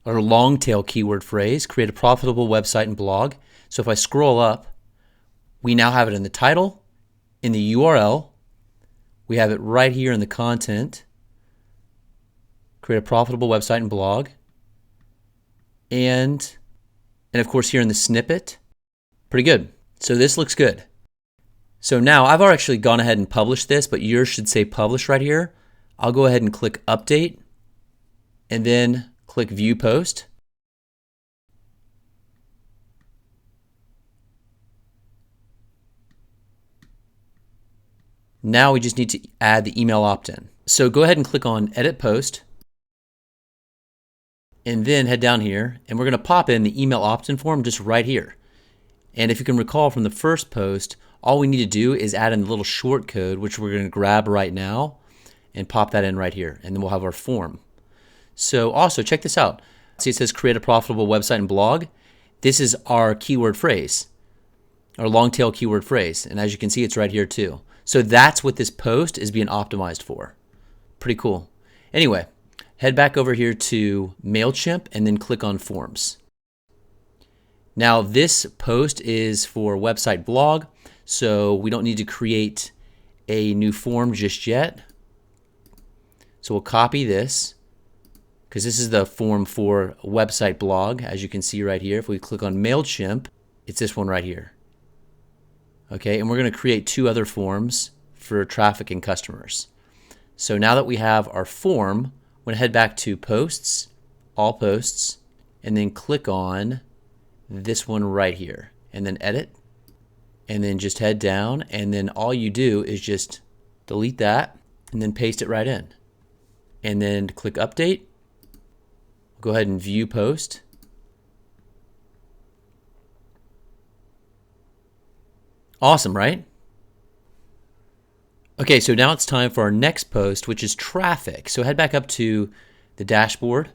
or long tail keyword phrase, create a profitable website and blog. So if I scroll up, we now have it in the title, in the URL, we have it right here in the content, create a profitable website and blog, and of course here in the snippet. Pretty good. So this looks good. So now I've actually gone ahead and published this, but yours should say publish right here. I'll go ahead and click update and then click view post. Now we just need to add the email opt-in. So go ahead and click on edit post and then head down here and we're going to pop in the email opt-in form just right here. And if you can recall from the first post, all we need to do is add in the little short code, which we're going to grab right now and pop that in right here. And then we'll have our form. So also check this out. See, it says create a profitable website and blog. This is our keyword phrase, our long tail keyword phrase. And as you can see, it's right here too. So that's what this post is being optimized for. Pretty cool. Anyway, head back over here to MailChimp and then click on Forms. Now this post is for website blog, so we don't need to create a new form just yet. So we'll copy this because this is the form for website blog, as you can see right here. If we click on MailChimp, it's this one right here. Okay, and we're going to create two other forms for traffic and customers. So now that we have our form, I'm going to head back to Posts, All Posts, and then click on this one right here and then edit and then just head down and then all you do is just delete that and then paste it right in and then click update. Go ahead and view post. Awesome, right? Okay, so now it's time for our next post, which is traffic. So head back up to the dashboard.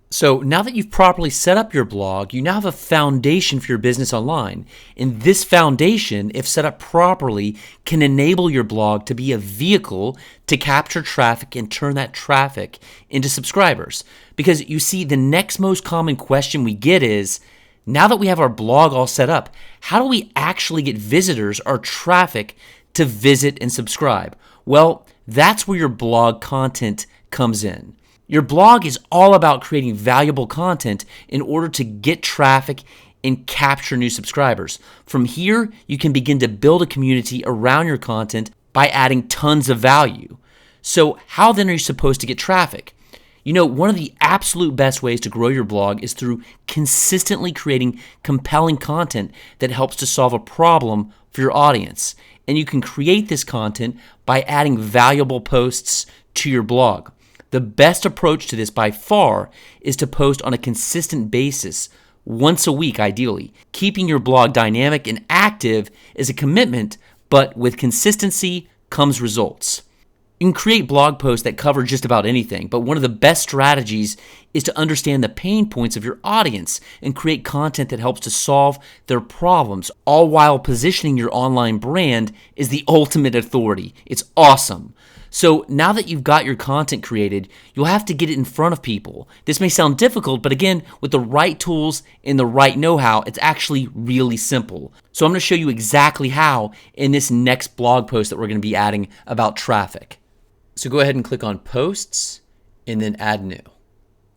So now that you've properly set up your blog, you now have a foundation for your business online. And this foundation, if set up properly, can enable your blog to be a vehicle to capture traffic and turn that traffic into subscribers. Because you see, the next most common question we get is, now that we have our blog all set up, how do we actually get visitors or traffic to visit and subscribe? Well, that's where your blog content comes in. Your blog is all about creating valuable content in order to get traffic and capture new subscribers. From here, you can begin to build a community around your content by adding tons of value. So how then are you supposed to get traffic? You know, one of the absolute best ways to grow your blog is through consistently creating compelling content that helps to solve a problem for your audience. And you can create this content by adding valuable posts to your blog. The best approach to this by far is to post on a consistent basis, once a week ideally. Keeping your blog dynamic and active is a commitment, but with consistency comes results. You can create blog posts that cover just about anything, but one of the best strategies is to understand the pain points of your audience and create content that helps to solve their problems, all while positioning your online brand as the ultimate authority. It's awesome. So now that you've got your content created, you'll have to get it in front of people. This may sound difficult, but again, with the right tools and the right know-how, it's actually really simple. So I'm going to show you exactly how in this next blog post that we're going to be adding about traffic. So go ahead and click on Posts and then Add New.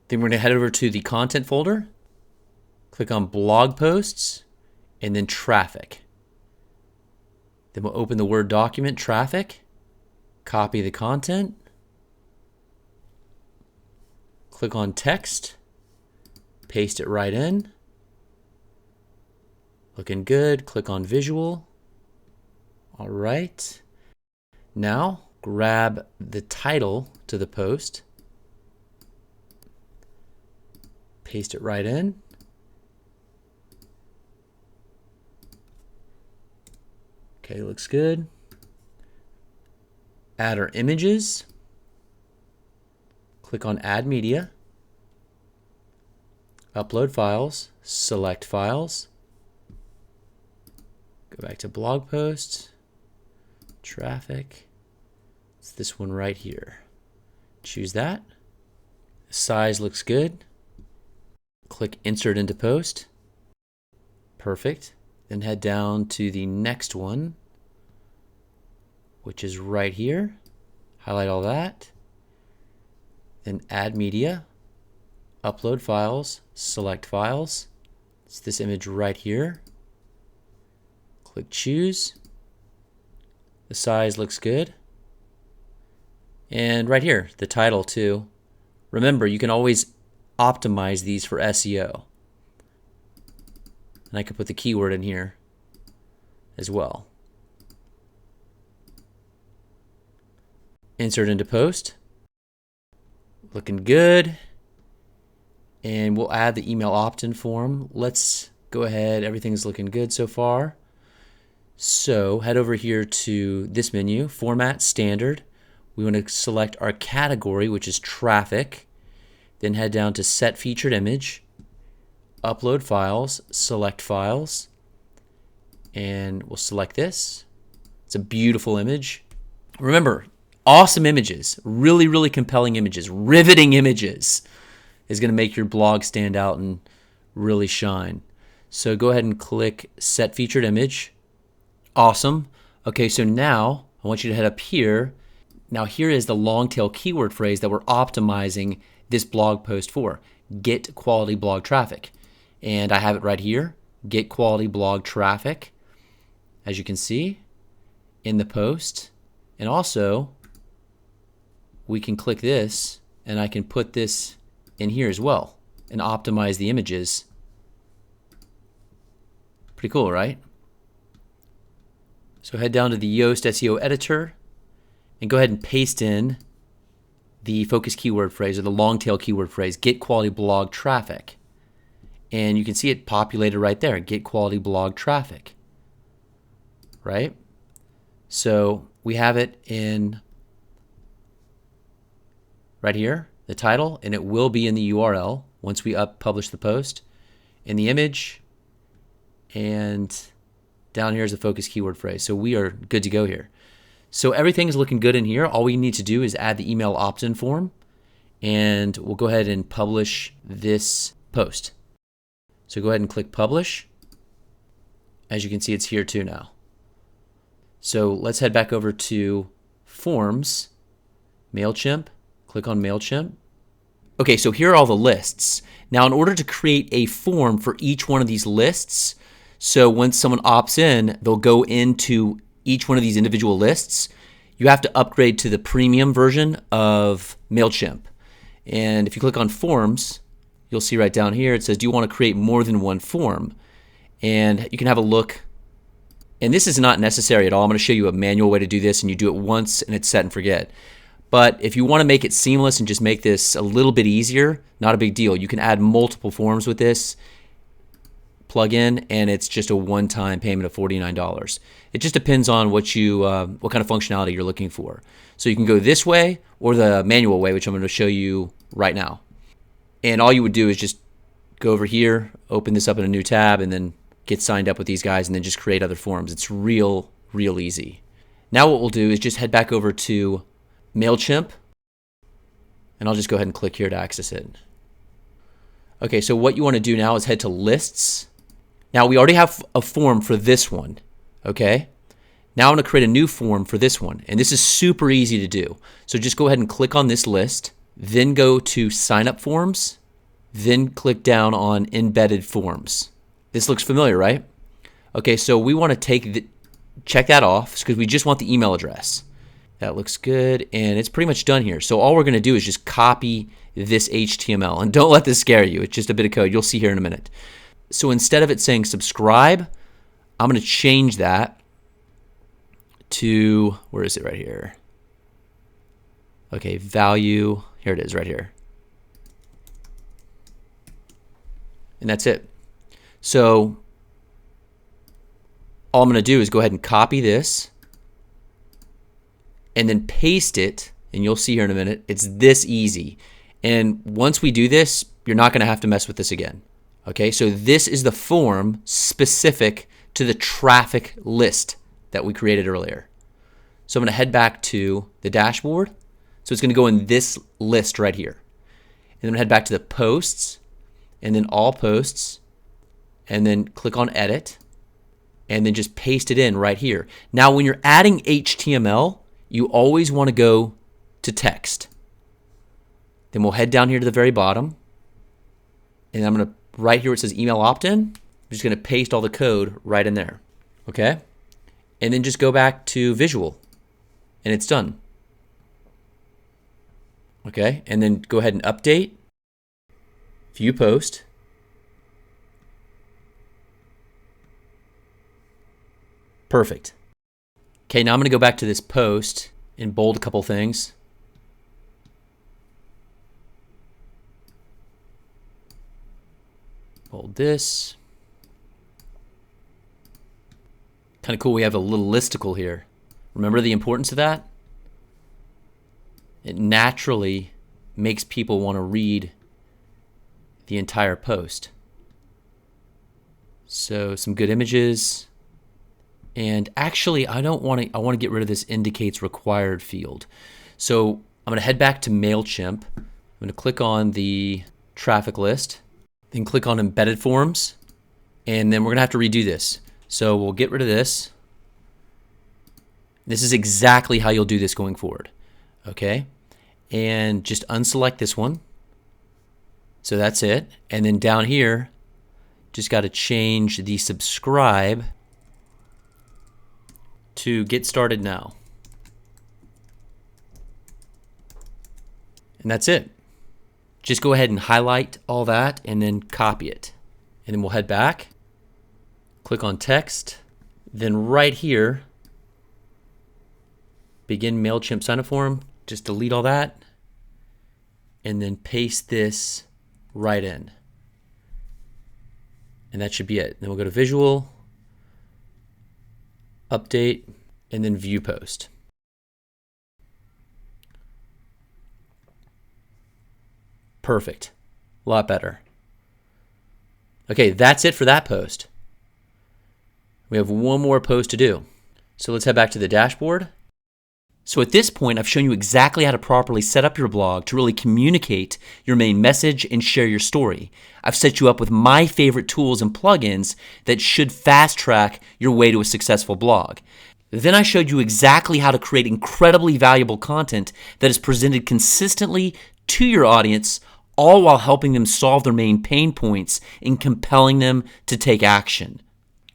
Then we're going to head over to the Content folder, click on Blog Posts, and then Traffic. Then we'll open the Word document, Traffic, copy the content, click on Text, paste it right in. Looking good. Click on Visual. All right. Now, grab the title to the post, paste it right in. Okay, looks good. Add our images. Click on Add Media. Upload files. Select files. Go back to blog posts. Traffic. It's this one right here. Choose that. The size looks good. Click Insert into Post. Perfect. Then head down to the next one, which is right here. Highlight all that. Then add media, upload files, select files. It's this image right here. Click choose. The size looks good. And right here, the title too. Remember, you can always optimize these for SEO. And I could put the keyword in here as well. Insert into post. Looking good. And we'll add the email opt-in form. Let's go ahead. Everything's looking good so far. So head over here to this menu, Format, Standard. We want to select our category, which is traffic. Then head down to Set Featured Image, Upload Files, Select Files, and we'll select this. It's a beautiful image. Remember, awesome images, really, really compelling images, riveting images is going to make your blog stand out and really shine. So go ahead and click Set Featured Image. Awesome. Okay, so now I want you to head up here. Now here is the long tail keyword phrase that we're optimizing this blog post for. Get quality blog traffic. And I have it right here. Get quality blog traffic, as you can see in the post. And also we can click this and I can put this in here as well and optimize the images. Pretty cool, right? So head down to the Yoast SEO editor and go ahead and paste in the focus keyword phrase or the long tail keyword phrase, get quality blog traffic. And you can see it populated right there, get quality blog traffic, right? So we have it in right here, the title, and it will be in the URL once we publish the post, in the image, and down here is the focus keyword phrase. So we are good to go here. So everything is looking good in here. All we need to do is add the email opt-in form, and we'll go ahead and publish this post. So go ahead and click publish. As you can see, it's here too now. So let's head back over to Forms, MailChimp, click on MailChimp. Okay, so here are all the lists. Now in order to create a form for each one of these lists, so when someone opts in, they'll go into each one of these individual lists. You have to upgrade to the premium version of MailChimp. And if you click on Forms, you'll see right down here, it says, do you want to create more than one form? And you can have a look. And this is not necessary at all. I'm going to show you a manual way to do this, and you do it once and it's set and forget. But if you want to make it seamless and just make this a little bit easier, not a big deal. You can add multiple forms with this plugin, and it's just a one-time payment of $49. It just depends on what you what kind of functionality you're looking for. So you can go this way or the manual way, which I'm going to show you right now. And all you would do is just go over here, open this up in a new tab, and then get signed up with these guys, and then just create other forms. It's real easy. Now what we'll do is just head back over to MailChimp, and I'll just go ahead and click here to access it. Okay, so what you want to do now is head to Lists. Now we already have a form for this one, okay? Now I'm going to create a new form for this one, and this is super easy to do. So just go ahead and click on this list, then go to Sign Up Forms, then click down on Embedded Forms. This looks familiar, right? Okay, so we want to check that off because we just want the email address. That looks good, and it's pretty much done here. So all we're going to do is just copy this HTML, and don't let this scare you. It's just a bit of code. You'll see here in a minute. So instead of it saying subscribe, I'm going to change that to, where is it right here? Okay, value, here it is right here. And that's it. So all I'm going to do is go ahead and copy this and then paste it, and you'll see here in a minute, it's this easy. And once we do this, you're not going to have to mess with this again. Okay, so this is the form specific to the traffic list that we created earlier. So I'm going to head back to the dashboard. So it's going to go in this list right here. And then I'm going to head back to the posts, and then all posts, and then click on edit, and then just paste it in right here. Now, when you're adding HTML, you always want to go to text. Then we'll head down here to the very bottom, and I'm going to, right here where it says email opt-in, I'm just going to paste all the code right in there, okay? And then just go back to visual, and it's done. Okay, and then go ahead and update, view post. Perfect. Okay, now I'm going to go back to this post and bold a couple things. Bold this. Kind of cool, we have a little listicle here. Remember the importance of that? It naturally makes people want to read the entire post. So some good images. And actually, I want to get rid of this indicates required field. So I'm going to head back to MailChimp. I'm going to click on the traffic list, then click on embedded forms, and then we're going to have to redo this. So we'll get rid of this. This is exactly how you'll do this going forward. Okay, and just unselect this one. So that's it. And then down here, just got to change the subscribe to get started now. And that's it. Just go ahead and highlight all that and then copy it. And then we'll head back, click on text, then right here, begin MailChimp sign up form, just delete all that, and then paste this right in. And that should be it. Then we'll go to visual, update, and then view post. Perfect. A lot better. Okay, that's it for that post. We have one more post to do. So let's head back to the dashboard. So at this point, I've shown you exactly how to properly set up your blog to really communicate your main message and share your story. I've set you up with my favorite tools and plugins that should fast track your way to a successful blog. Then I showed you exactly how to create incredibly valuable content that is presented consistently to your audience, all while helping them solve their main pain points and compelling them to take action.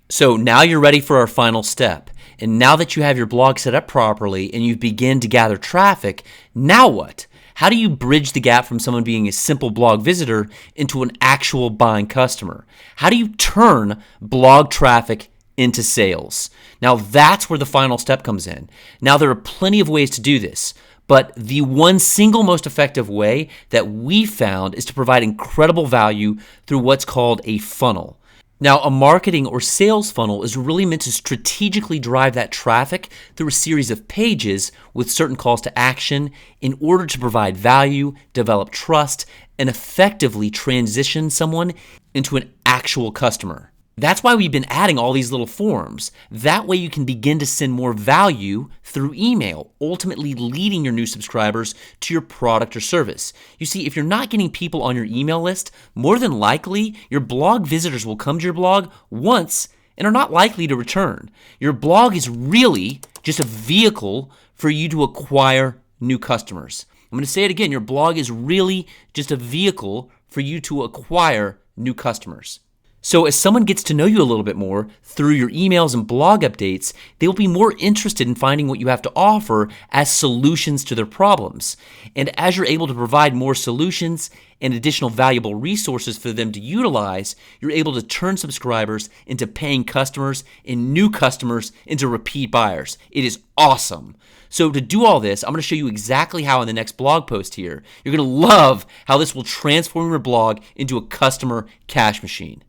So now you're ready for our final step. And now that you have your blog set up properly and you've begun to gather traffic, now what? How do you bridge the gap from someone being a simple blog visitor into an actual buying customer? How do you turn blog traffic into sales? Now that's where the final step comes in. Now there are plenty of ways to do this, but the one single most effective way that we found is to provide incredible value through what's called a funnel. Now, a marketing or sales funnel is really meant to strategically drive that traffic through a series of pages with certain calls to action in order to provide value, develop trust, and effectively transition someone into an actual customer. That's why we've been adding all these little forms. That way you can begin to send more value through email, ultimately leading your new subscribers to your product or service. You see, if you're not getting people on your email list, more than likely your blog visitors will come to your blog once and are not likely to return. Your blog is really just a vehicle for you to acquire new customers. I'm going to say it again. Your blog is really just a vehicle for you to acquire new customers. So as someone gets to know you a little bit more through your emails and blog updates, they will be more interested in finding what you have to offer as solutions to their problems. And as you're able to provide more solutions and additional valuable resources for them to utilize, you're able to turn subscribers into paying customers and new customers into repeat buyers. It is awesome. So to do all this, I'm going to show you exactly how in the next blog post here. You're going to love how this will transform your blog into a customer cash machine.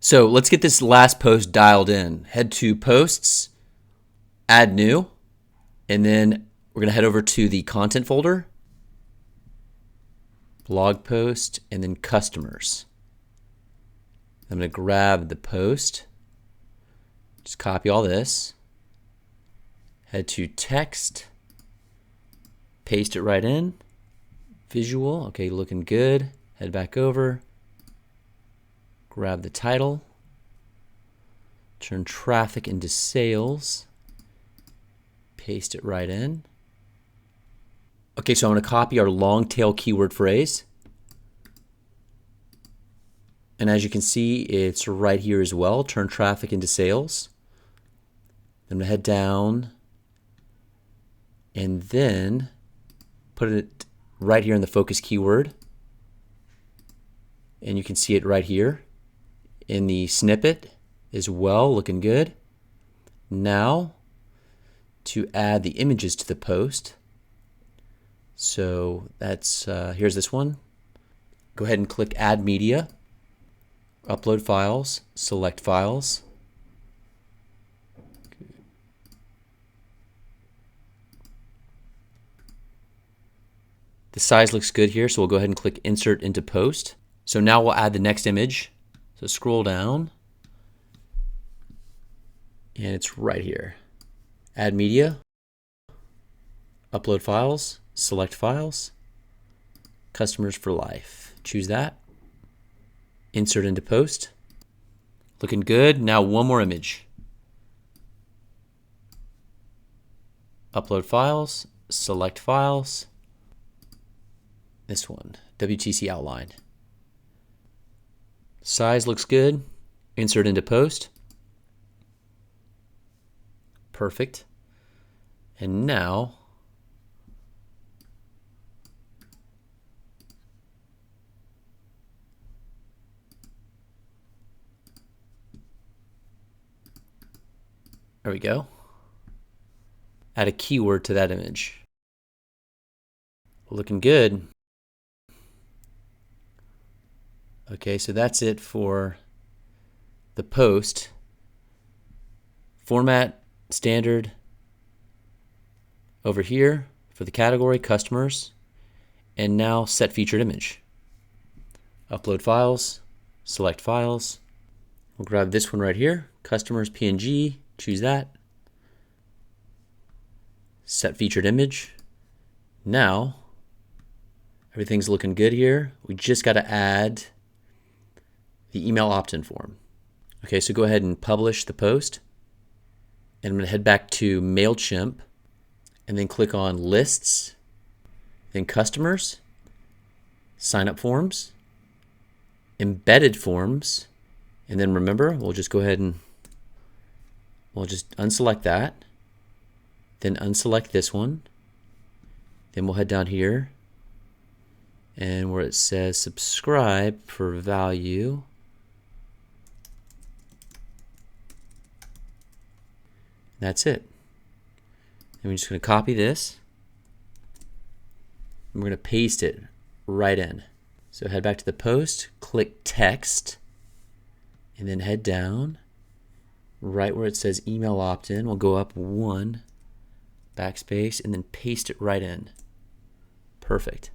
So let's get this last post dialed in. Head to Posts, Add New, and then we're going to head over to the Content folder, Blog Post, and then Customers. I'm going to grab the post, just copy all this, head to Text, paste it right in, Visual, okay, looking good, head back over, grab the title, Turn traffic into sales. Paste it right in. Okay, so I'm going to copy our long tail keyword phrase. And as you can see, it's right here as well. Turn traffic into sales. Then I'm going to head down and then put it right here in the focus keyword. And you can see it right here in the snippet as well, looking good. Now, to add the images to the post. So that's, here's this one. Go ahead and click Add Media. Upload files, select files. The size looks good here, so we'll go ahead and click Insert into Post. So now we'll add the next image. So scroll down, and it's right here. Add Media, Upload Files, select Files, Customers for Life. Choose that. Insert into Post. Looking good. Now one more image. Upload Files, select Files. This one, WTC Outline. Size looks good. Insert into Post. Perfect. And now there we go. Add a keyword to that image. Looking good. Okay, so that's it for the post. Format, standard. Over here for the category, customers. And now set featured image. Upload files, select files. We'll grab this one right here, customers PNG, choose that. Set featured image. Now, everything's looking good here. We just got to add the email opt-in form. Okay, so go ahead and publish the post. And I'm going to head back to MailChimp and then click on Lists, then Customers, Sign Up Forms, Embedded Forms, and then remember, we'll just go ahead and we'll just unselect that, then unselect this one, then we'll head down here and where it says subscribe for value, that's it. And we're just going to copy this and we're going to paste it right in. So head back to the post, click text, and then head down right where it says email opt-in. We'll go up one, backspace, and then paste it right in. Perfect.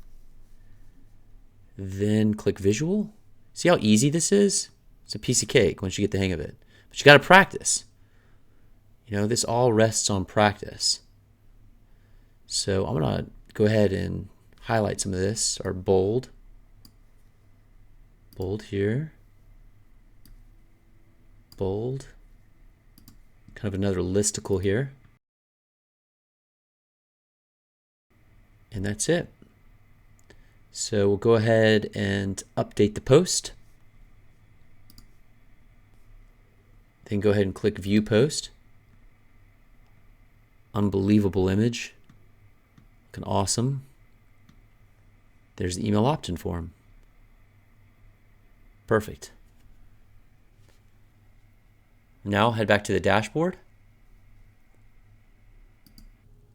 Then click visual. See how easy this is? It's a piece of cake once you get the hang of it. But you got to practice. You know, this all rests on practice. So I'm going to go ahead and highlight some of this, or bold. Bold here. Bold. Kind of another listicle here. And that's it. So we'll go ahead and update the post. Then go ahead and click View Post. Unbelievable image. Looking awesome. There's the email opt-in form. Perfect. Now head back to the dashboard.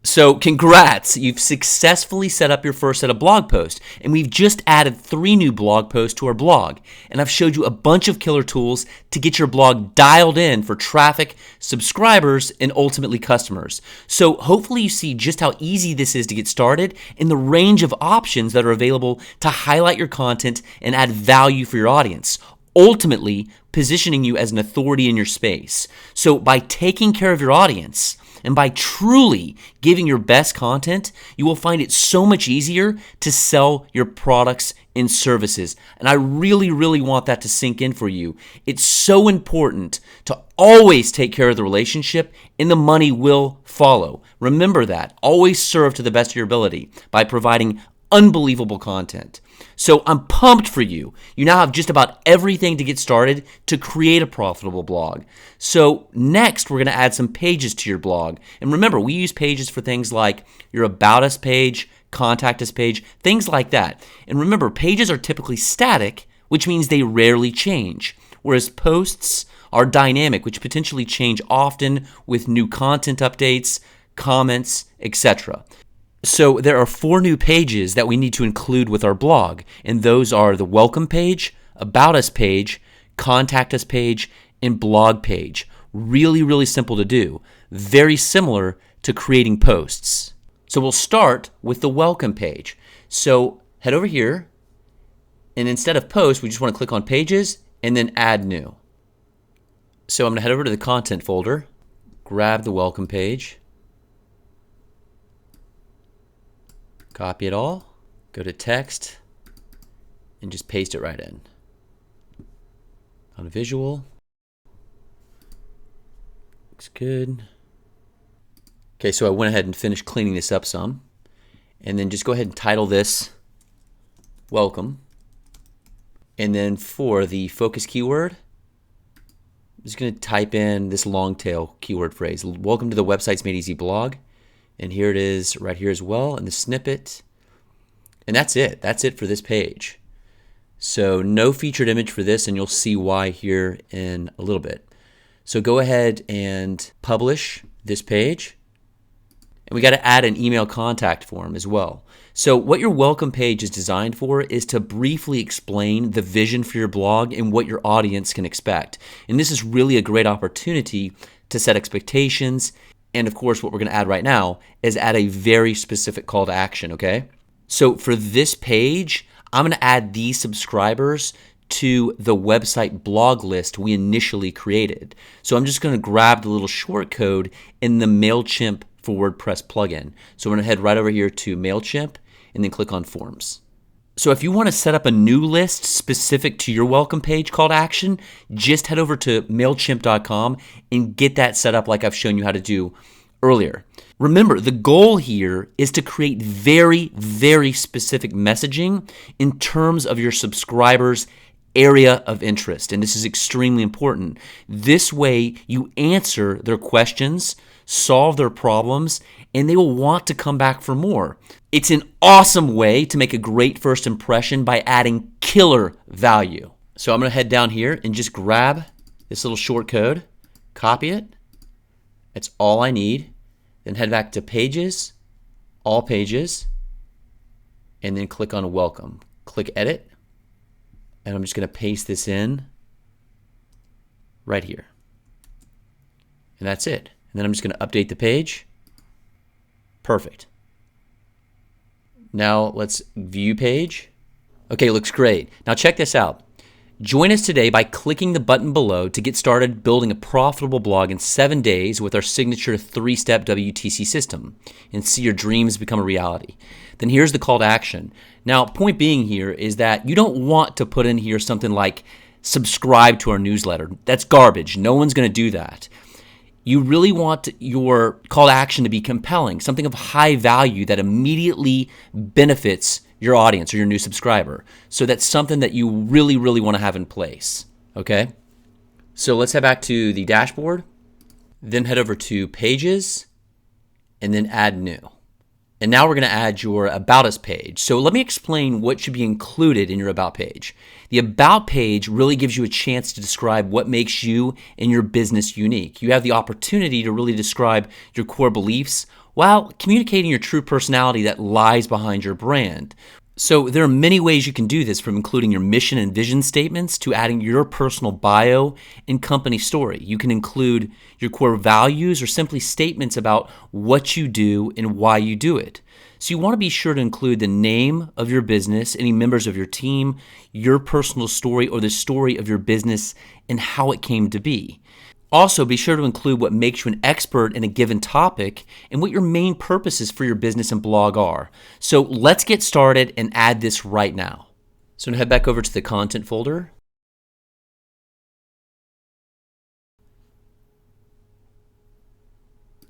So congrats, you've successfully set up your first set of blog posts, and we've just added 3 new blog posts to our blog, and I've showed you a bunch of killer tools to get your blog dialed in for traffic, subscribers, and ultimately customers. So hopefully you see just how easy this is to get started and the range of options that are available to highlight your content and add value for your audience, ultimately positioning you as an authority in your space. So by taking care of your audience, And by truly giving your best content, you will find it so much easier to sell your products and services. And I really, really want that to sink in for you. It's so important to always take care of the relationship, and the money will follow. Remember that. Always serve to the best of your ability by providing unbelievable content. So I'm pumped for you. You now have just about everything to get started to create a profitable blog. So next, we're going to add some pages to your blog. And remember, we use pages for things like your About Us page, Contact Us page, things like that. And remember, pages are typically static, which means they rarely change, whereas posts are dynamic, which potentially change often with new content updates, comments, etc. So there are 4 new pages that we need to include with our blog, and those are the welcome page, About Us page, Contact Us page, and blog page. Really, really simple to do. Very similar to creating posts. So we'll start with the welcome page. So head over here, and instead of post, we just want to click on pages and then add new. So I'm going to head over to the content folder, grab the welcome page, copy it all, go to text, and just paste it right in. On visual, looks good. Okay, so I went ahead and finished cleaning this up some, and then just go ahead and title this welcome. And then for the focus keyword, I'm just going to type in this long tail keyword phrase. Welcome to the Websites Made Easy blog. And here it is right here as well in the snippet. And that's it. That's it for this page. So no featured image for this, and you'll see why here in a little bit. So go ahead and publish this page. And we got to add an email contact form as well. So what your welcome page is designed for is to briefly explain the vision for your blog and what your audience can expect. And this is really a great opportunity to set expectations. And of course, what we're going to add right now is add a very specific call to action, okay? So for this page, I'm going to add these subscribers to the website blog list we initially created. So I'm just going to grab the little short code in the MailChimp for WordPress plugin. So we're going to head right over here to MailChimp and then click on Forms. So if you want to set up a new list specific to your welcome page call to action, just head over to MailChimp.com and get that set up like I've shown you how to do earlier. Remember, the goal here is to create very, very specific messaging in terms of your subscribers' area of interest. And this is extremely important. This way, you answer their questions, solve their problems, and they will want to come back for more. It's an awesome way to make a great first impression by adding killer value. So I'm going to head down here and just grab this little short code, copy it. That's all I need. Then head back to Pages, All Pages, and then click on Welcome. Click Edit, and I'm just going to paste this in right here. And that's it. And then I'm just going to update the page. Perfect. Now let's view page. Okay, looks great. Now check this out. Join us today by clicking the button below to get started building a profitable blog in 7 days with our signature 3-step WTC system and see your dreams become a reality. Then here's the call to action. Now, point being here is that you don't want to put in here something like subscribe to our newsletter. That's garbage. No one's going to do that. You really want your call to action to be compelling, something of high value that immediately benefits your audience or your new subscriber. So that's something that you really, really want to have in place, okay? So let's head back to the dashboard, then head over to Pages, and then Add New. And now we're going to add your About Us page. So let me explain what should be included in your About page. The About page really gives you a chance to describe what makes you and your business unique. You have the opportunity to really describe your core beliefs while communicating your true personality that lies behind your brand. So there are many ways you can do this, from including your mission and vision statements to adding your personal bio and company story. You can include your core values or simply statements about what you do and why you do it. So you want to be sure to include the name of your business, any members of your team, your personal story, or the story of your business and how it came to be. Also, be sure to include what makes you an expert in a given topic and what your main purposes for your business and blog are. So let's get started and add this right now. So I'm going to head back over to the content folder.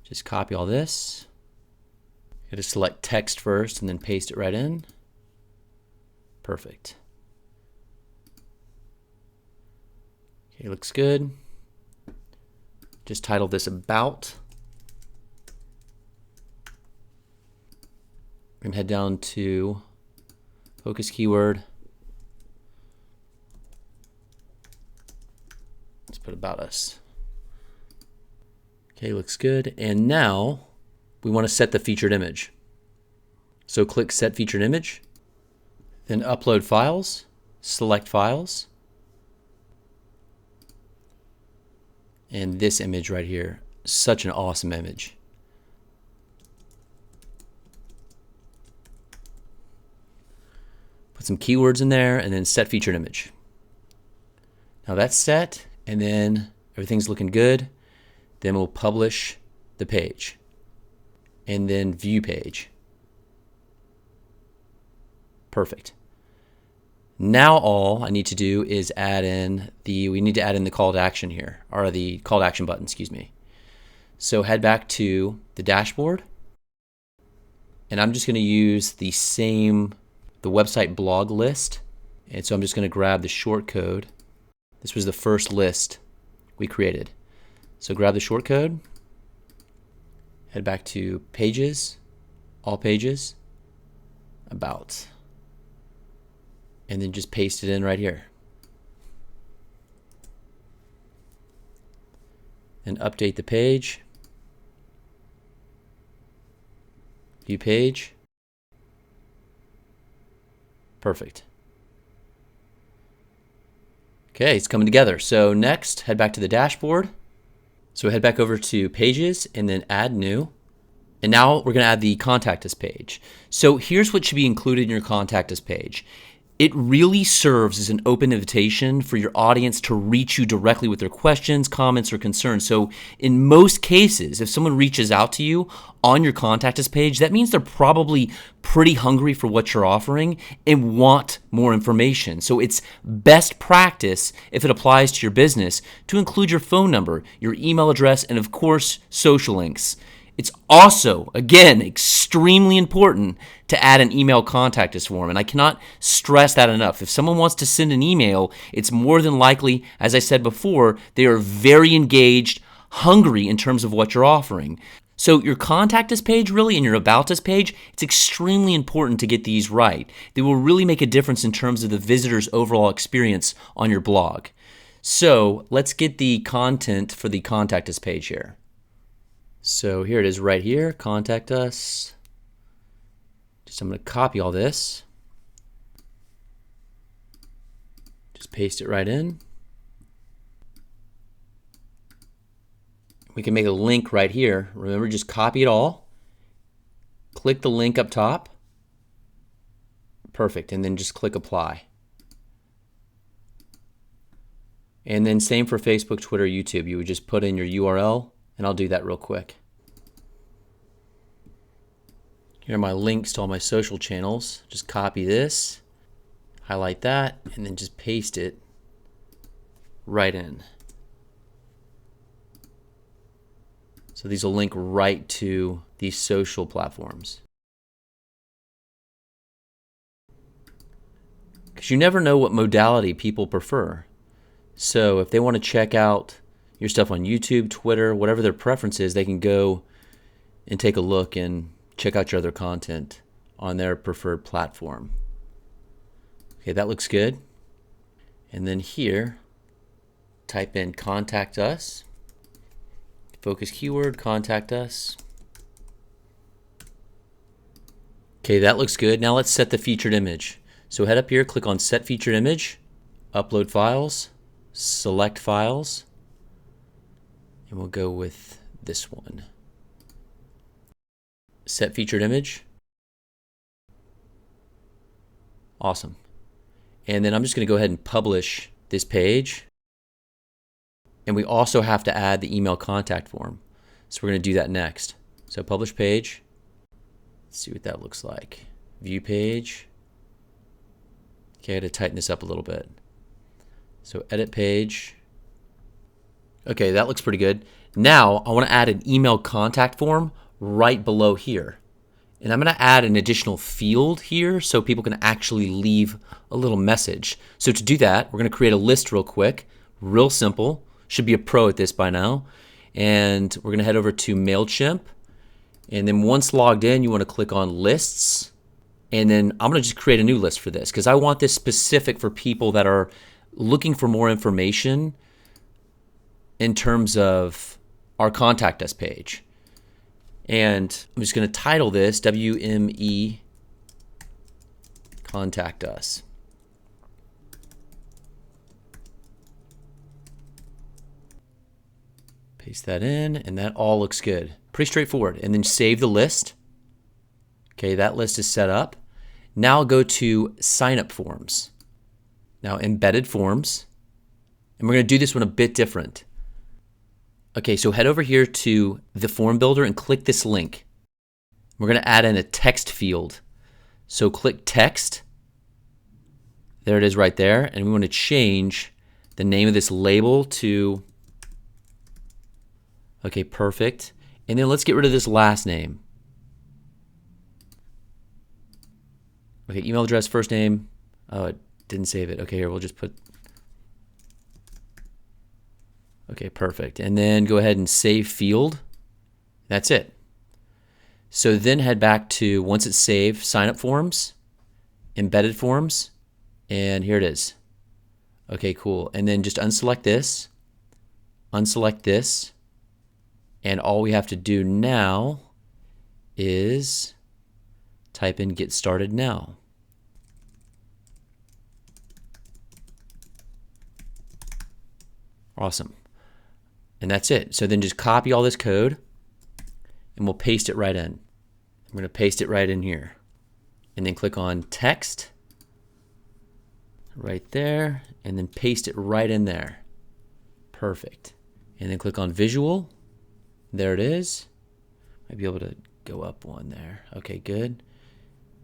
Just copy all this. You got to select text first and then paste it right in. Perfect. Okay, looks good. Just title this About. We're going to head down to focus keyword. Let's put About Us. Okay, looks good. And now we want to set the featured image. So click Set Featured Image, then Upload Files, select Files, and this image right here, such an awesome image. Put some keywords in there and then set featured image. Now that's set, and then everything's looking good. Then we'll publish the page and then view page. Perfect. Now all I need to do is we need to add in the call to action here, or the call to action button, excuse me. So head back to the dashboard, and I'm just going to use the website blog list. And so I'm just going to grab the short code. This was the first list we created. So grab the short code, head back to Pages, All Pages, About, and then just paste it in right here. And update the page, view page. Perfect. Okay, it's coming together. So next, head back to the dashboard. So head back over to Pages and then Add New. And now we're going to add the Contact Us page. So here's what should be included in your Contact Us page. It really serves as an open invitation for your audience to reach you directly with their questions, comments, or concerns. So in most cases, if someone reaches out to you on your Contact Us page, that means they're probably pretty hungry for what you're offering and want more information. So it's best practice, if it applies to your business, to include your phone number, your email address, and of course, social links. It's also, again, extremely important to add an email contact us form, and I cannot stress that enough. If someone wants to send an email, it's more than likely, as I said before, they are very engaged, hungry in terms of what you're offering. So your Contact Us page really and your About Us page, it's extremely important to get these right. They will really make a difference in terms of the visitor's overall experience on your blog. So let's get the content for the Contact Us page here. So here it is right here, Contact Us. I'm going to copy all this. Just paste it right in. We can make a link right here. Remember, just copy it all. Click the link up top. Perfect, and then just click Apply. And then same for Facebook, Twitter, YouTube. You would just put in your URL, and I'll do that real quick. Here are my links to all my social channels. Just copy this, highlight that, and then just paste it right in. So these will link right to these social platforms. Because you never know what modality people prefer. So if they want to check out your stuff on YouTube, Twitter, whatever their preference is, they can go and take a look and check out your other content on their preferred platform. Okay, that looks good. And then here, type in Contact Us. Focus keyword, Contact Us. Okay, that looks good. Now let's set the featured image. So head up here, click on Set Featured Image, Upload Files, Select Files, and we'll go with this one. Set featured image. Awesome. And then I'm just going to go ahead and publish this page. And we also have to add the email contact form. So we're going to do that next. So publish page. Let's see what that looks like. View page. Okay, I had to tighten this up a little bit. So edit page. Okay, that looks pretty good. Now I want to add an email contact form right below here. And I'm going to add an additional field here so people can actually leave a little message. So to do that, we're going to create a list real quick. Real simple. Should be a pro at this by now. And we're going to head over to MailChimp. And then once logged in, you want to click on lists. And then I'm going to just create a new list for this because I want this specific for people that are looking for more information in terms of our contact us page. And I'm just going to title this WME Contact Us. Paste that in, and that all looks good. Pretty straightforward. And then save the list. Okay, that list is set up. Now go to sign up forms. Now embedded forms. And we're going to do this one a bit different. Okay, so head over here to the form builder and click this link. We're going to add in a text field. So click text. There it is right there. And we want to change the name of this label to, okay, perfect. And then let's get rid of this last name. Okay, email address, first name. Oh, it didn't save it. Okay, here, we'll just put, okay, perfect. And then go ahead and save field. That's it. So then head back to, once it's saved, sign up forms, embedded forms, and here it is. Okay, cool. And then just unselect this, and all we have to do now is type in get started now. Awesome. And that's it. So then just copy all this code and we'll paste it right in. I'm going to paste it right in here. And then click on text right there and then paste it right in there. Perfect. And then click on visual. There it is. Might be able to go up one there. Okay, good.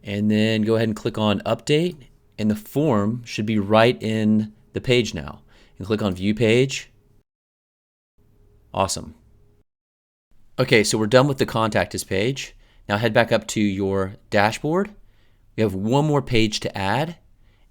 And then go ahead and click on update, and the form should be right in the page now. And click on view page. Awesome. Okay, so we're done with the contact us page. Now head back up to your dashboard. We have one more page to add,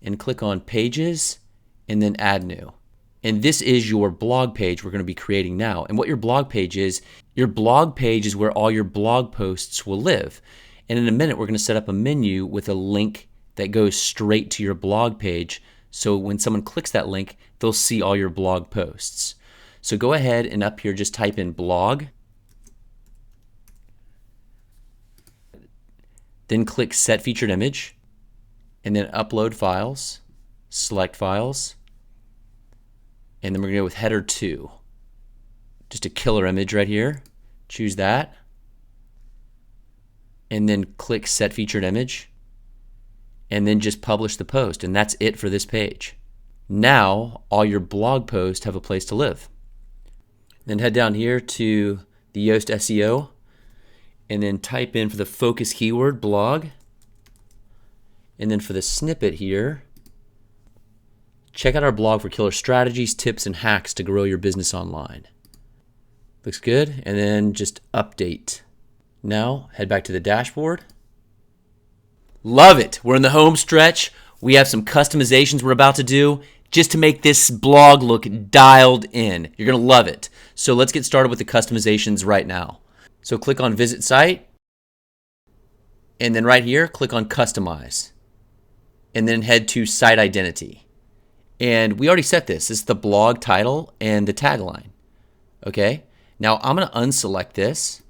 and click on pages and then add new. And this is your blog page we're going to be creating now. And what your blog page is where all your blog posts will live. And in a minute, we're going to set up a menu with a link that goes straight to your blog page. So when someone clicks that link, they'll see all your blog posts. So go ahead and up here, just type in blog. Then click set featured image. And then upload files, select files. And then we're going to go with header 2. Just a killer image right here. Choose that. And then click set featured image. And then just publish the post. And that's it for this page. Now all your blog posts have a place to live. Then head down here to the Yoast SEO. And then type in for the focus keyword blog. And then for the snippet here, check out our blog for killer strategies, tips, and hacks to grow your business online. Looks good. And then just update. Now head back to the dashboard. Love it. We're in the home stretch. We have some customizations we're about to do just to make this blog look dialed in. You're going to love it. So let's get started with the customizations right now. So click on visit site. And then right here, click on customize. And then head to site identity. And we already set this. This is the blog title and the tagline. Okay. Now I'm going to unselect this.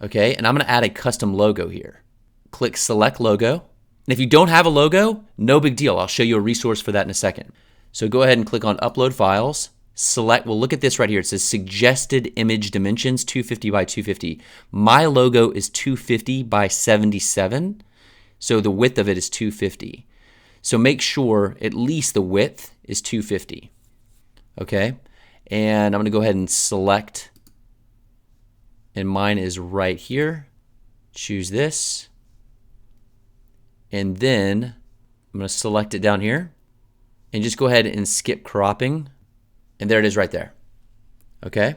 Okay. And I'm going to add a custom logo here. Click select logo. And if you don't have a logo, no big deal. I'll show you a resource for that in a second. So go ahead and click on upload files. Select, well, look at this right here. It says suggested image dimensions 250 by 250. My logo is 250 by 77. So the width of it is 250. So make sure at least the width is 250. Okay. And I'm going to go ahead and select, and mine is right here. Choose this, and then I'm going to select it down here and just go ahead and skip cropping, and there it is right there. Okay,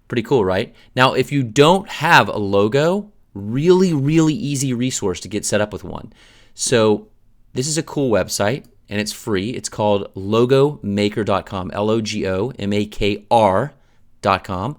pretty cool, right? Now if you don't have a logo, really easy resource to get set up with one. So this is a cool website and it's free. It's called logomakr.com, LOGOMAKR.com.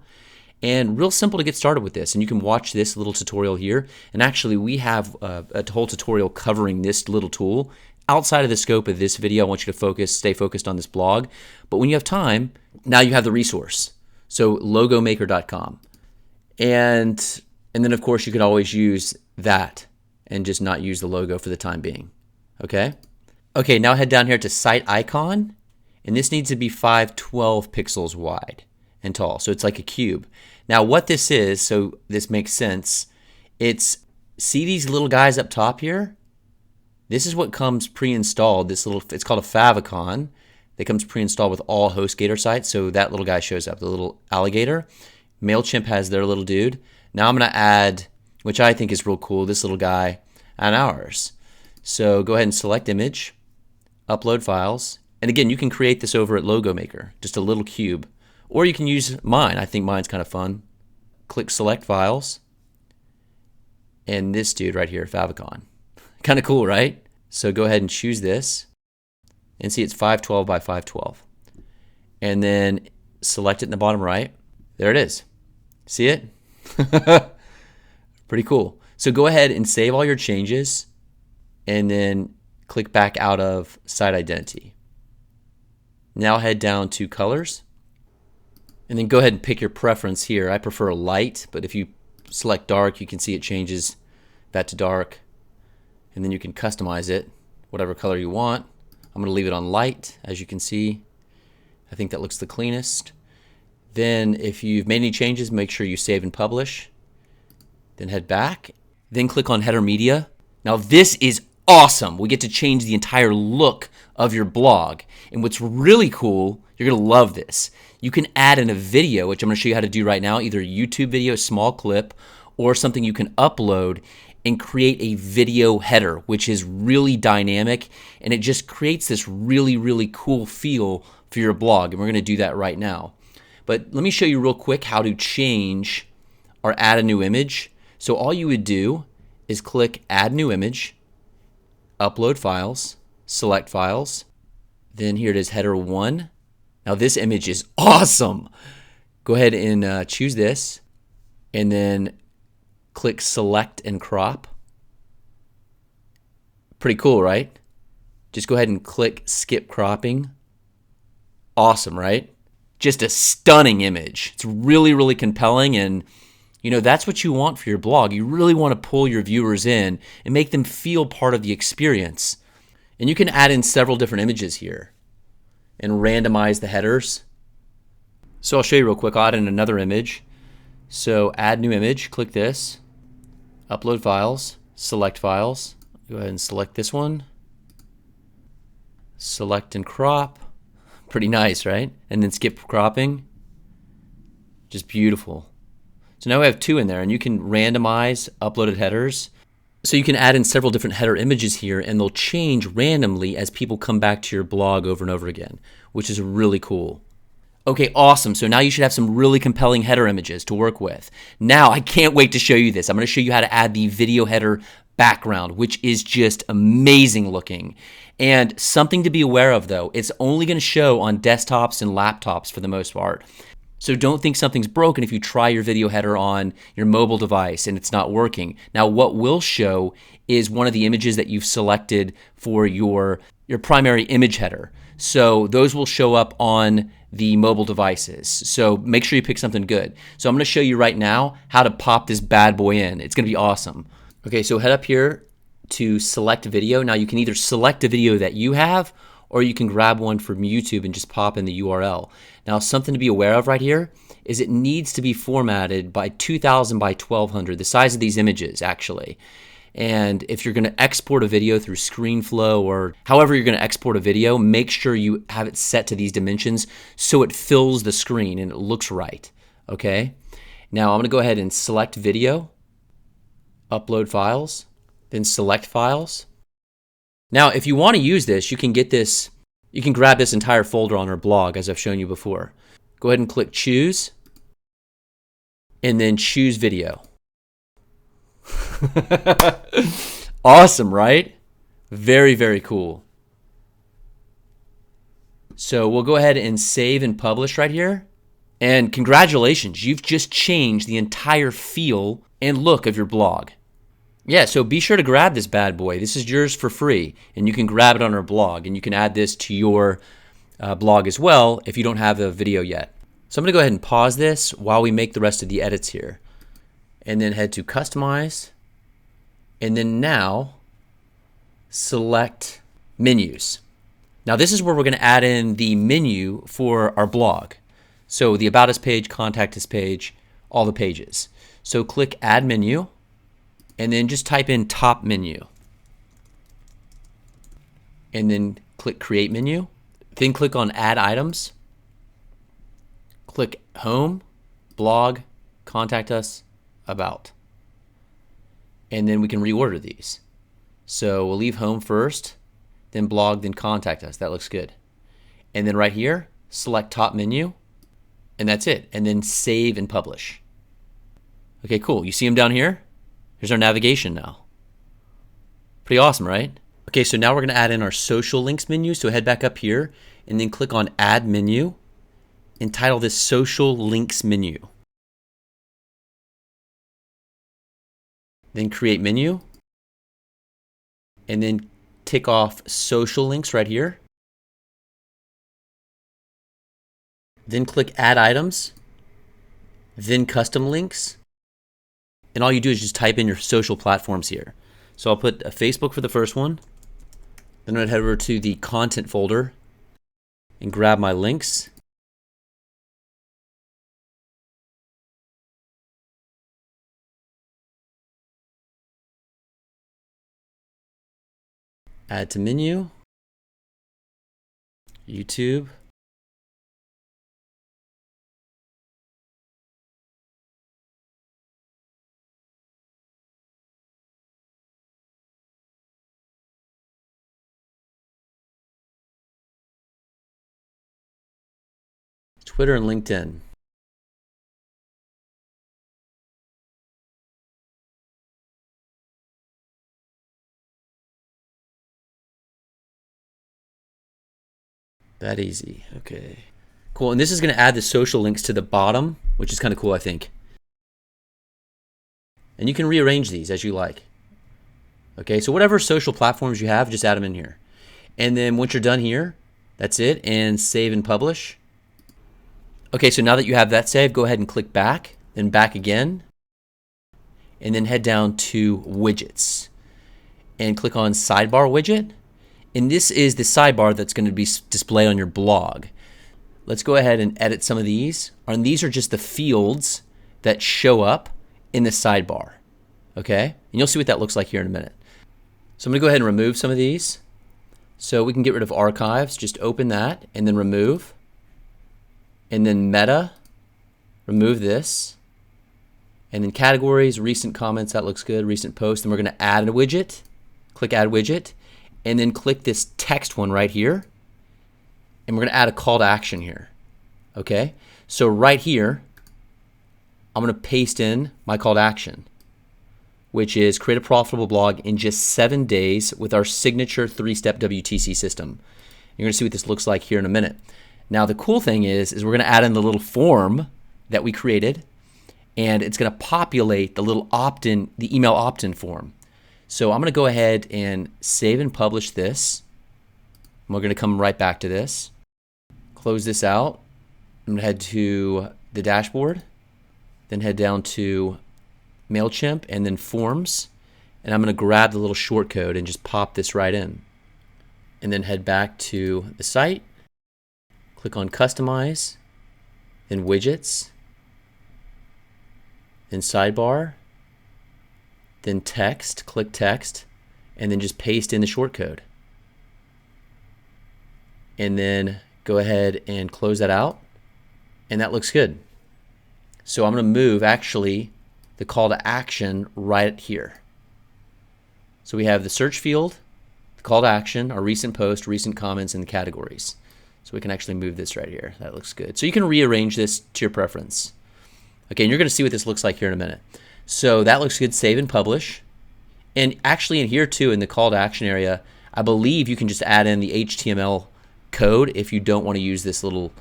And real simple to get started with this. And you can watch this little tutorial here. And actually we have a whole tutorial covering this little tool. Outside of the scope of this video, I want you to stay focused on this blog. But when you have time, now you have the resource. So logomakr.com. And then of course you could always use that and just not use the logo for the time being. Okay? Okay, now head down here to site icon. And this needs to be 512 pixels wide and tall. So it's like a cube. Now what this is, so this makes sense, see these little guys up top here? This is what comes pre-installed. It's called a favicon that comes pre-installed with all HostGator sites. So that little guy shows up, the little alligator. MailChimp has their little dude. Now I'm gonna add, which I think is real cool, this little guy on ours. So go ahead and select image, upload files. And again, you can create this over at LogoMaker, just a little cube. Or you can use mine. I think mine's kind of fun. Click select files. And this dude right here, favicon. Kind of cool, right? So go ahead and choose this. And see it's 512 by 512. And then select it in the bottom right. There it is. See it? Pretty cool. So go ahead and save all your changes. And then click back out of site identity. Now head down to colors. And then go ahead and pick your preference here. I prefer light, but if you select dark, you can see it changes that to dark. And then you can customize it, whatever color you want. I'm going to leave it on light, as you can see. I think that looks the cleanest. Then if you've made any changes, make sure you save and publish. Then head back. Then click on header media. Now this is awesome. We get to change the entire look of your blog. And what's really cool, you're going to love this. You can add in a video, which I'm going to show you how to do right now, either a YouTube video, a small clip, or something you can upload and create a video header, which is really dynamic, and it just creates this really cool feel for your blog, and we're going to do that right now. But let me show you real quick how to change or add a new image. So all you would do is click Add New Image, Upload Files, Select Files, then here it is, Header 1. Now this image is awesome. Go ahead and choose this, and then click Select and Crop. Pretty cool, right? Just go ahead and click Skip Cropping. Awesome, right? Just a stunning image. It's really compelling, and you know, that's what you want for your blog. You really want to pull your viewers in and make them feel part of the experience. And you can add in several different images here and randomize the headers. So I'll show you real quick. I'll add in another image. So add new image, click this, upload files, select files. Go ahead and select this one. Select and crop. Pretty nice, right? And then skip cropping. Just beautiful. So now we have two in there, and you can randomize uploaded headers. So you can add in several different header images here, and they'll change randomly as people come back to your blog over and over again, which is really cool. Okay, awesome. So now you should have some really compelling header images to work with. Now, I can't wait to show you this. I'm going to show you how to add the video header background, which is just amazing looking. And something to be aware of, though, it's only going to show on desktops and laptops for the most part. So don't think something's broken if you try your video header on your mobile device and it's not working. Now what will show is one of the images that you've selected for your primary image header. So those will show up on the mobile devices. So make sure you pick something good. So I'm going to show you right now how to pop this bad boy in. It's going to be awesome. Okay, so head up here to select video. Now you can either select a video that you have, or you can grab one from YouTube and just pop in the URL. Now something to be aware of right here is it needs to be formatted by 2000 by 1200, the size of these images actually. And if you're going to export a video through ScreenFlow or however you're going to export a video, make sure you have it set to these dimensions so it fills the screen and it looks right, okay? Now I'm going to go ahead and select video, upload files, then select files. Now if you want to use this, you can grab this entire folder on our blog as I've shown you before. Go ahead and click choose, and then choose video. Awesome, right? Very, very cool. So we'll go ahead and save and publish right here. And congratulations, you've just changed the entire feel and look of your blog. Yeah, so be sure to grab this bad boy. This is yours for free, and you can grab it on our blog, and you can add this to your blog as well if you don't have a video yet. So I'm going to go ahead and pause this while we make the rest of the edits here. And then head to Customize, and then now select Menus. Now this is where we're going to add in the menu for our blog. So the About Us page, Contact Us page, all the pages. So click Add Menu, and then just type in Top Menu. And then click Create Menu. Then click on Add Items. Click Home, Blog, Contact Us, About. And then we can reorder these. So we'll leave Home first, then Blog, then Contact Us. That looks good. And then right here, select Top Menu, and that's it. And then save and publish. Okay, cool. You see them down here? Here's our navigation now. Pretty awesome, right? Okay, so now we're going to add in our social links menu. So head back up here and then click on Add Menu and title this Social Links Menu. Then create menu, and then tick off social links right here. Then click Add Items, then Custom Links, and all you do is just type in your social platforms here. So I'll put a Facebook for the first one, then I'd head over to the Content folder and grab my links. Add to menu, YouTube, Twitter, and LinkedIn. That easy. Okay. Cool. And this is going to add the social links to the bottom, which is kind of cool, I think. And you can rearrange these as you like. Okay, so whatever social platforms you have, just add them in here. And then once you're done here, that's it, and save and publish. Okay, so now that you have that saved, go ahead and click back, then back again, and then head down to widgets and click on sidebar widget. And this is the sidebar that's going to be displayed on your blog. Let's go ahead and edit some of these. And these are just the fields that show up in the sidebar. Okay? And you'll see what that looks like here in a minute. So I'm going to go ahead and remove some of these. So we can get rid of archives. Just open that and then remove. And then meta, remove this. And then categories, recent comments, that looks good. Recent posts. And we're going to add a widget. Click Add Widget. And then click this text one right here. And we're going to add a call to action here. Okay? So right here, I'm going to paste in my call to action, which is create a profitable blog in just 7 days with our signature 3-step WTC system. You're going to see what this looks like here in a minute. Now the cool thing is we're going to add in the little form that we created, and it's going to populate the little opt-in, the email opt-in form. So I'm going to go ahead and save and publish this. And we're going to come right back to this. Close this out. I'm going to head to the dashboard, then head down to MailChimp and then Forms. And I'm going to grab the little shortcode and just pop this right in. And then head back to the site. Click on Customize, then Widgets, then Sidebar, then text, click text, and then just paste in the shortcode. And then go ahead and close that out, and that looks good. So I'm going to move actually the call to action right here. So we have the search field, the call to action, our recent post, recent comments, and the categories. So we can actually move this right here. That looks good. So you can rearrange this to your preference. Okay, and you're going to see what this looks like here in a minute. So that looks good. Save and publish. And actually in here too, in the call to action area, I believe you can just add in the HTML code if you don't want to use this little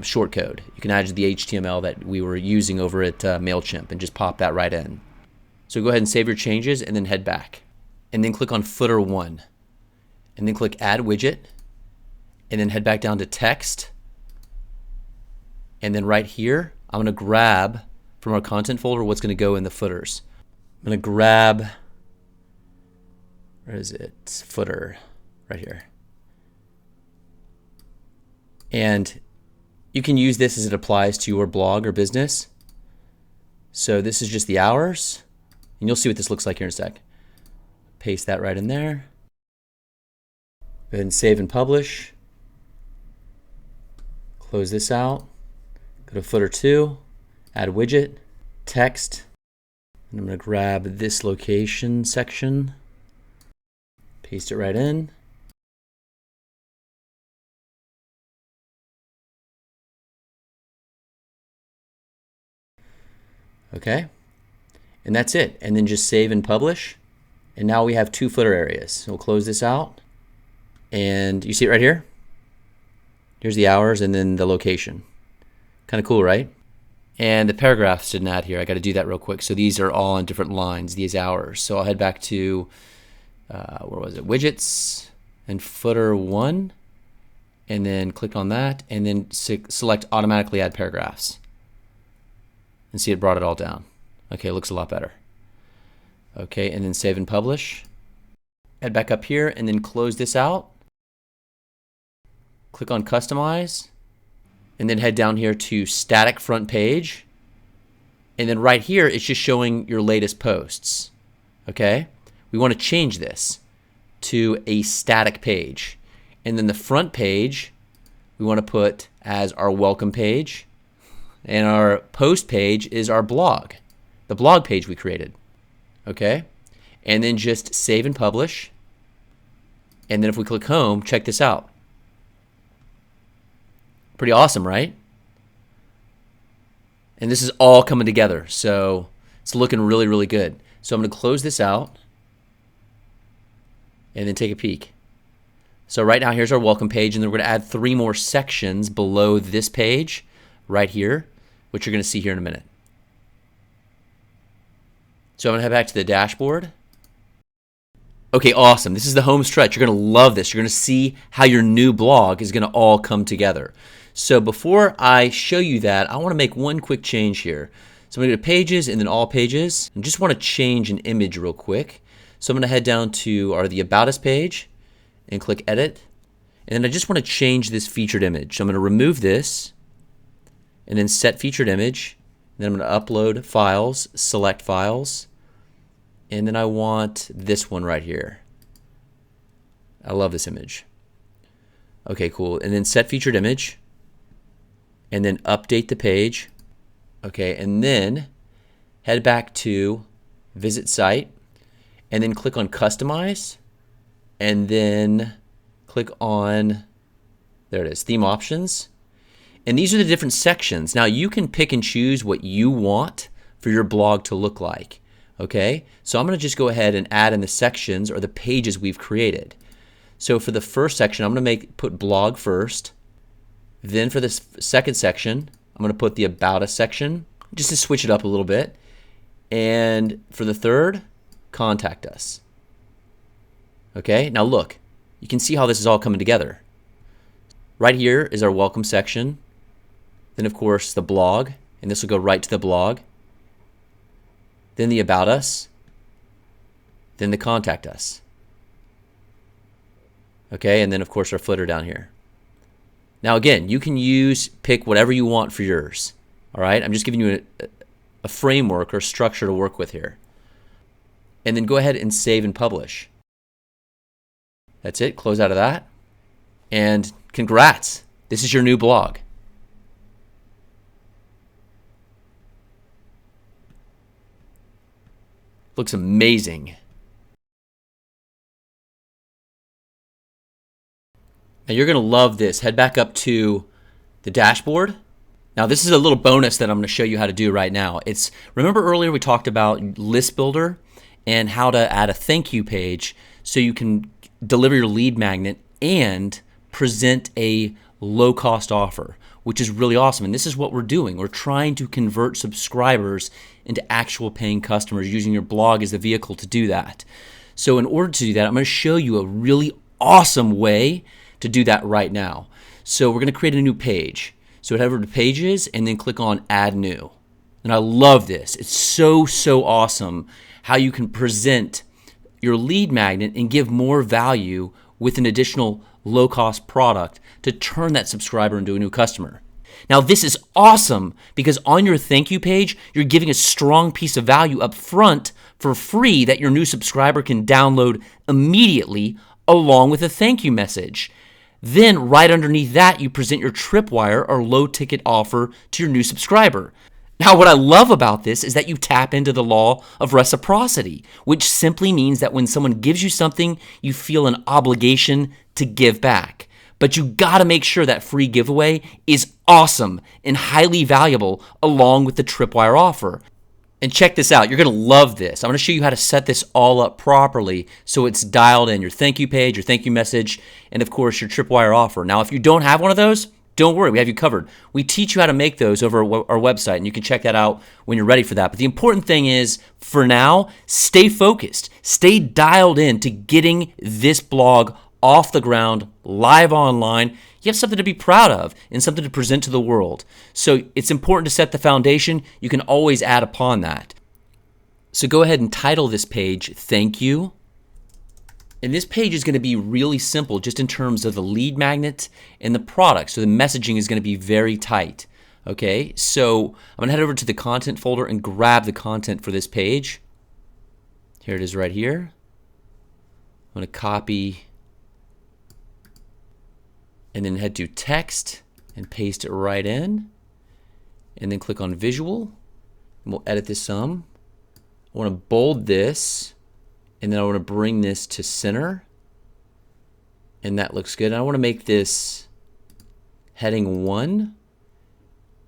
short code. You can add the HTML that we were using over at MailChimp and just pop that right in. So go ahead and save your changes and then head back. And then click on footer 1. And then click add widget. And then head back down to text. And then right here, I'm going to grab from our content folder what's going to go in the footers. I'm going to grab, where is it? Footer, right here. And you can use this as it applies to your blog or business. So this is just the hours, and you'll see what this looks like here in a sec. Paste that right in there. Go ahead and save and publish. Close this out. Go to footer 2, add widget, text, and I'm going to grab this location section, paste it right in. Okay, and that's it. And then just save and publish. And now we have 2 footer areas. So we'll close this out. And you see it right here? Here's the hours and then the location. Kind of cool, right? And the paragraphs didn't add here. I got to do that real quick. So these are all on different lines, these hours. So I'll head back to, where was it? Widgets and footer 1. And then click on that. And then select automatically add paragraphs. And see, it brought it all down. Okay, it looks a lot better. Okay, and then save and publish. Head back up here and then close this out. Click on customize. And then head down here to static front page. And then right here, it's just showing your latest posts. Okay? We want to change this to a static page. And then the front page, we want to put as our welcome page. And our post page is our blog, the blog page we created. Okay? And then just save and publish. And then if we click home, check this out. Pretty awesome, right? And this is all coming together. So it's looking really, really good. So I'm going to close this out and then take a peek. So right now, here's our welcome page. And then we're going to add 3 more sections below this page right here, which you're going to see here in a minute. So I'm going to head back to the dashboard. Okay, awesome. This is the home stretch. You're going to love this. You're going to see how your new blog is going to all come together. So before I show you that, I want to make one quick change here. So I'm going to go to pages and then all pages. And just want to change an image real quick. So I'm going to head down to the About Us page and click Edit. And then I just want to change this featured image. So I'm going to remove this and then set featured image. And then I'm going to upload files, select files. And then I want this one right here. I love this image. Okay, cool. And then set featured image. And then update the page. Okay, and then head back to visit site. And then click on customize. And then click on, there it is, theme options. And these are the different sections. Now you can pick and choose what you want for your blog to look like. Okay, so I'm going to just go ahead and add in the sections or the pages we've created. So for the first section, I'm going to put blog first. Then for this second section, I'm going to put the About Us section, just to switch it up a little bit. And for the third, contact us. Okay, now look, you can see how this is all coming together. Right here is our welcome section. Then of course the blog, and this will go right to the blog. Then the About Us, then the Contact Us. Okay, and then of course our footer down here. Now again, you can pick whatever you want for yours. All right, I'm just giving you a framework or structure to work with here. and then go ahead and save and publish. That's it. Close out of that. And congrats. This is your new blog. Looks amazing. Now you're going to love this. Head back up to the dashboard. Now this is a little bonus that I'm going to show you how to do right now. Remember earlier we talked about List Builder and how to add a thank you page so you can deliver your lead magnet and present a low cost offer, which is really awesome. And this is what we're doing. We're trying to convert subscribers into actual paying customers using your blog as the vehicle to do that. So in order to do that, I'm going to show you a really awesome way to do that right now. So we're going to create a new page. So head over to Pages and then click on Add New. And I love this. It's so awesome how you can present your lead magnet and give more value with an additional low-cost product to turn that subscriber into a new customer. Now this is awesome because on your thank you page, you're giving a strong piece of value up front for free that your new subscriber can download immediately along with a thank you message. Then right underneath that, you present your tripwire or low ticket offer to your new subscriber. Now, what I love about this is that you tap into the law of reciprocity, which simply means that when someone gives you something, you feel an obligation to give back. But you gotta make sure that free giveaway is awesome and highly valuable along with the tripwire offer. And check this out, you're gonna love this. I'm gonna show you how to set this all up properly so it's dialed in, your thank you page, your thank you message, and of course your tripwire offer. Now, if you don't have one of those, don't worry, we have you covered. We teach you how to make those over our website, and you can check that out when you're ready for that. But the important thing is, for now, stay focused, stay dialed in to getting this blog off the ground, live online. You have something to be proud of and something to present to the world. So it's important to set the foundation. You can always add upon that. So go ahead and title this page, Thank You. And this page is going to be really simple just in terms of the lead magnet and the product. So the messaging is going to be very tight. Okay, so I'm going to head over to the content folder and grab the content for this page. Here it is right here. I'm going to copy and then head to text and paste it right in, and then click on visual, and we'll edit this some. I want to bold this, and then I want to bring this to center, and that looks good. And I want to make this heading 1,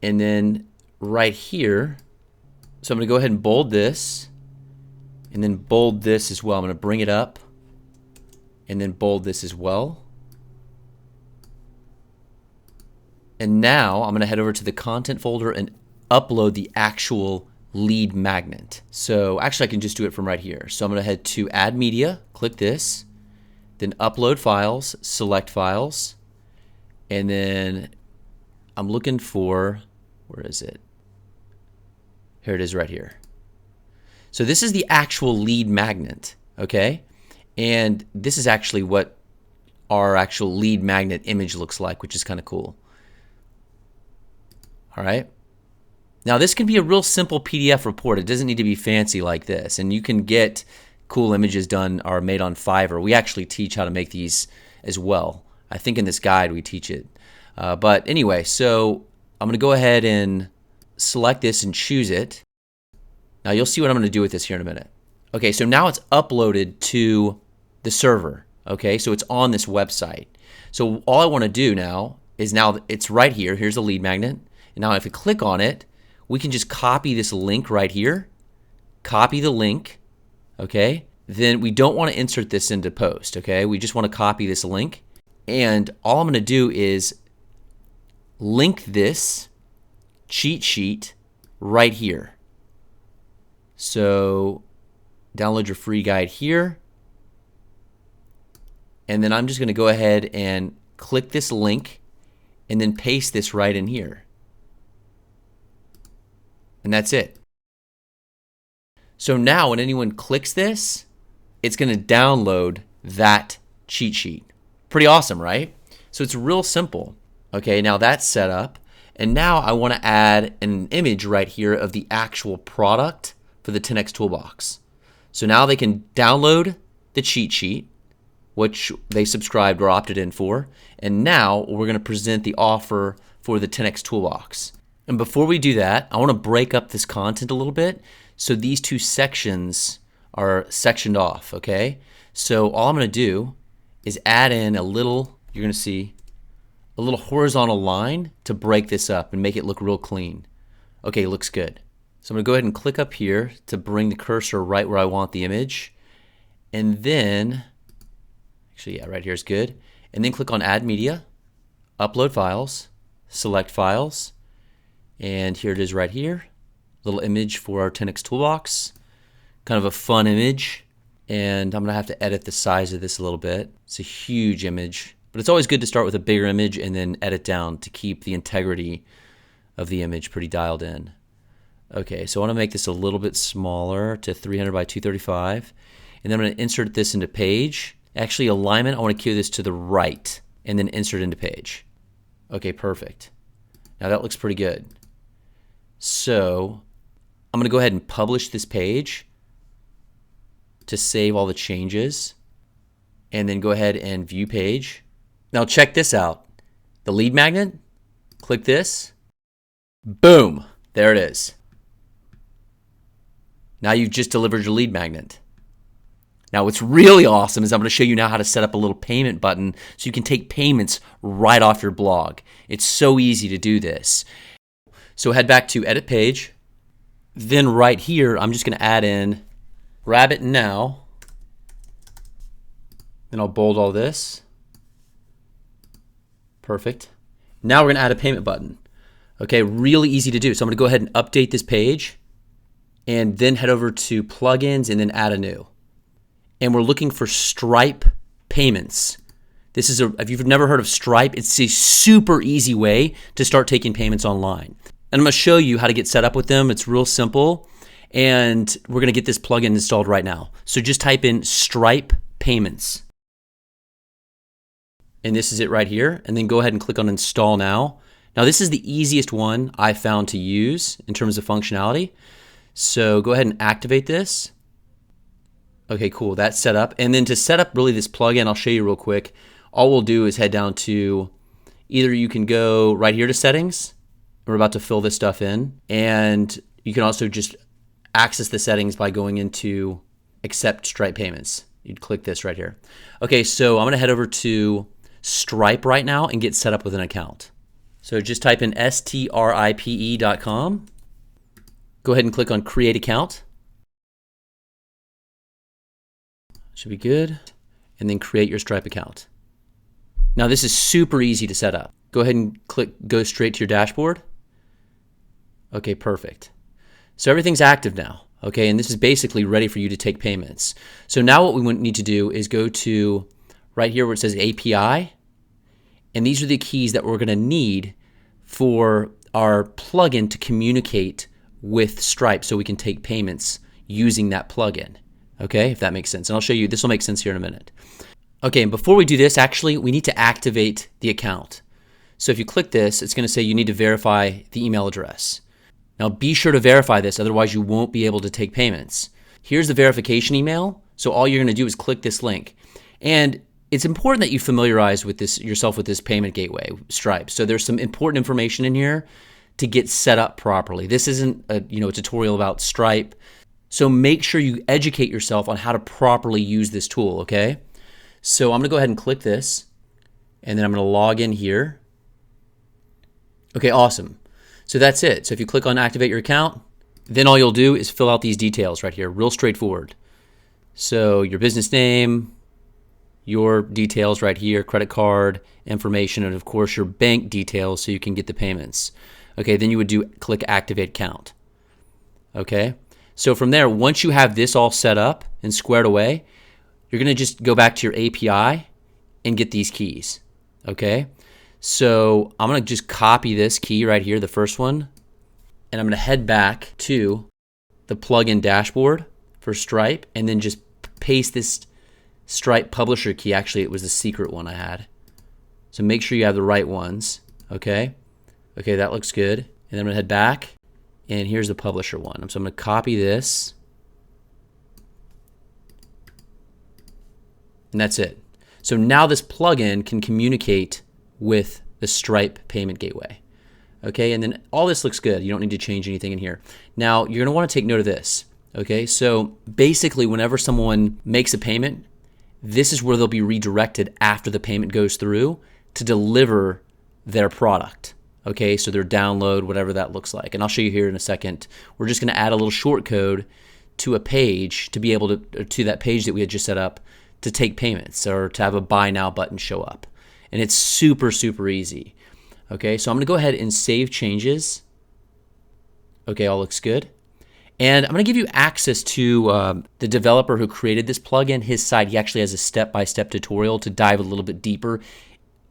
and then right here, so I'm going to go ahead and bold this, and then bold this as well. I'm going to bring it up, and then bold this as well. And now I'm going to head over to the content folder and upload the actual lead magnet. So actually I can just do it from right here. So I'm going to head to Add Media, click this, then Upload Files, select Files, and then I'm looking for, where is it? Here it is right here. So this is the actual lead magnet, okay? And this is actually what our actual lead magnet image looks like, which is kind of cool. All right. Now this can be a real simple PDF report. It doesn't need to be fancy like this. And you can get cool images done or made on Fiverr. We actually teach how to make these as well. I think in this guide we teach it. But anyway, so I'm going to go ahead and select this and choose it. Now you'll see what I'm going to do with this here in a minute. Okay, so now it's uploaded to the server. Okay, so it's on this website. So all I want to do now is it's right here. Here's the lead magnet. And now if we click on it, we can just copy this link right here, copy the link, okay? Then we don't want to insert this into post, okay? We just want to copy this link. And all I'm going to do is link this cheat sheet right here. So download your free guide here. And then I'm just going to go ahead and click this link and then paste this right in here. And that's it. So now when anyone clicks this, it's going to download that cheat sheet. Pretty awesome, right? So it's real simple. Okay, now that's set up. And now I want to add an image right here of the actual product for the 10X Toolbox. So now they can download the cheat sheet, which they subscribed or opted in for. And now we're going to present the offer for the 10X Toolbox. And before we do that, I want to break up this content a little bit so these two sections are sectioned off, okay? So all I'm going to do is add in a little, you're going to see a little horizontal line to break this up and make it look real clean. Okay, looks good. So I'm going to go ahead and click up here to bring the cursor right where I want the image. And then, actually, yeah, right here is good. And then click on Add Media, Upload Files, Select Files, and here it is right here. Little image for our 10X Toolbox. Kind of a fun image. And I'm going to have to edit the size of this a little bit. It's a huge image. But it's always good to start with a bigger image and then edit down to keep the integrity of the image pretty dialed in. Okay, so I want to make this a little bit smaller to 300 by 235. And then I'm going to insert this into page. Actually, alignment, I want to cue this to the right and then insert into page. Okay, perfect. Now that looks pretty good. So I'm going to go ahead and publish this page to save all the changes. And then go ahead and view page. Now check this out. The lead magnet, click this. Boom, there it is. Now you've just delivered your lead magnet. Now what's really awesome is I'm going to show you now how to set up a little payment button so you can take payments right off your blog. It's so easy to do this. So head back to edit page. Then right here, I'm just going to add in Rabbit Now. Then I'll bold all this. Perfect. Now we're going to add a payment button. Okay, really easy to do. So I'm going to go ahead and update this page and then head over to plugins and then add a new. And we're looking for Stripe payments. This is if you've never heard of Stripe, it's a super easy way to start taking payments online. And I'm going to show you how to get set up with them. It's real simple. And we're going to get this plugin installed right now. So just type in Stripe payments. And this is it right here. And then go ahead and click on Install Now. Now this is the easiest one I found to use in terms of functionality. So go ahead and activate this. Okay, cool, that's set up. And then to set up really this plugin, I'll show you real quick. All we'll do is head down to, either you can go right here to settings. We're about to fill this stuff in. And you can also just access the settings by going into accept Stripe payments. You'd click this right here. Okay, so I'm gonna head over to Stripe right now and get set up with an account. So just type in stripe.com. Go ahead and click on create account. Should be good. And then create your Stripe account. Now this is super easy to set up. Go ahead and go straight to your dashboard. Okay, perfect. So everything's active now. Okay, and this is basically ready for you to take payments. So now what we need to do is go to right here where it says API. And these are the keys that we're gonna need for our plugin to communicate with Stripe so we can take payments using that plugin. Okay, if that makes sense. And I'll show you, this will make sense here in a minute. Okay, and before we do this, actually, we need to activate the account. So if you click this, it's gonna say you need to verify the email address. Now be sure to verify this, otherwise you won't be able to take payments. Here's the verification email. So all you're gonna do is click this link. And it's important that you familiarize with this yourself with this payment gateway, Stripe. So there's some important information in here to get set up properly. This isn't a tutorial about Stripe. So make sure you educate yourself on how to properly use this tool, okay? So I'm gonna go ahead and click this, and then I'm gonna log in here. Okay, awesome. So that's it. So if you click on activate your account, then all you'll do is fill out these details right here, real straightforward. So your business name, your details right here, credit card information, and of course your bank details so you can get the payments. Okay, then you would click activate account. Okay, so from there, once you have this all set up and squared away, you're gonna just go back to your API and get these keys. Okay, so I'm gonna just copy this key right here, the first one, and I'm gonna head back to the plugin dashboard for Stripe and then just paste this Stripe publisher key. Actually, it was the secret one I had. So make sure you have the right ones, okay? Okay, that looks good. And then I'm gonna head back, and here's the publisher one. So I'm gonna copy this, And that's it. So now this plugin can communicate with the Stripe payment gateway. Okay, and then all this looks good. You don't need to change anything in here. Now, you're gonna wanna take note of this. Okay, so basically whenever someone makes a payment, this is where they'll be redirected after the payment goes through to deliver their product. Okay, so their download, whatever that looks like. And I'll show you here in a second. We're just gonna add a little short code to a page to be able to that page that we had just set up to take payments or to have a buy now button show up. And it's super, super easy. Okay, so I'm gonna go ahead and save changes. Okay, all looks good. And I'm gonna give you access to the developer who created this plugin. His site, he actually has a step-by-step tutorial to dive a little bit deeper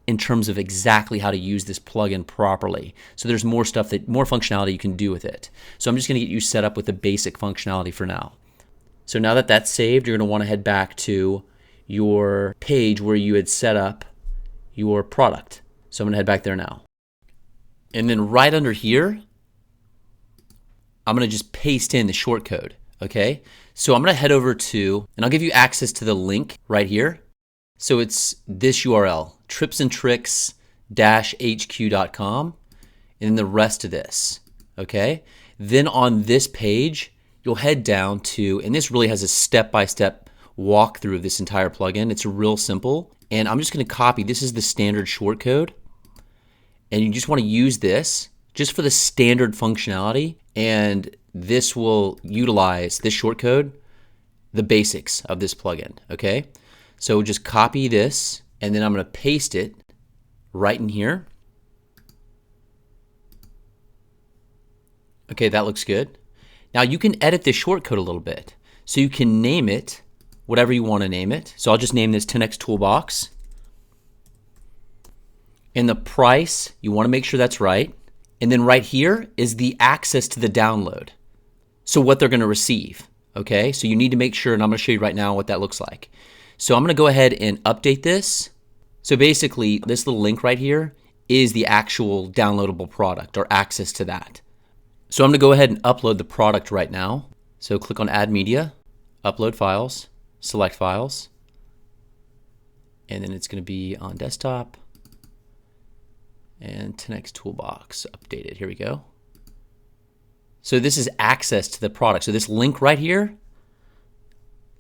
in terms of exactly how to use this plugin properly. So there's more stuff, more functionality you can do with it. So I'm just gonna get you set up with the basic functionality for now. So now that that's saved, you're gonna wanna head back to your page where you had set up your product. So I'm gonna head back there now. And then right under here, I'm gonna just paste in the short code, okay? So I'm gonna head over to, and I'll give you access to the link right here. So it's this URL, tripsandtricks-hq.com, and then the rest of this, okay? Then on this page, you'll head down to, and this really has a step-by-step walkthrough of this entire plugin. It's real simple, and I'm just gonna copy, this is the standard short code, and you just wanna use this just for the standard functionality, and this will utilize this short code, the basics of this plugin, okay? So just copy this, and then I'm gonna paste it right in here. Okay, that looks good. Now you can edit this shortcode a little bit. So you can name it whatever you wanna name it. So I'll just name this 10x Toolbox. And the price, you wanna make sure that's right. And then right here is the access to the download. So what they're gonna receive, okay? So you need to make sure, and I'm gonna show you right now what that looks like. So I'm gonna go ahead and update this. So basically, this little link right here is the actual downloadable product or access to that. So I'm gonna go ahead and upload the product right now. So click on Add Media, Upload Files, select Files, and then it's gonna be on desktop. And 10x Toolbox updated. Here we go. So this is access to the product. So this link right here,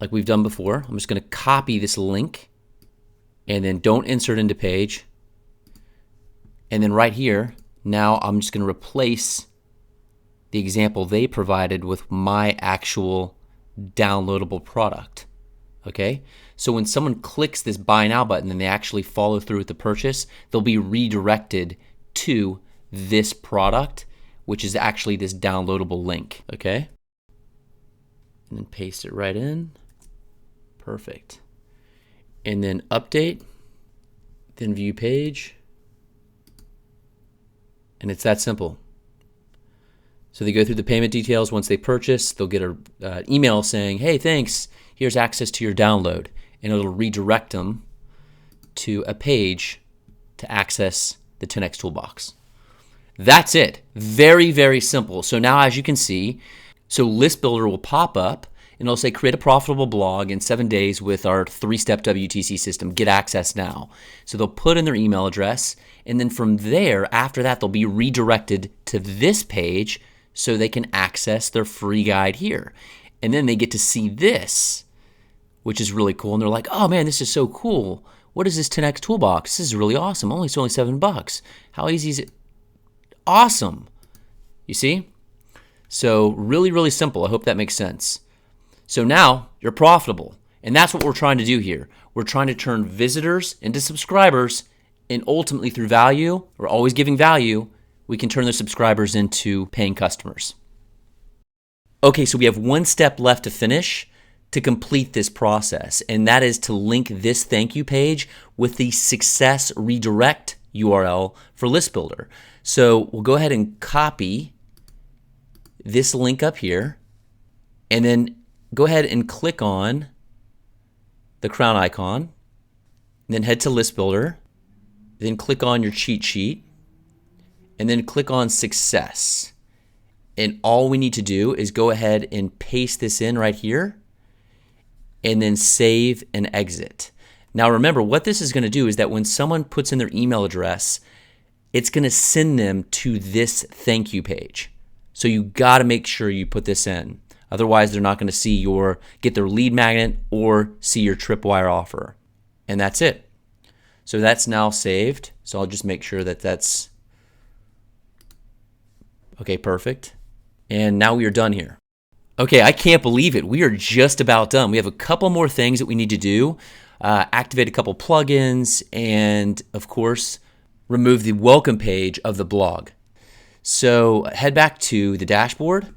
like we've done before, I'm just gonna copy this link and then don't insert into page. And then right here, now I'm just gonna replace the example they provided with my actual downloadable product. Okay, so when someone clicks this buy now button and they actually follow through with the purchase, they'll be redirected to this product, which is actually this downloadable link, okay? And then paste it right in, perfect. And then update, then view page, and it's that simple. So they go through the payment details. Once they purchase, they'll get an email saying, hey, thanks, here's access to your download. And it'll redirect them to a page to access the 10x Toolbox. That's it. Very, very simple. So now as you can see, so List Builder will pop up and it'll say create a profitable blog in 7 days with our 3-step WTC system. Get access now. So they'll put in their email address, and then from there, after that, they'll be redirected to this page so they can access their free guide here. And then they get to see this, which is really cool. And they're like, oh man, this is so cool. What is this 10x Toolbox? This is really awesome. It's only $7. How easy is it? Awesome. You see? So really, really simple. I hope that makes sense. So now you're profitable. And that's what we're trying to do here. We're trying to turn visitors into subscribers, and ultimately through value, we're always giving value, we can turn those subscribers into paying customers. Okay, so we have one step left to finish to complete this process, and that is to link this thank you page with the success redirect URL for List Builder. So we'll go ahead and copy this link up here, and then go ahead and click on the crown icon, and then head to List Builder, then click on your cheat sheet, and then click on success. And all we need to do is go ahead and paste this in right here, and then save and exit. Now remember, what this is going to do is that when someone puts in their email address, it's going to send them to this thank you page. So you got to make sure you put this in. Otherwise, they're not going to see get their lead magnet or see your Tripwire offer. And that's it. So that's now saved. So I'll just make sure that that's okay, perfect. And now we are done here. Okay, I can't believe it. We are just about done. We have a couple more things that we need to do. Activate a couple plugins, and of course, remove the welcome page of the blog. So head back to the dashboard.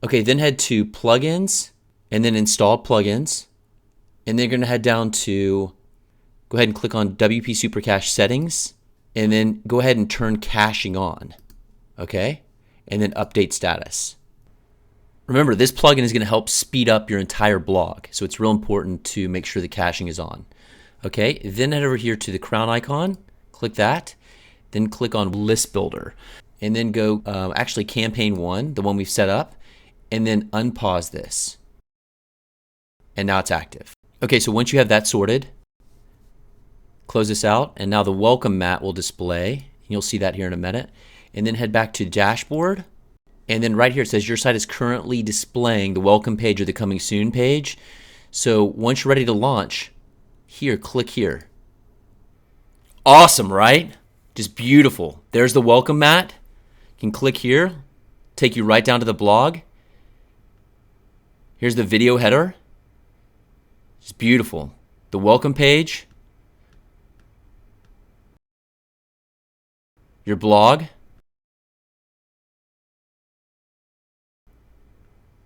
Okay, then head to plugins, and then install plugins. And then you're gonna head down to, go ahead and click on WP Supercache settings, and then go ahead and turn caching on, okay? And then update status. Remember, this plugin is gonna help speed up your entire blog, so it's real important to make sure the caching is on. Okay, then head over here to the crown icon, click that, then click on List Builder, and then go, actually campaign 1, the one we've set up, and then unpause this. And now it's active. Okay, so once you have that sorted, close this out, and now the welcome mat will display. You'll see that here in a minute. And then head back to dashboard, and then right here it says your site is currently displaying the welcome page or the coming soon page. So once you're ready to launch, here, click here. Awesome, right? Just beautiful. There's the welcome mat. You can click here, take you right down to the blog. Here's the video header. It's beautiful. The welcome page, your blog,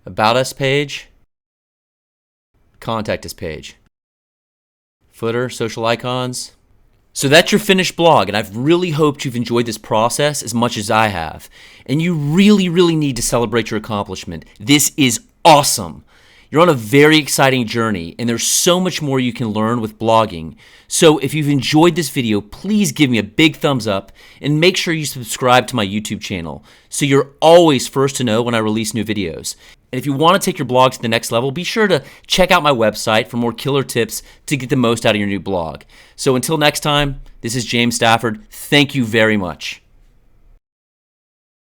about us page, contact us page, footer, social icons. So that's your finished blog, and I've really hoped you've enjoyed this process as much as I have. And you really, really need to celebrate your accomplishment. This is awesome. You're on a very exciting journey, and there's so much more you can learn with blogging. So if you've enjoyed this video, please give me a big thumbs up and make sure you subscribe to my YouTube channel so you're always first to know when I release new videos. And if you want to take your blog to the next level, be sure to check out my website for more killer tips to get the most out of your new blog. So until next time, this is James Stafford. Thank you very much.